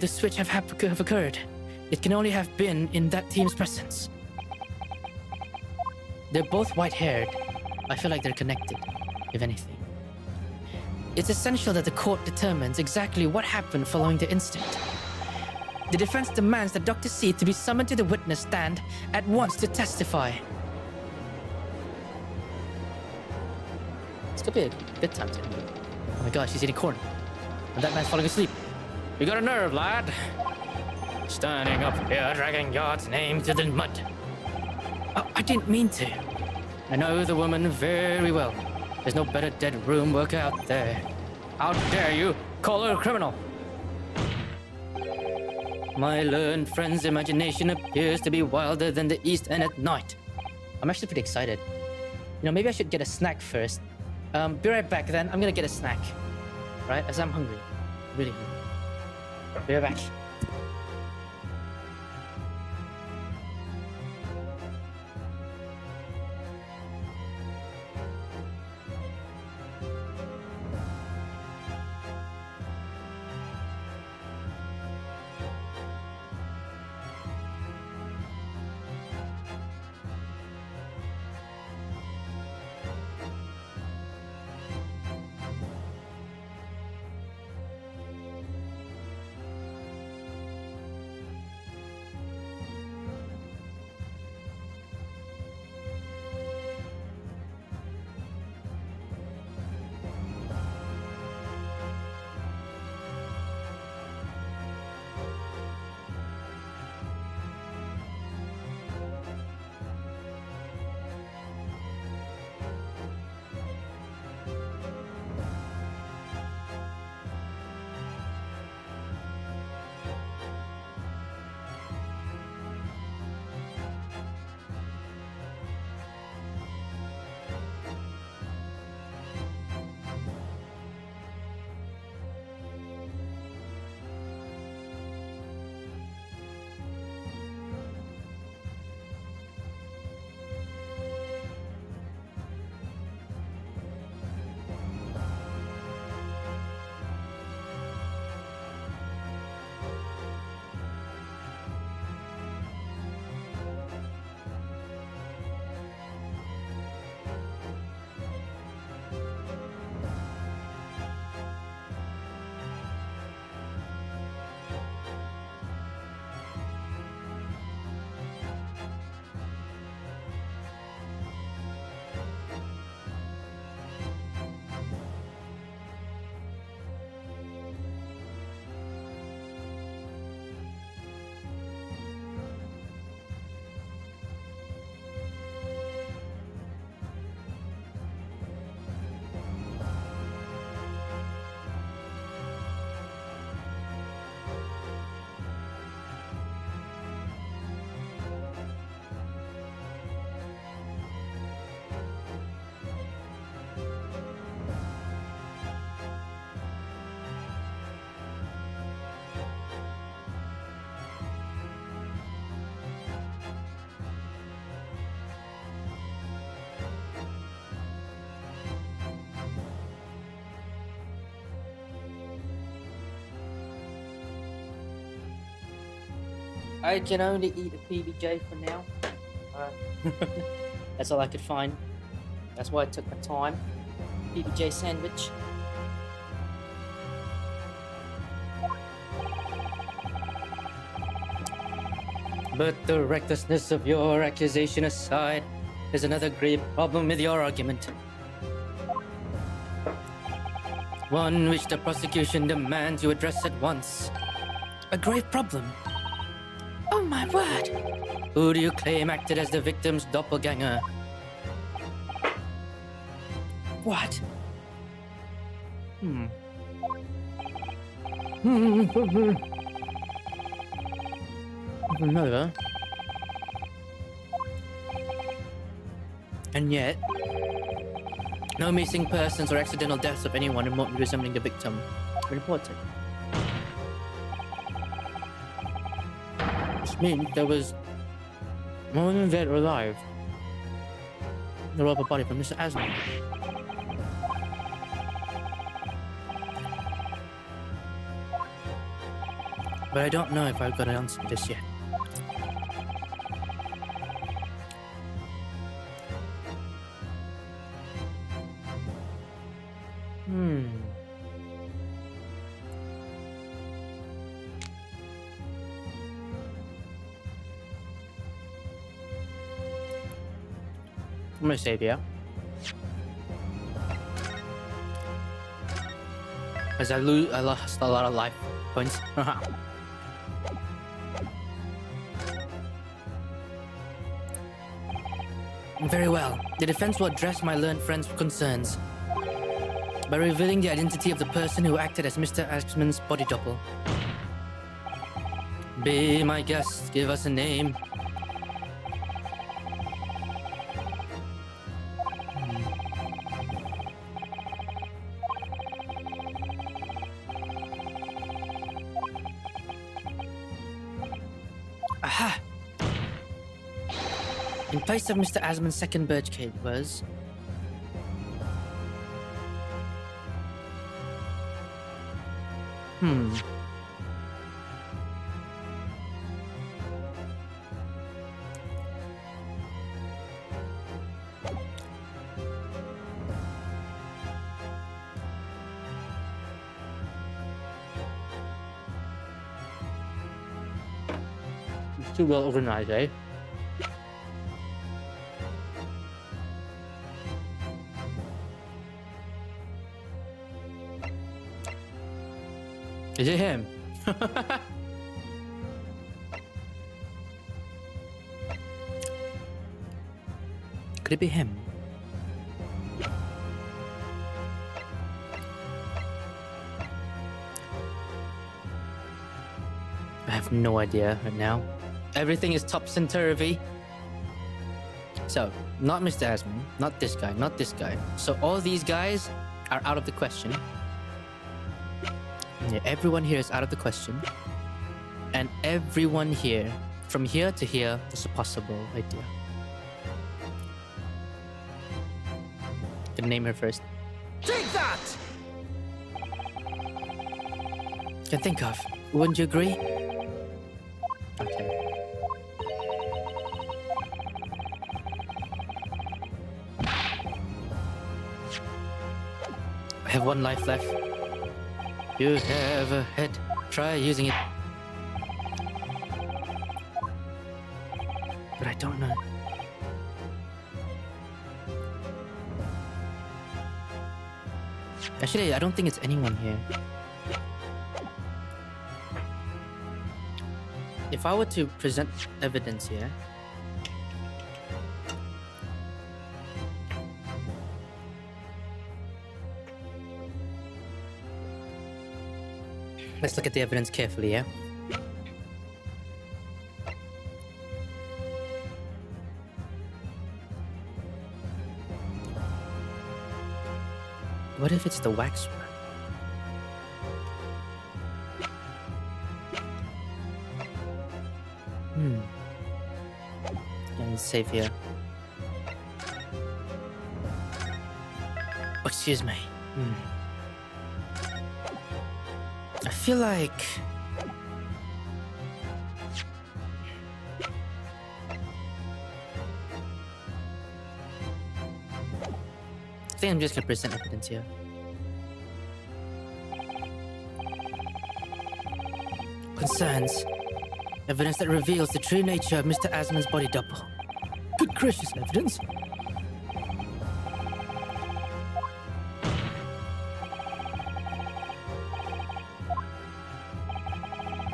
switch have occurred? It can only have been in that team's presence. They're both white-haired. I feel like they're connected, if anything. It's essential that the court determines exactly what happened following the incident. The defense demands that Dr. Seath to be summoned to the witness stand at once to testify. This could be a good time to. Oh my gosh, he's eating corn. And that man's falling asleep. You got a nerve, lad. Standing up here, dragging God's name through the mud. Oh, I didn't mean to. I know the woman very well. There's no better dead room worker out there. How dare you call her a criminal? My learned friend's imagination appears to be wilder than the East End at night. I'm actually pretty excited. You know, maybe I should get a snack first. Be right back then. I'm gonna get a snack. Right? As I'm hungry. Really hungry. Be right back. I can only eat a PBJ for now. That's all I could find. That's why I took my time. PBJ sandwich. But the recklessness of your accusation aside, there's another grave problem with your argument. One which the prosecution demands you address at once. A grave problem. Oh my word! Who do you claim acted as the victim's doppelganger? What? Another. And yet, no missing persons or accidental deaths of anyone remotely resembling the victim were reported. Which means there was no one dead or alive. The rubber body from Mr. Asman. But I don't know if I've got an answer to this yet. I'm gonna save here. As I lost a lot of life points. Very well. The defense will address my learned friend's concerns by revealing the identity of the person who acted as Mr. Ashman's body double. Be my guest, give us a name. Aha! In place of Mr. Asman's second birdcage was... It's too well organized, eh? Is it him? Could it be him? I have no idea right now. Everything is topsy-turvy. So, not Mr. Asman, not this guy, not this guy. So all these guys are out of the question. Yeah, everyone here is out of the question. And everyone here, from here to here, is a possible idea. Can name her first. Take that! Can think of. Wouldn't you agree? Okay. I have one life left. You have a head. Try using it. But I don't know. Actually, I don't think it's anyone here. If I were to present evidence here, let's look at the evidence carefully, yeah? What if it's the wax one? Yeah, it's safe here. Oh, excuse me. I feel like... I think I'm just gonna present evidence here. Concerns. Evidence that reveals the true nature of Mr. Asman's body double. Good gracious, evidence.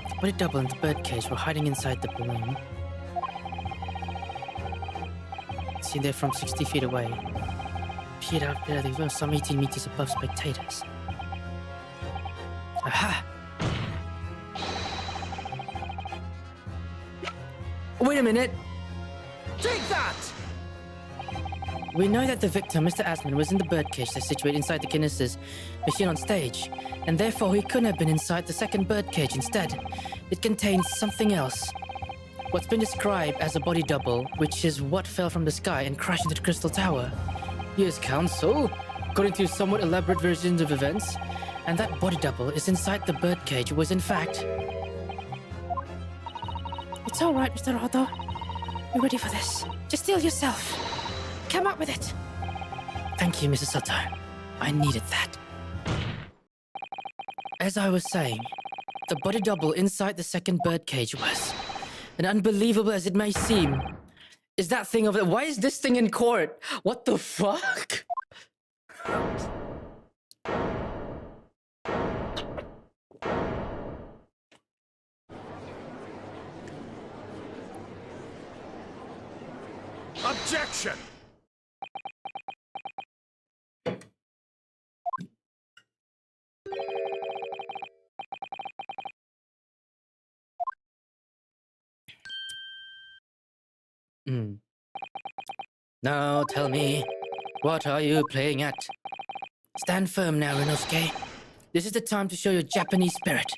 The body double and the birdcage were hiding inside the balloon. Seen there from 60 feet away. Peered out there, they were some 18 meters above spectators. Aha! Wait a minute! Take that! We know that the victim, Mr. Asman, was in the birdcage that's situated inside the Guinness's machine on stage, and therefore he couldn't have been inside the second birdcage. Instead, it contains something else. What's been described as a body double, which is what fell from the sky and crashed into the Crystal Tower. Yes, Counsel, according to somewhat elaborate versions of events, and that body double is inside the birdcage was in fact... It's all right, Mr. Otto. We're ready for this. Just steel yourself. Come up with it. Thank you, Mrs. Otto. I needed that. As I was saying, the body double inside the second birdcage was, and unbelievable as it may seem, is that thing over there. Why is this thing in court? What the fuck? Objection! Now tell me, what are you playing at? Stand firm now, Renosuke. This is the time to show your Japanese spirit.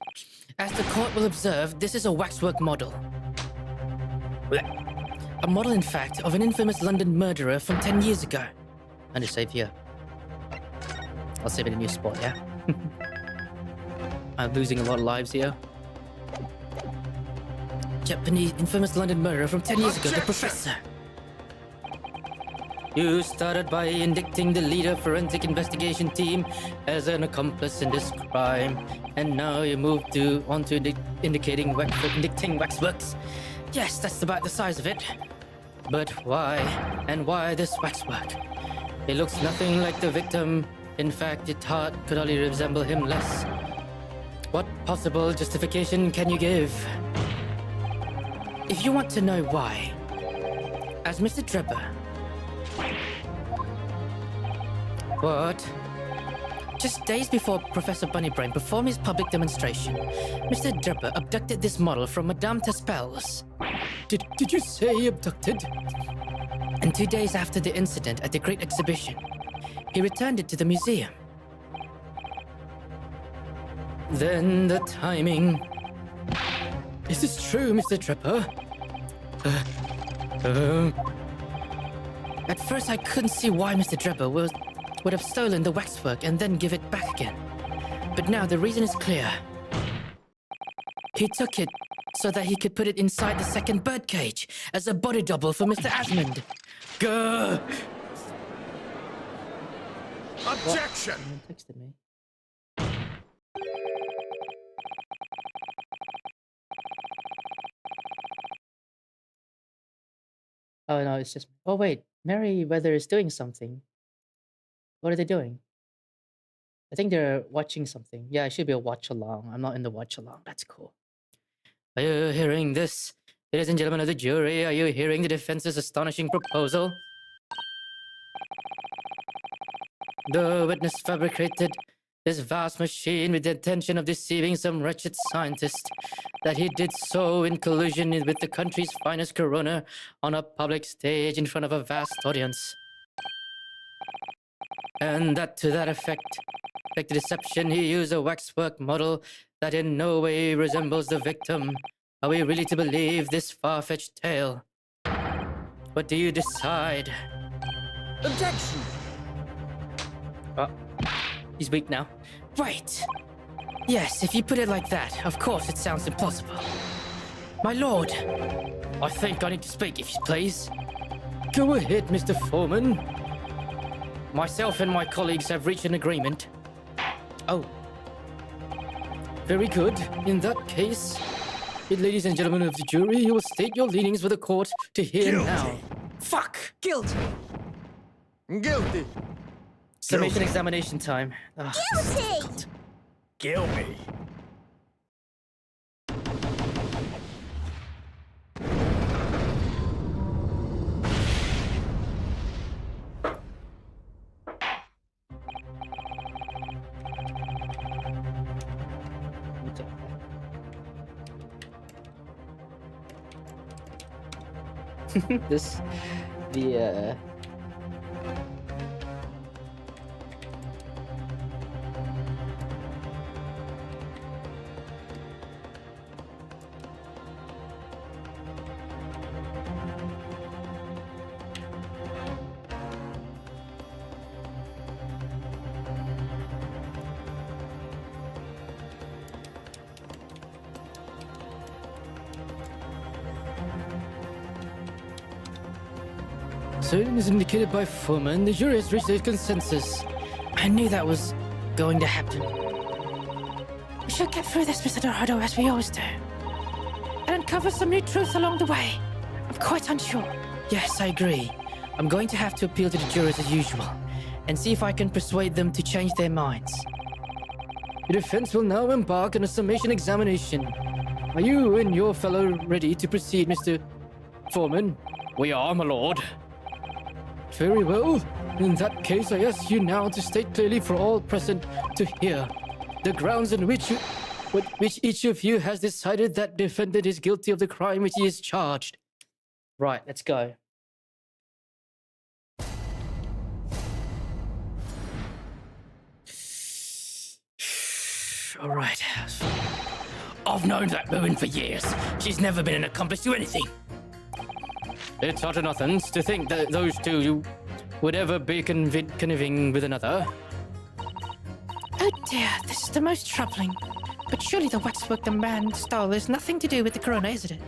As the court will observe, this is a waxwork model. A model, in fact, of an infamous London murderer from 10 years ago. And to save here. I'll save it in your spot, yeah? I'm losing a lot of lives here. Japanese infamous London murderer from 10 years ago, the professor. You started by indicting the leader forensic investigation team as an accomplice in this crime, and now you move on to indicting waxworks. Yes, that's about the size of it. But why? And why this waxwork? It looks nothing like the victim. In fact, its heart could only resemble him less. What possible justification can you give? If you want to know why, as Mr. Drebber... What? Just days before Professor Bunnybrain performed his public demonstration, Mr. Drebber abducted this model from Madame Taspel's. Did you say abducted? And 2 days after the incident at the Great Exhibition, he returned it to the museum. Then the timing... Is this true, Mr. Drebber? At first I couldn't see why Mr. Drebber would have stolen the waxwork and then give it back again. But now the reason is clear. He took it so that he could put it inside the second birdcage as a body double for Mr. Asmund. Gah! Objection! Someone texted me. Oh no, it's just... Oh wait, Merryweather is doing something. What are they doing? I think they're watching something. Yeah, it should be a watch-along. I'm not in the watch-along. That's cool. Are you hearing this? Ladies and gentlemen of the jury, are you hearing the defense's astonishing proposal? The witness fabricated this vast machine with the intention of deceiving some wretched scientist, that he did so in collusion with the country's finest coroner on a public stage in front of a vast audience. And that to that effect, the deception, he used a waxwork model that in no way resembles the victim. Are we really to believe this far-fetched tale? What do you decide? Objection! Oh, he's weak now. Right. Yes, if you put it like that, of course it sounds impossible. My lord, I think I need to speak, if you please. Go ahead, Mr. Foreman. Myself and my colleagues have reached an agreement. Oh. Very good. In that case, Ladies and gentlemen of the jury, you will state your leanings for the court to hear Guilty. now. Fuck! Guilty. Guilty. Summation Guilty. examination time. Ah, this is Guilty. difficult. Kill me. This, the So, as indicated by Foreman, the jury has reached a consensus. I knew that was going to happen. We should get through this, Mr. Dorado, as we always do. And uncover some new truths along the way. I'm quite unsure. Yes, I agree. I'm going to have to appeal to the jurors as usual, and see if I can persuade them to change their minds. The defense will now embark on a summation examination. Are you and your fellow ready to proceed, Mr. Foreman? we are, my lord. Very well. In that case, I ask you now to state clearly for all present to hear the grounds on which each of you has decided that defendant is guilty of the crime which he is charged. Right, let's go. All right. I've known that woman for years. She's never been an accomplice to anything. It's utter nothings to think that those two would ever be conniving with another. Oh dear, this is the most troubling. But surely the waxwork the man stole has nothing to do with the corona, isn't it?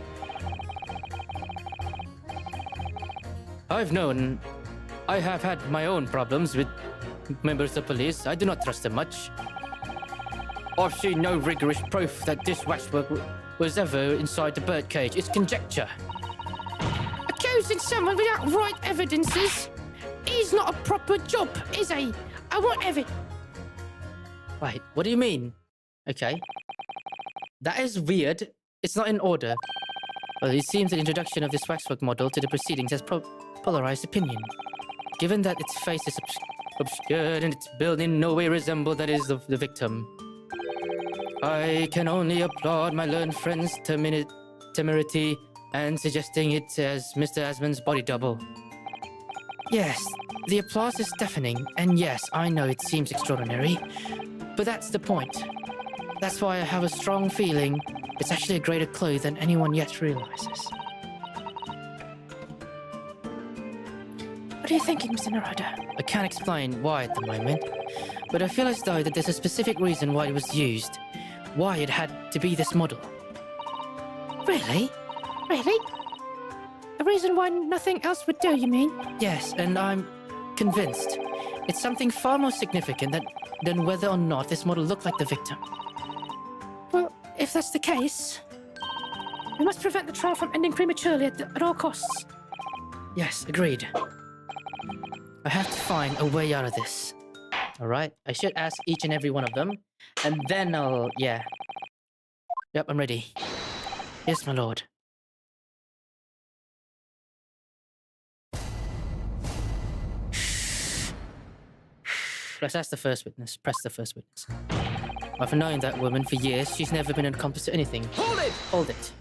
I have had my own problems with members of police. I do not trust them much. I've seen no rigorous proof that this waxwork was ever inside the birdcage. It's conjecture. Accusing someone without right evidences is not a proper job, is he? I want evidence. Wait, what do you mean? Okay. That is weird. It's not in order. Well, it seems the introduction of this waxwork model to the proceedings has polarized opinion. Given that its face is Obscured and its build in no way resemble that is of the victim. I can only applaud my learned friend's temerity and suggesting it as Mr. Asman's body double. Yes, the applause is deafening, and yes, I know it seems extraordinary, but that's the point. That's why I have a strong feeling it's actually a greater clue than anyone yet realizes. What are you thinking, Mr. Narada? I can't explain why at the moment, but I feel as though that there's a specific reason why it was used, why it had to be this model. Really? Really? A reason why nothing else would do, you mean? Yes, and I'm convinced. It's something far more significant than whether or not this model looked like the victim. Well, if that's the case, we must prevent the trial from ending prematurely at all costs. Yes, agreed. I have to find a way out of this. All right, I should ask each and every one of them, and then I'll, yeah. Yep, I'm ready. Yes, my lord. Let's ask the first witness. Press the first witness. I've known that woman for years. She's never been an accomplice to anything. Hold it! Hold it.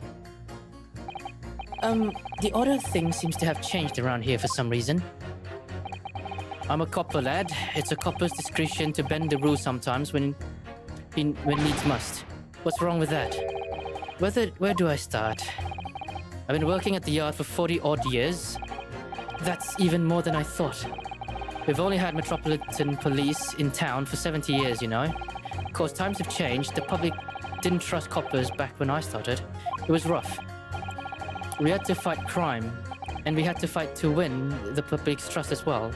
The order of things seems to have changed around here for some reason. I'm a copper, lad. It's a copper's discretion to bend the rules sometimes when needs must. What's wrong with that? Where do I start? I've been working at the yard for 40-odd years. That's even more than I thought. We've only had Metropolitan Police in town for 70 years, you know. Of course, times have changed. The public didn't trust coppers back when I started. It was rough. We had to fight crime, and we had to fight to win the public's trust as well.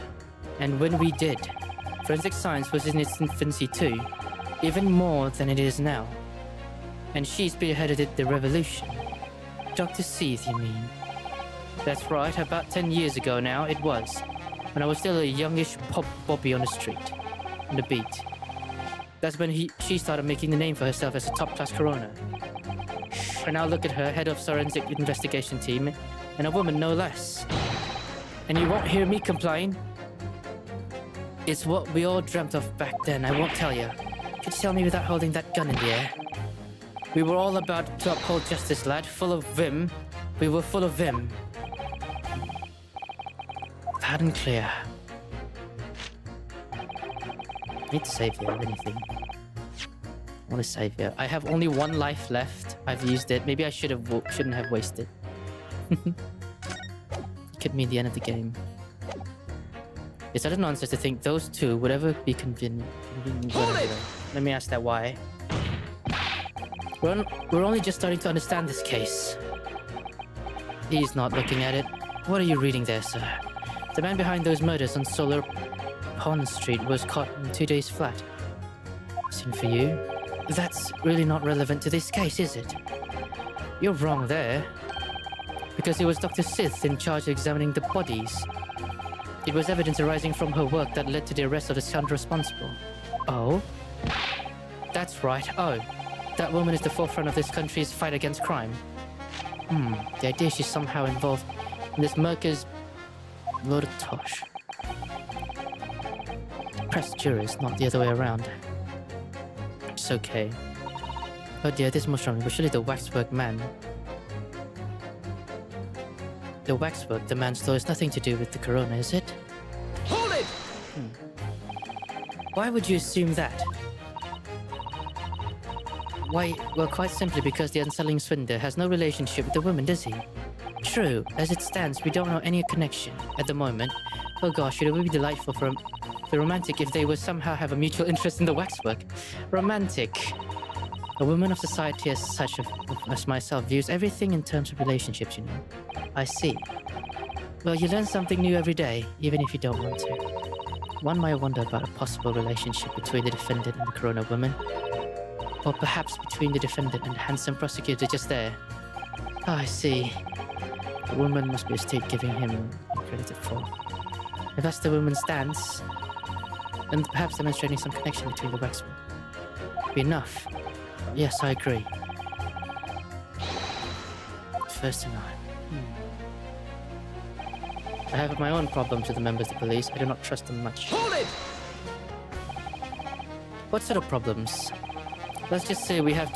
And when we did, forensic science was in its infancy too, even more than it is now. And she spearheaded the revolution. Dr. Seeth, you mean? That's right, about 10 years ago now, it was. When I was still a youngish Bobby on the street. On the beat. That's when she started making the name for herself as a top-class coroner. And now look at her, head of forensic investigation team, and a woman no less. And you won't hear me complain. It's what we all dreamt of back then, I won't tell you. Could you tell me without holding that gun in the air? We were all about to uphold justice, lad, full of vim. We were full of vim. Loud and clear. I need to save you, if anything. I want to save you. I have only one life left. I've used it. Maybe I shouldn't have wasted. It could mean the end of the game. It's utter nonsense to think those two would ever be convenient. Let me ask that why. We're only just starting to understand this case. He's not looking at it. What are you reading there, sir? The man behind those murders on Solar Pond Street was caught in 2 days flat. Same for you. That's really not relevant to this case, is it? You're wrong there. Because it was Dr. Seeth in charge of examining the bodies. It was evidence arising from her work that led to the arrest of the scoundrel responsible. Oh? That's right. Oh. That woman is the forefront of this country's fight against crime. The idea she's somehow involved in this murder's load of tosh. Press jurors, not the other way around. It's okay. Oh dear, this must wrong, but surely the waxwork man. The waxwork the man stole has nothing to do with the corona, is it? Hold it! Why would you assume that? Why? Well, quite simply because the unsettling swindler has no relationship with the woman, does he? True. As it stands, we don't know any connection at the moment. Oh gosh, it would be delightful for the romantic if they would somehow have a mutual interest in the waxwork. Romantic. A woman of society as such as myself views everything in terms of relationships, you know. I see. Well, you learn something new every day, even if you don't want to. One might wonder about a possible relationship between the defendant and the corona woman. Or perhaps between the defendant and the handsome prosecutor just there. Oh, I see. The woman must be a state giving him credit for. If that's the woman's stance, then perhaps demonstrating some connection between the waxwork would be enough. Yes, I agree. First to know. I have my own problems with the members of the police. I do not trust them much. Hold it! What sort of problems? Let's just say we have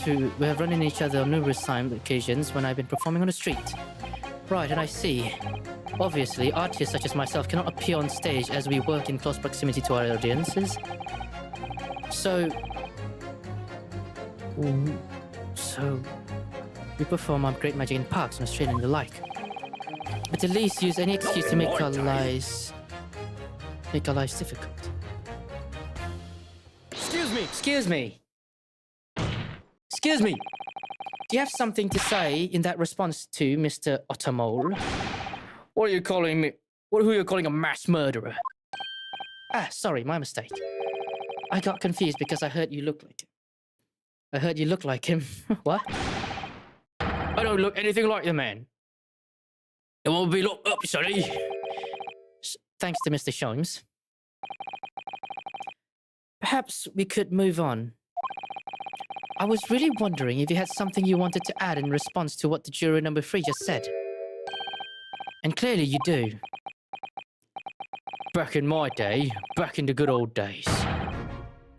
run into each other on numerous occasions when I've been performing on the street. Right, and I see. Obviously, artists such as myself cannot appear on stage as we work in close proximity to our audiences. So we perform our great magic in parks in Australia and the like. But at least use any excuse to make our lives difficult. Excuse me! Excuse me. Excuse me. Do you have something to say in that response to Mr. Ottermole? What are you calling me? Who are you calling a mass murderer? Ah, sorry, my mistake. I got confused because I heard you look like him. I heard you look like him. What? I don't look anything like the man. It won't be locked up, sorry. Thanks to Mr. Sholmes. Perhaps we could move on. I was really wondering if you had something you wanted to add in response to what the juror number 3 just said. And clearly you do. Back in my day, back in the good old days.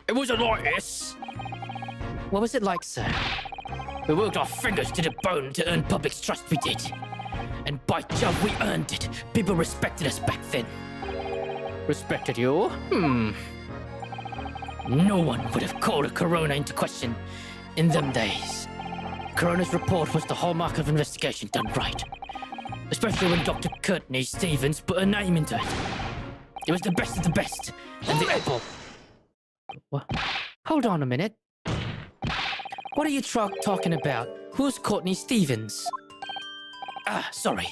It wasn't like this. What was it like, sir? We worked our fingers to the bone to earn public's trust, we did. And by Jove, we earned it. People respected us back then. Respected you? No one would have called a corona into question in them days. Coroner's report was the hallmark of investigation done right. Especially when Dr. Courtney Stevens put her name into it. It was the best of the best. And the apple... What? Hold on a minute. What are you talking about? Who's Courtney Stevens? Ah, sorry.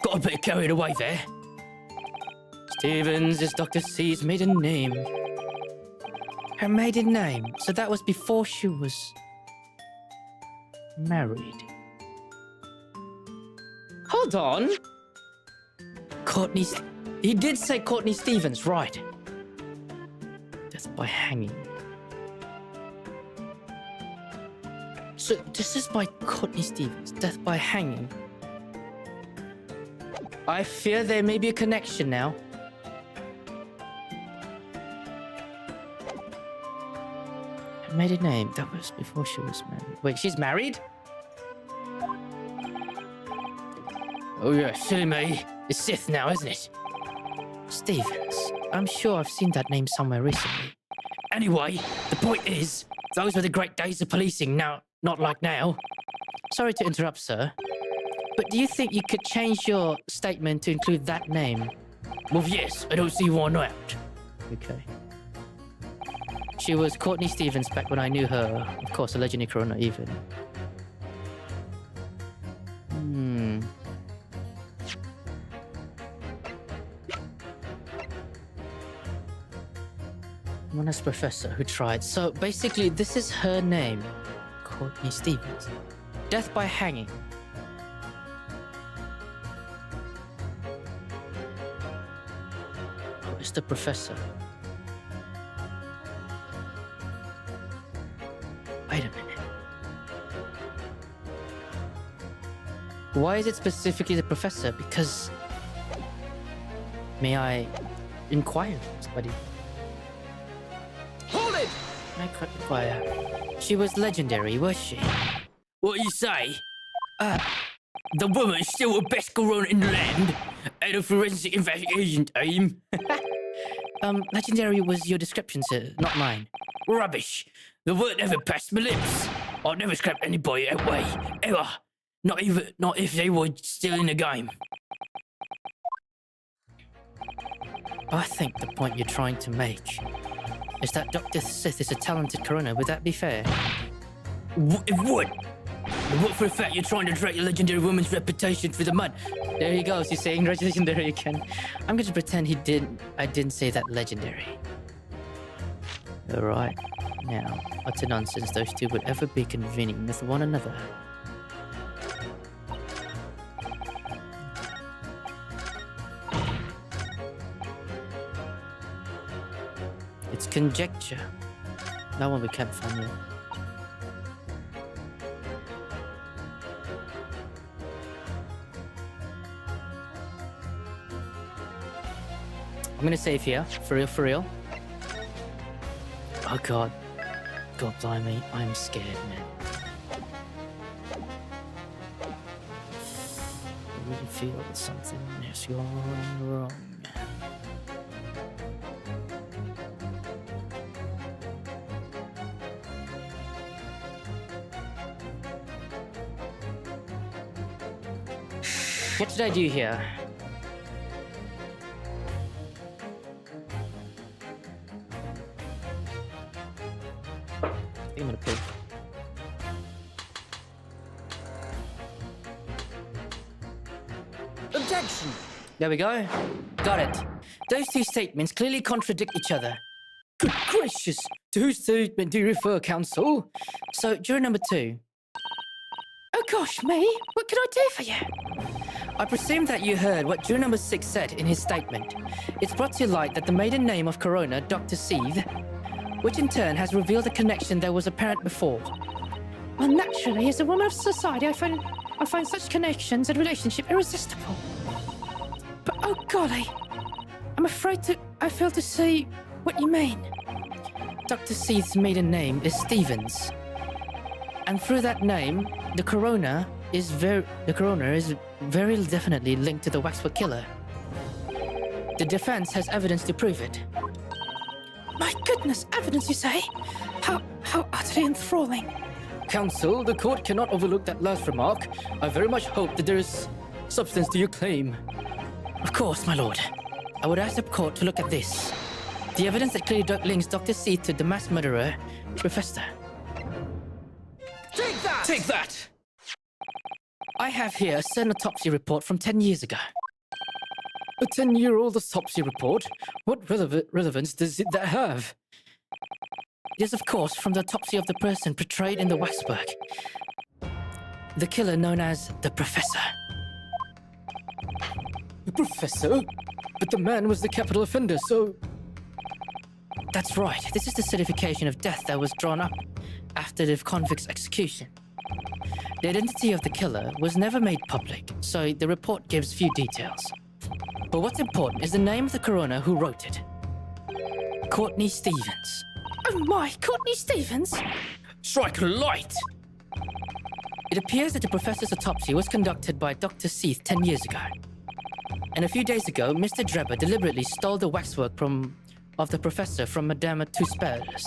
Got a bit carried away there. Stevens is Dr. C's maiden name. Her maiden name? So that was before she was... married. Hold on. Courtney... He did say Courtney Stevens, right? Death by hanging. So, this is by Courtney Stevens. Death by hanging. I fear there may be a connection now. Her maiden name. That was before she was married. Wait, she's married? Oh yeah, silly me. It's Sith now, isn't it? Stevens. I'm sure I've seen that name somewhere recently. Anyway, the point is, those were the great days of policing. Now, not like now. Sorry to interrupt, sir. But do you think you could change your statement to include that name? Well, yes, I don't see why not. Okay. She was Courtney Stevens back when I knew her. Of course, a legendary Corona even. Honest professor who tried. So basically, this is her name. Courtney Stevens. Death by hanging. Oh, it's the professor. Wait a minute. Why is it specifically the professor? Because... May I inquire, somebody? Hold it! I could inquire. She was legendary, was she? What you say? The woman's still the best Corona in the land. And a forensic investigation team. Legendary was your description, sir, not mine. Rubbish. The word never passed my lips. I'll never scrap anybody that way, ever. Not if they were still in the game. I think the point you're trying to make is that Dr. Sith is a talented Corona. Would that be fair? It would. And what for a fact you're trying to drag a legendary woman's reputation through the mud? There he goes. He's saying legendary again. I'm going to pretend I didn't say that legendary. All right. Now, utter nonsense those two would ever be convening with one another. It's conjecture. That one we can't find yet. I'm gonna save here. For real, for real. Oh god. God blimey, I'm scared, man. I really feel that something is going wrong. What did I do here? I think I'm gonna pick. Objection! There we go. Got it. Those two statements clearly contradict each other. Good gracious! To whose statement do you refer, counsel? So, juror number 2. Oh gosh, me? What can I do for you? I presume that you heard what juror number 6 said in his statement. It's brought to light that the maiden name of Corona, Dr. Seeth, which in turn has revealed a connection that was apparent before. Well, naturally, as a woman of society, I find such connections and relationship irresistible. But oh golly, I'm afraid I fail to see what you mean. Dr. Seeth's maiden name is Stevens. And through that name, the Corona is very definitely linked to the Waxwork killer. The defense has evidence to prove it. My goodness, evidence, you say? How utterly enthralling. Counsel, the court cannot overlook that last remark. I very much hope that there is substance to your claim. Of course, my lord. I would ask the court to look at this. The evidence that clearly links Dr. Seeth to the mass murderer, Professor. Take that! Take that! I have here a certain autopsy report from 10 years ago. A 10-year-old autopsy report? What relevance does that have? It is, of course, from the autopsy of the person portrayed in the waxwork. The killer known as the Professor. The professor? But the man was the capital offender, so... That's right. This is the certification of death that was drawn up after the convict's execution. The identity of the killer was never made public, so the report gives few details. But what's important is the name of the coroner who wrote it. Courtney Stevens. Oh my, Courtney Stevens? Strike light! It appears that the professor's autopsy was conducted by Dr. Seath 10 years ago. And a few days ago, Mr. Drebber deliberately stole the waxwork of the professor from Madame Tuspers.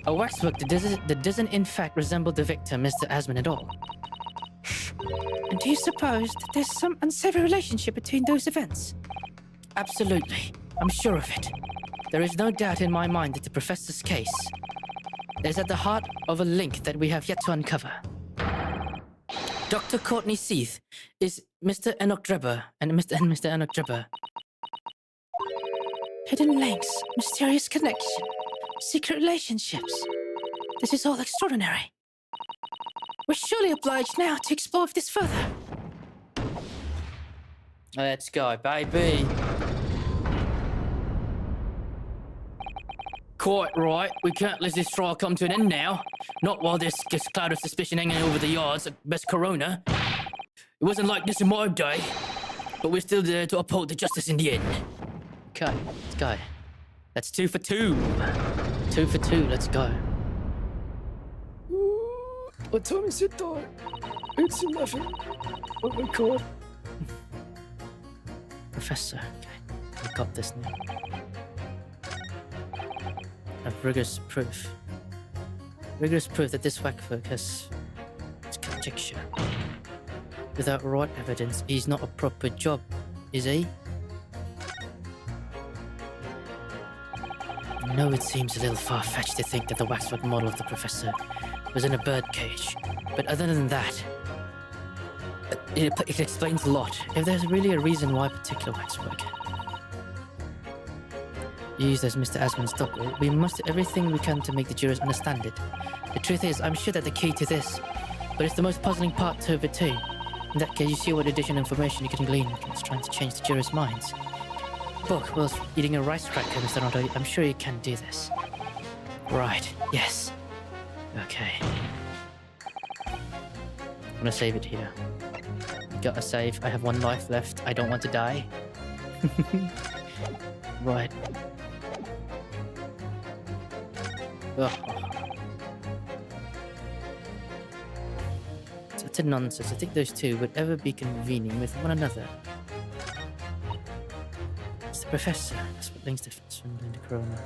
A waxwork that doesn't in fact resemble the victim, Mr. Asman, at all. And do you suppose that there's some unsavory relationship between those events? Absolutely. I'm sure of it. There is no doubt in my mind that the professor's case is at the heart of a link that we have yet to uncover. Dr. Courtney Seath is Mr. Enoch Drebber and Mr. Enoch Drebber. Hidden links, mysterious connection, secret relationships. This is all extraordinary. We're surely obliged now to explore this further. Let's go, baby. Quite right. We can't let this trial come to an end now. Not while there's this cloud of suspicion hanging over the yards at best corona. It wasn't like this in my day. But we're still there to uphold the justice in the end. Okay, let's go. That's 2 for 2. 2 for 2, let's go. What time is it, though? It's 11. Oh my god. Professor, okay. We got this now. Of rigorous proof. Rigorous proof that this waxwork has it's conjecture. Without right evidence, he's not a proper job, is he? I know it seems a little far-fetched to think that the waxwork model of the professor was in a birdcage, but other than that, it explains a lot. If there's really a reason why a particular waxwork used as Mr. Asman's double, we must do everything we can to make the jurors understand it. The truth is, I'm sure that the key to this, but it's the most puzzling part to it too. In that case, you see what additional information you can glean from trying to change the jurors' minds. Book, whilst eating a rice cracker, Mr. Protato, I'm sure you can do this. Right, yes. Okay. I'm gonna save it here. Gotta save. I have 1 life left. I don't want to die. Right. Ugh. Such a nonsense. I think those two would ever be convening with one another. It's the professor. That's what links the swindle into Corona.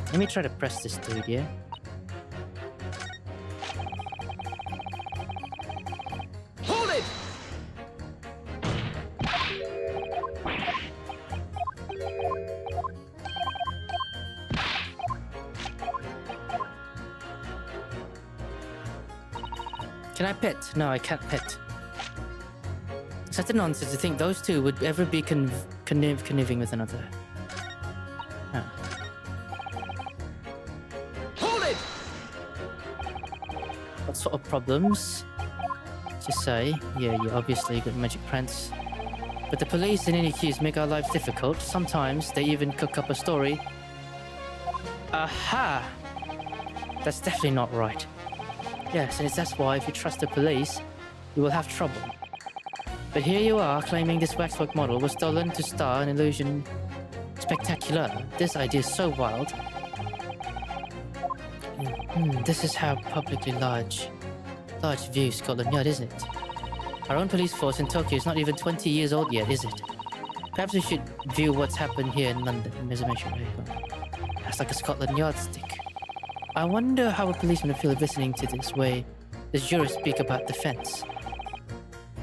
Let me try to press this dude, yeah? Hold it! Can I pet? No, I can't pet. Such a nonsense to think those two would ever be conniving with another. No. Hold it! What sort of problems? Just say, yeah, you obviously got magic prints. But the police and any accused make our lives difficult. Sometimes they even cook up a story. Aha! That's definitely not right. Yes, and that's why if you trust the police, you will have trouble. But here you are claiming this waxwork model was stolen to star an illusion spectacular. This idea is so wild. This is how publicly large view Scotland Yard, isn't it? Our own police force in Tokyo is not even 20 years old yet, is it? Perhaps we should view what's happened here in London. That's like a Scotland Yard stick. I wonder how a policeman would feel listening to this way the jurors speak about defense.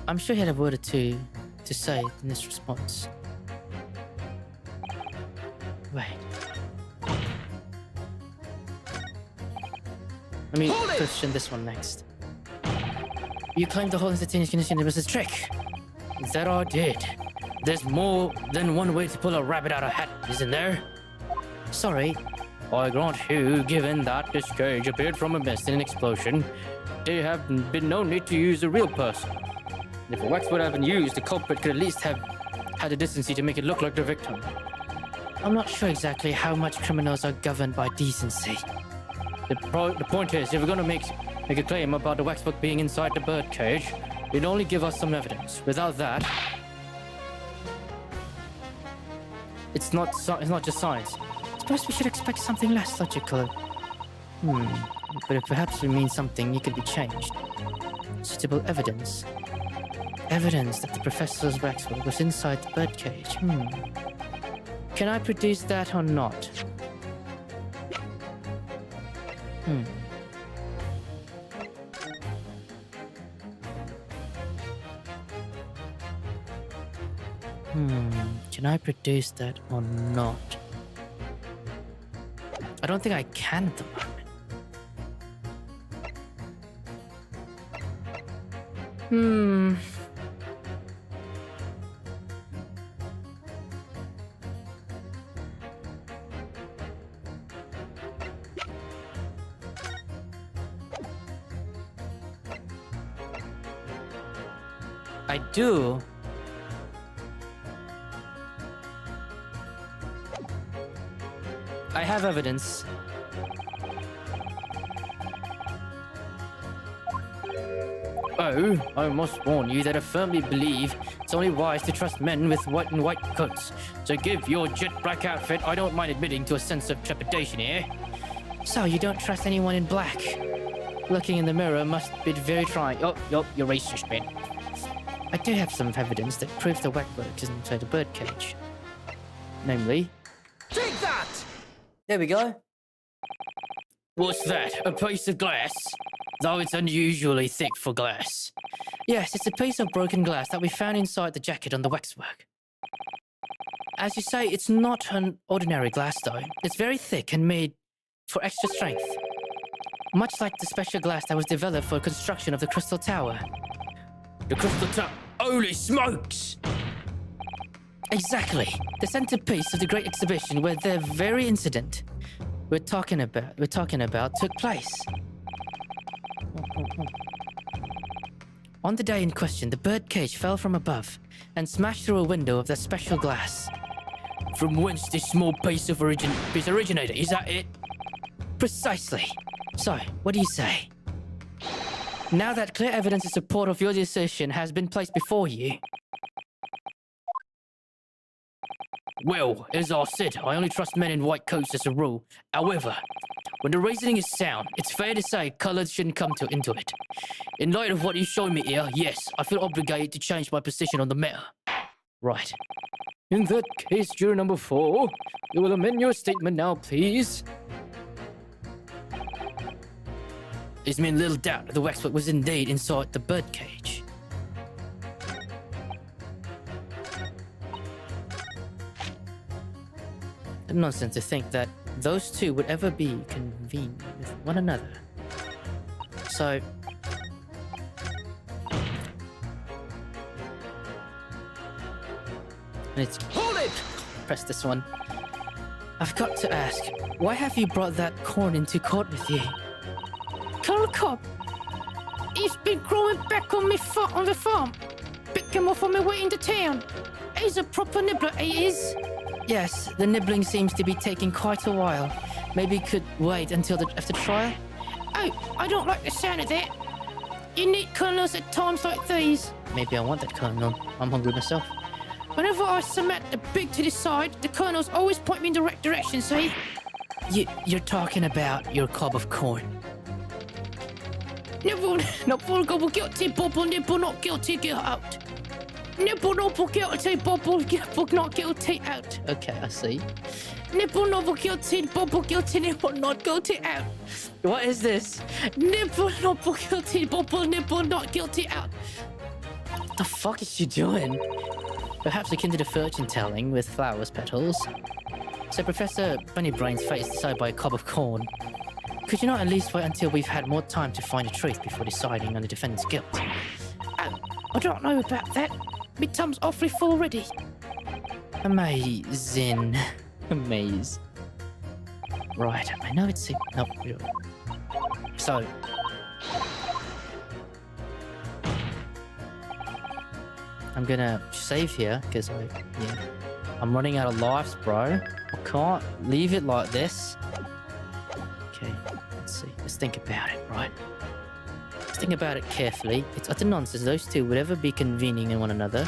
I'm sure he had a word or two to say in this response. Wait. Let me question this one next. You claimed the whole instantaneous condition was a trick. That I did. There's more than one way to pull a rabbit out of a hat, isn't there? Sorry. I grant you, given that this cage appeared from a mist in an explosion, there have been no need to use a real person. If a wax would have been used, the culprit could at least have had the decency to make it look like the victim. I'm not sure exactly how much criminals are governed by decency. The point is, if we're going to make a claim about the waxwork being inside the birdcage, you'd only give us some evidence. Without that, it's not just science. Suppose we should expect something less logical. But if perhaps we mean something, it could be changed. Suitable evidence. Evidence that the professor's waxwork was inside the birdcage. Can I produce that or not? Can I produce that or not? I don't think I can at the moment. I do. I have evidence. Oh, I must warn you that I firmly believe it's only wise to trust men with white and white coats. So give your jet black outfit, I don't mind admitting to a sense of trepidation here. So you don't trust anyone in black? Looking in the mirror must be very trying. Oh, you're racist, man. I do have some evidence that proves the waxwork is inside the birdcage. Namely? Take that! There we go. What's that? A piece of glass? Though it's unusually thick for glass. Yes, it's a piece of broken glass that we found inside the jacket on the waxwork. As you say, it's not an ordinary glass though. It's very thick and made for extra strength. Much like the special glass that was developed for construction of the Crystal Tower. The Crystal Tower? Holy smokes! Exactly. The centerpiece of the Great Exhibition where the very incident we're talking about took place. On the day in question, the birdcage fell from above and smashed through a window of that special glass. From whence this small piece originated, is that it? Precisely. So, what do you say? Now that clear evidence in support of your decision has been placed before you. Well, as I said, I only trust men in white coats as a rule. However, when the reasoning is sound, it's fair to say colours shouldn't come into it. In light of what you showed me here, yes, I feel obligated to change my position on the matter. Right. In that case, juror number 4, you will amend your statement now, please. There's been little doubt the waxwork was indeed inside the birdcage. Nonsense to think that those two would ever be convened with one another. So... Hold it! Press this one. I've got to ask, why have you brought that corn into court with you? Colonel Cobb, he's been growing back on me on the farm. Pick him off on my way into town. He's a proper nibbler, he is. Yes, the nibbling seems to be taking quite a while. Maybe could wait until after trial? Oh, I don't like the sound of that. You need colonels at times like these. Maybe I want that colonel. I'm hungry myself. Whenever I cement the big to the side, the colonels always point me in the right direction, see? You're talking about your cob of corn. Nibble, gobble, guilty, bobble, nibble, not guilty, get out. Nibble, nobble, guilty, bobble, not guilty, out. Okay, I see. Nibble, nobble, guilty, bobble, guilty, nibble, not guilty, out. What is this? Nibble, nobble, guilty, bobble, nibble, not guilty, out. What the fuck is she doing? Perhaps akin to the fortune telling with flowers petals. So Professor Bunnybrain's face decided by a cob of corn. Could you not at least wait until we've had more time to find the truth before deciding on the defendant's guilt? I don't know about that. My tumm's awfully full already. Amazing. Amaze. Right, I know it's... Nope. So... I'm gonna save here, because I'm running out of lives, bro. I can't leave it like this. Okay, let's see. Let's think about it, right? Let's think about it carefully. It's utter nonsense. Those two would ever be convening in one another.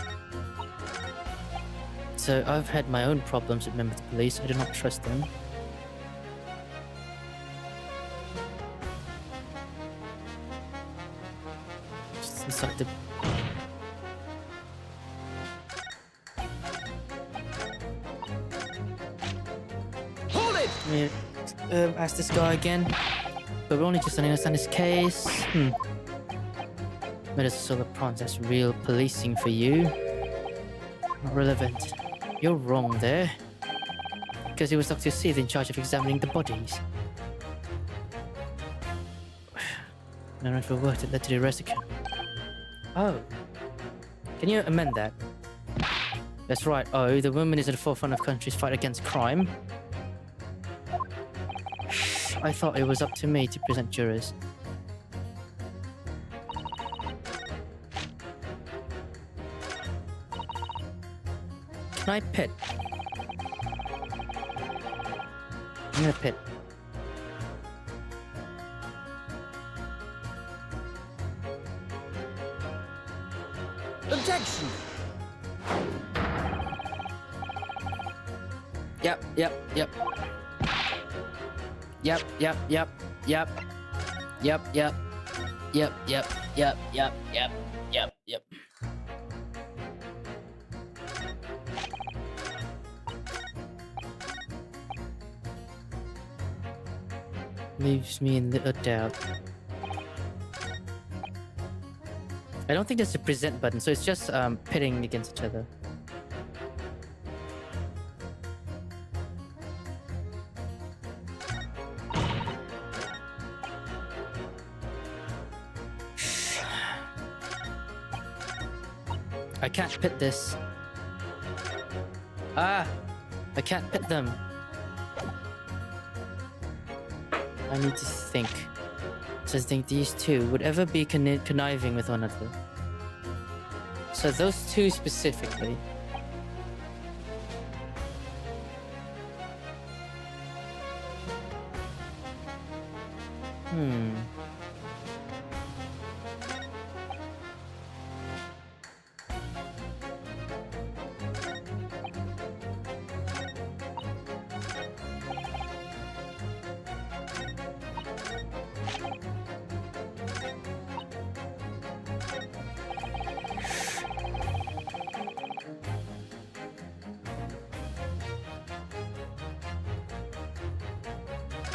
So I've had my own problems with members of the police. I do not trust them. Just inside the... Hold it! Ask this guy again. But we're only just understand his case. But it's solar prawns. That's real policing for you. Not relevant. You're wrong there. Because it was Dr. Seeth in charge of examining the bodies. I don't know if it worked. It led to the arrest account. Oh. Can you amend that? That's right. Oh, the woman is at the forefront of country's fight against crime. I thought it was up to me to present jurors. Can I pit? I'm gonna pit. Objection! Yep. Leaves me in little doubt. I don't think there's a present button, so it's just pitting against each other. I can't pit this. I can't pit them. I need to think. So I think these two would ever be conniving with one another. So those two specifically.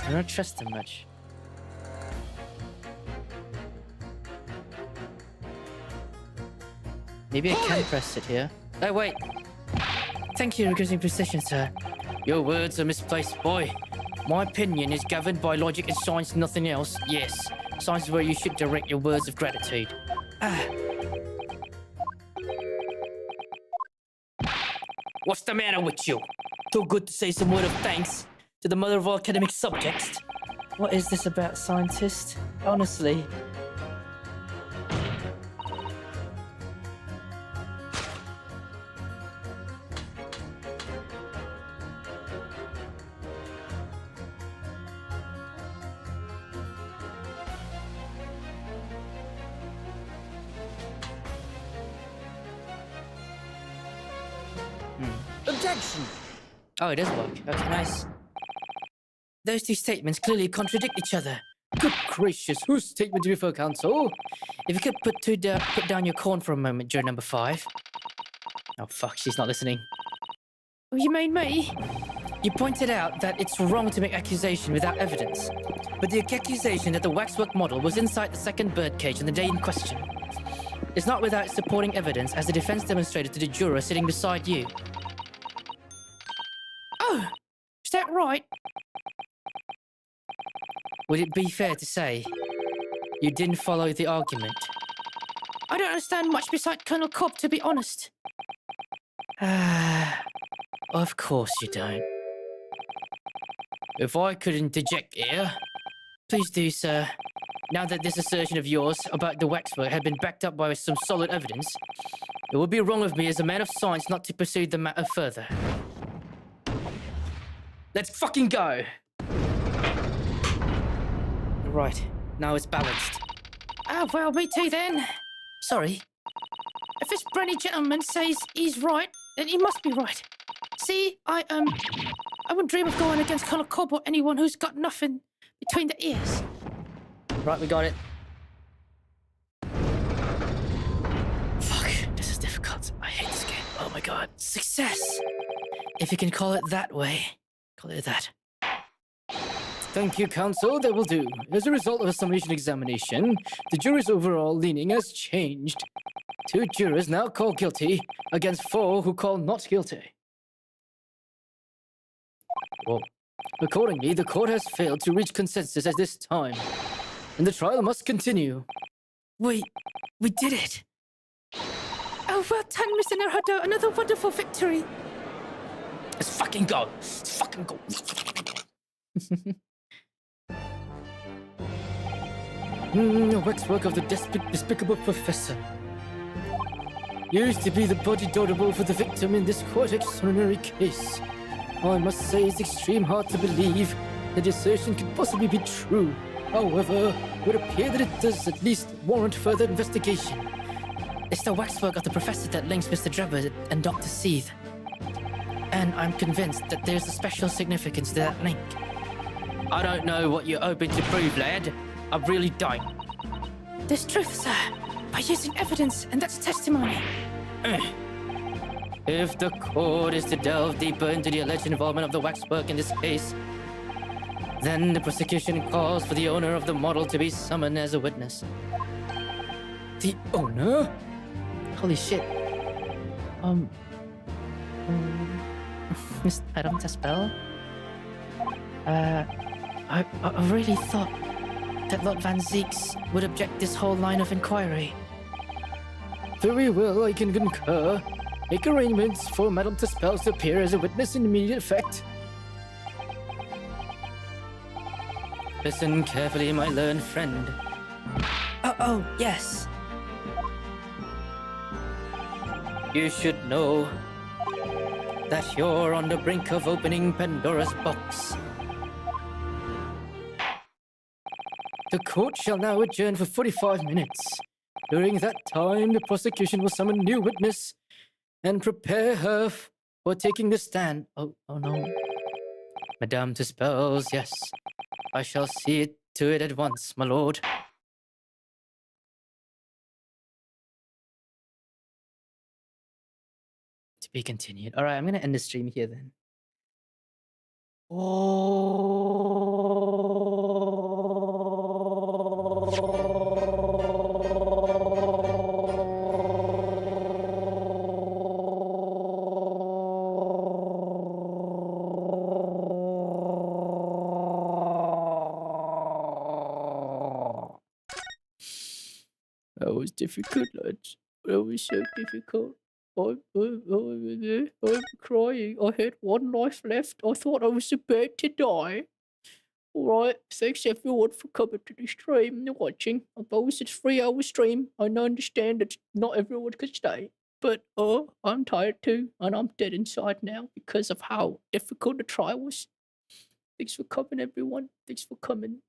I don't trust him much. Maybe I can press it here. Oh, wait. Thank you for giving precision, sir. Your words are misplaced, boy. My opinion is governed by logic and science, nothing else. Yes, science is where you should direct your words of gratitude. What's the matter with you? Too good to say some word of thanks to the mother of all academic subjects. What is this about, scientist? Honestly. Objection! Oh, it does work. Okay, nice. Those two statements clearly contradict each other. Good gracious, whose statement do you refer, counsel? If you could put down your corn for a moment, juror number 5. Oh, fuck, she's not listening. You mean me? You pointed out that it's wrong to make accusation without evidence. But the accusation that the waxwork model was inside the second birdcage on the day in question is not without supporting evidence, as the defense demonstrated to the juror sitting beside you. Oh, is that right? Would it be fair to say you didn't follow the argument? I don't understand much beside Colonel Cobb, to be honest. Of course you don't. If I could interject here. Please do, sir. Now that this assertion of yours about the waxwork had been backed up by some solid evidence, it would be wrong of me as a man of science not to pursue the matter further. Let's fucking go! Right, now it's balanced. Ah, well, me too then. Sorry. If this brainy gentleman says he's right, then he must be right. See, I wouldn't dream of going against Colonel Cobb or anyone who's got nothing between the ears. Right, we got it. Fuck, this is difficult. I hate this game. Oh my god. Success! If you can call it that way, call it that. Thank you, counsel. That will do. As a result of a summation examination, the jury's overall leaning has changed. 2 jurors now call guilty against 4 who call not guilty. Whoa. Accordingly, the court has failed to reach consensus at this time, and the trial must continue. Wait, we did it! Oh, well done, Mr. Naruto. Another wonderful victory. Let's fucking go! Let's fucking go! The waxwork of the despicable professor. Used to be the body double for the victim in this quite extraordinary case. I must say it's extreme hard to believe that the assertion could possibly be true. However, it would appear that it does at least warrant further investigation. It's the waxwork of the professor that links Mr. Drebber and Dr. Seeth. And I'm convinced that there's a special significance to that link. I don't know what you're hoping to prove, lad. I really don't. There's truth, sir, by using evidence, and that's testimony. If the court is to delve deeper into the alleged involvement of the waxwork in this case, then the prosecution calls for the owner of the model to be summoned as a witness. The owner? Holy shit. Miss Madame Taspel? I really thought that Lord Van Zeeks would object this whole line of inquiry. Very well, I can concur. Make arrangements for Madame Taspel to appear as a witness in immediate effect. Listen carefully, my learned friend. Oh, yes. You should know that you're on the brink of opening Pandora's box. The court shall now adjourn for 45 minutes. During that time, the prosecution will summon a new witness and prepare her for taking the stand. Oh no. Madame Taspels, yes. I shall see to it at once, my lord. To be continued. Alright, I'm going to end the stream here then. That was difficult, lads. That was so difficult. I'm crying. I had 1 life left. I thought I was about to die. Alright, thanks everyone for coming to the stream and watching. I suppose it's a 3-hour stream. I understand that not everyone can stay. But I'm tired too, and I'm dead inside now because of how difficult the trial was. Thanks for coming, everyone. Thanks for coming.